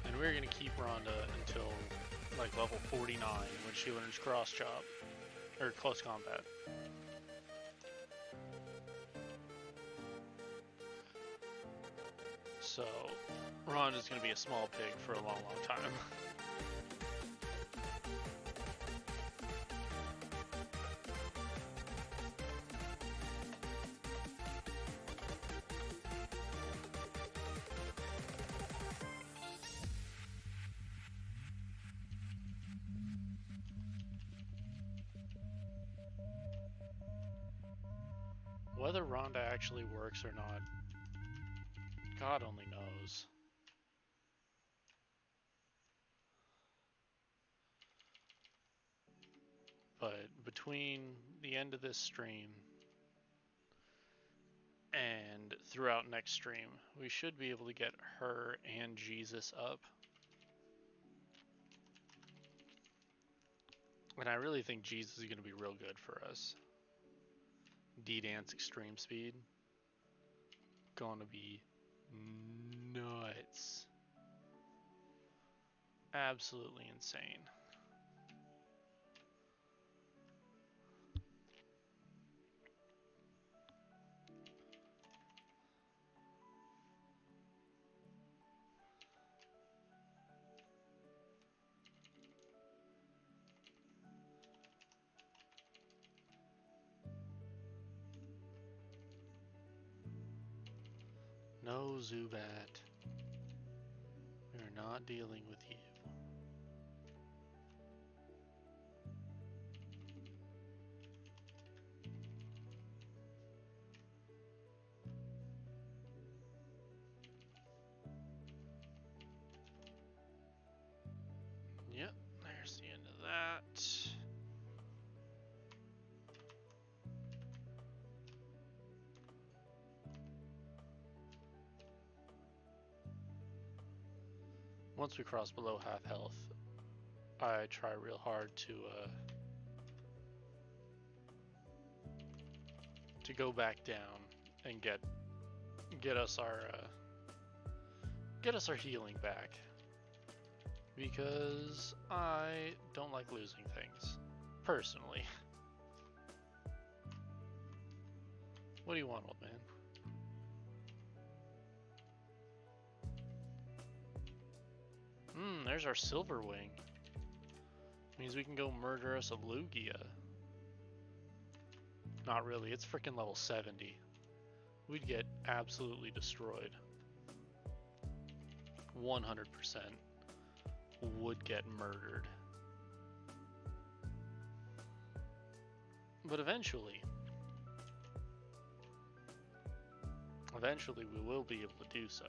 And we're gonna keep Rhonda until like level 49 when she learns cross chop or close combat. So, Rhonda's gonna be a small pig for a long, long time. Whether Rhonda actually works or not, God only knows. But between the end of this stream and throughout next stream, we should be able to get her and Jesus up. And I really think Jesus is going to be real good for us. D-Dance Extreme Speed. Gonna be nuts. Absolutely insane. No, Zubat. We're not dealing with you. Yep, there's the end of that. Once we cross below half health, I try real hard to go back down and get us our healing back, because I don't like losing things personally. What do you want, old man? There's our Silver Wing. Means we can go murder us a Lugia. Not really, it's freaking level 70. We'd get absolutely destroyed. 100% would get murdered. But eventually we will be able to do so.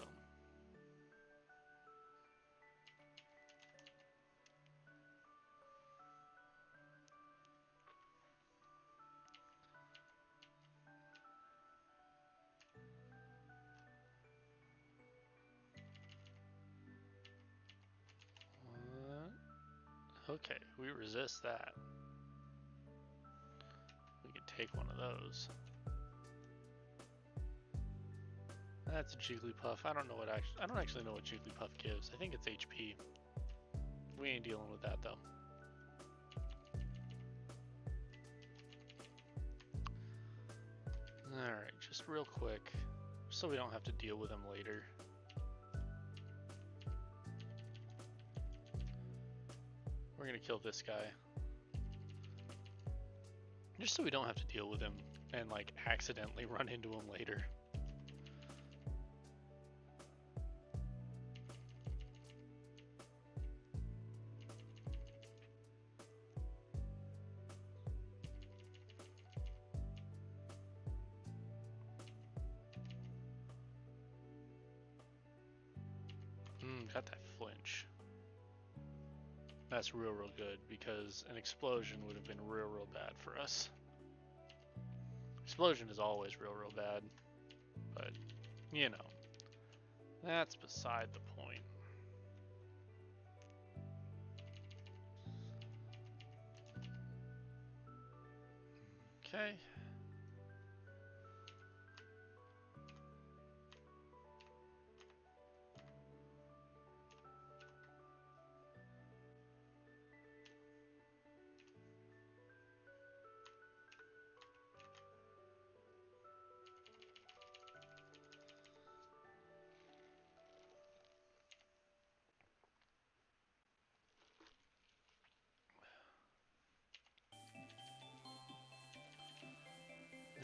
Okay, we resist that. We can take one of those. That's a Jigglypuff. I don't actually know what Jigglypuff gives. I think it's HP. We ain't dealing with that though. Alright, just real quick, so we don't have to deal with him later. We're gonna kill this guy. Just so we don't have to deal with him and like accidentally run into him later. Got that flinch. That's real good, because an explosion would have been real bad for us. Explosion is always real bad, but you know, that's beside the point. Okay.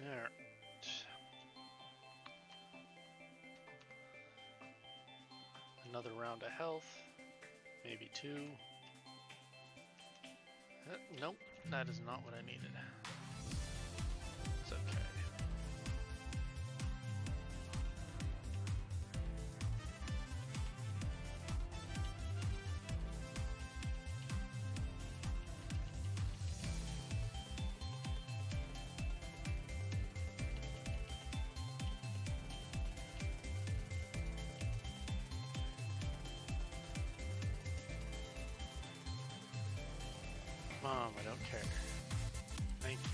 There. Another round of health, maybe 2. Nope, that is not what I needed. It's okay. Mom, I don't care. Thank you.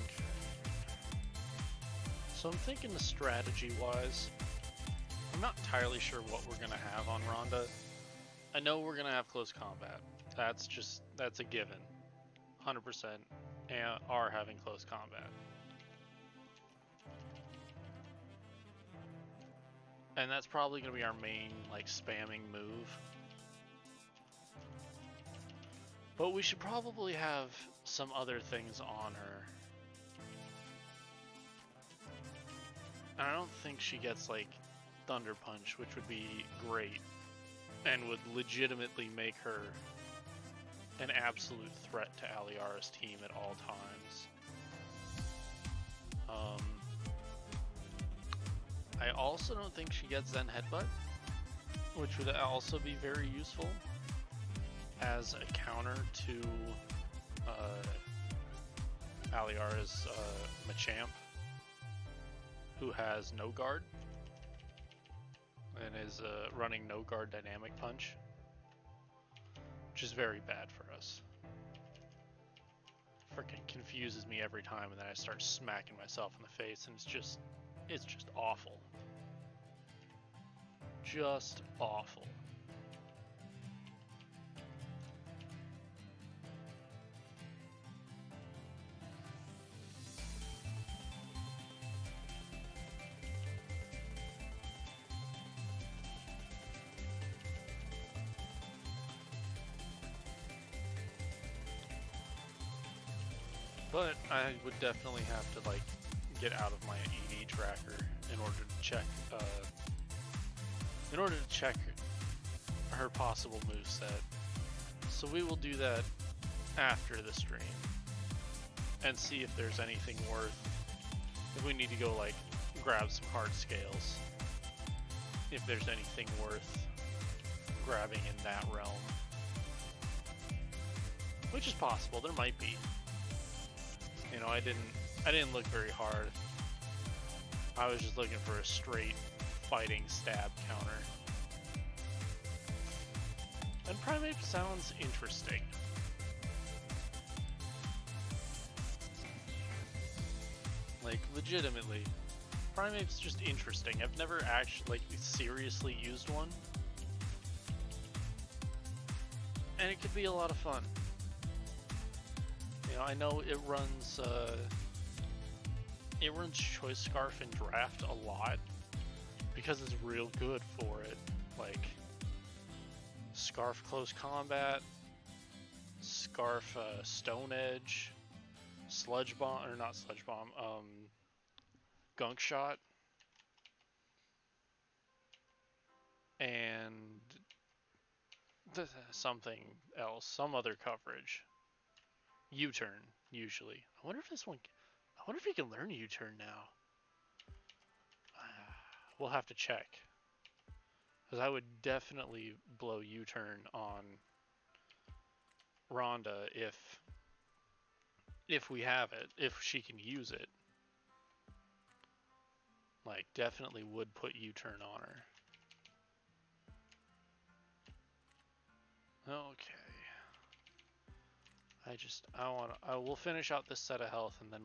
Okay. So I'm thinking the strategy-wise, I'm not entirely sure what we're gonna have on Rhonda. I know we're gonna have close combat. That's a given. 100% are having close combat. And that's probably gonna be our main, like, spamming move. But we should probably have some other things on her. I don't think she gets, like, Thunder Punch, which would be great and would legitimately make her an absolute threat to Aliara's team at all times. I also don't think she gets Zen Headbutt, which would also be very useful as a counter to Aliara's Machamp, who has no guard and is running no guard dynamic punch, which is very bad for us. Freaking confuses me every time, and then I start smacking myself in the face, and it's just awful. Just awful. But I would definitely have to, like, get out of my EV tracker in order to check her possible moveset. So we will do that after the stream and see if there's anything worth, if we need to go, like, grab some hard scales, if there's anything worth grabbing in that realm, which is possible. There might be. You know, I didn't look very hard. I was just looking for a straight fighting stab counter. And Primeape sounds interesting. Like, legitimately, Primeape's just interesting. I've never actually, like, seriously used one. And it could be a lot of fun. You know, I know it runs Choice Scarf and Draft a lot because it's real good for it. Like, Scarf Close Combat, Scarf Stone Edge, Sludge Bomb, or not Sludge Bomb, Gunk Shot, and something else, some other coverage. U-turn, usually. I wonder if you can learn U-turn now. We'll have to check. Because I would definitely blow U-turn on Rhonda if we have it, if she can use it. Like, definitely would put U-turn on her. Okay. We'll finish out this set of health, and then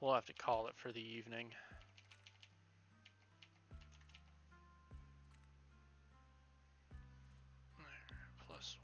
we'll have to call it for the evening. There, +1.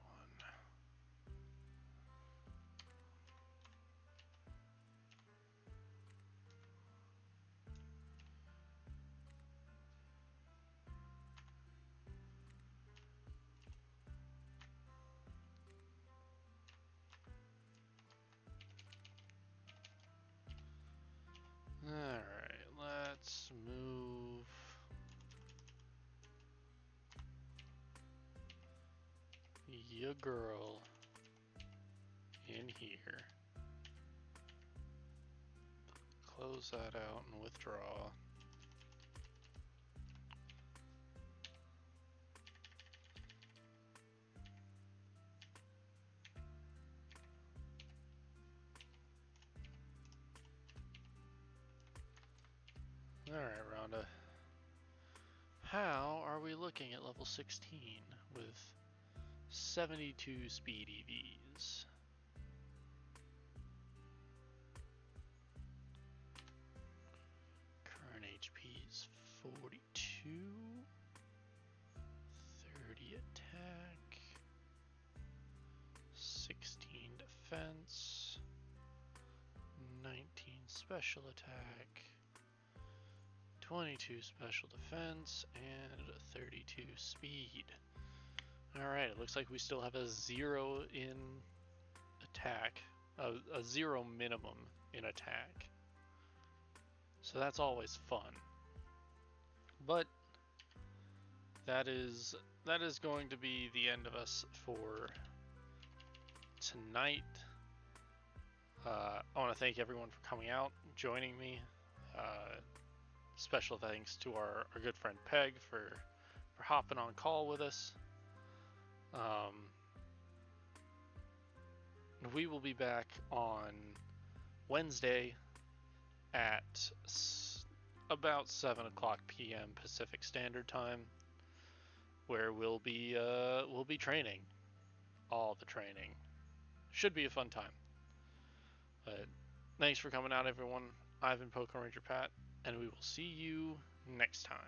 Alright, let's move your girl in here. Close that out and withdraw. Alright, Rhonda. How are we looking at level 16 with 72 speed EVs? Current HP is 42. 30 attack. 16 defense. 19 special attack. 22 special defense and 32 speed. Alright, it looks like we still have a 0 in attack, a 0 minimum in attack. So that's always fun. But that is going to be the end of us for tonight. I want to thank everyone for coming out, joining me. Special thanks to our good friend Peg for hopping on call with us. We will be back on Wednesday at about 7 o'clock p.m. Pacific Standard Time, where we'll be training. All the training. Should be a fun time. But thanks for coming out, everyone. I've been Pokemon Ranger Pat, and we will see you next time.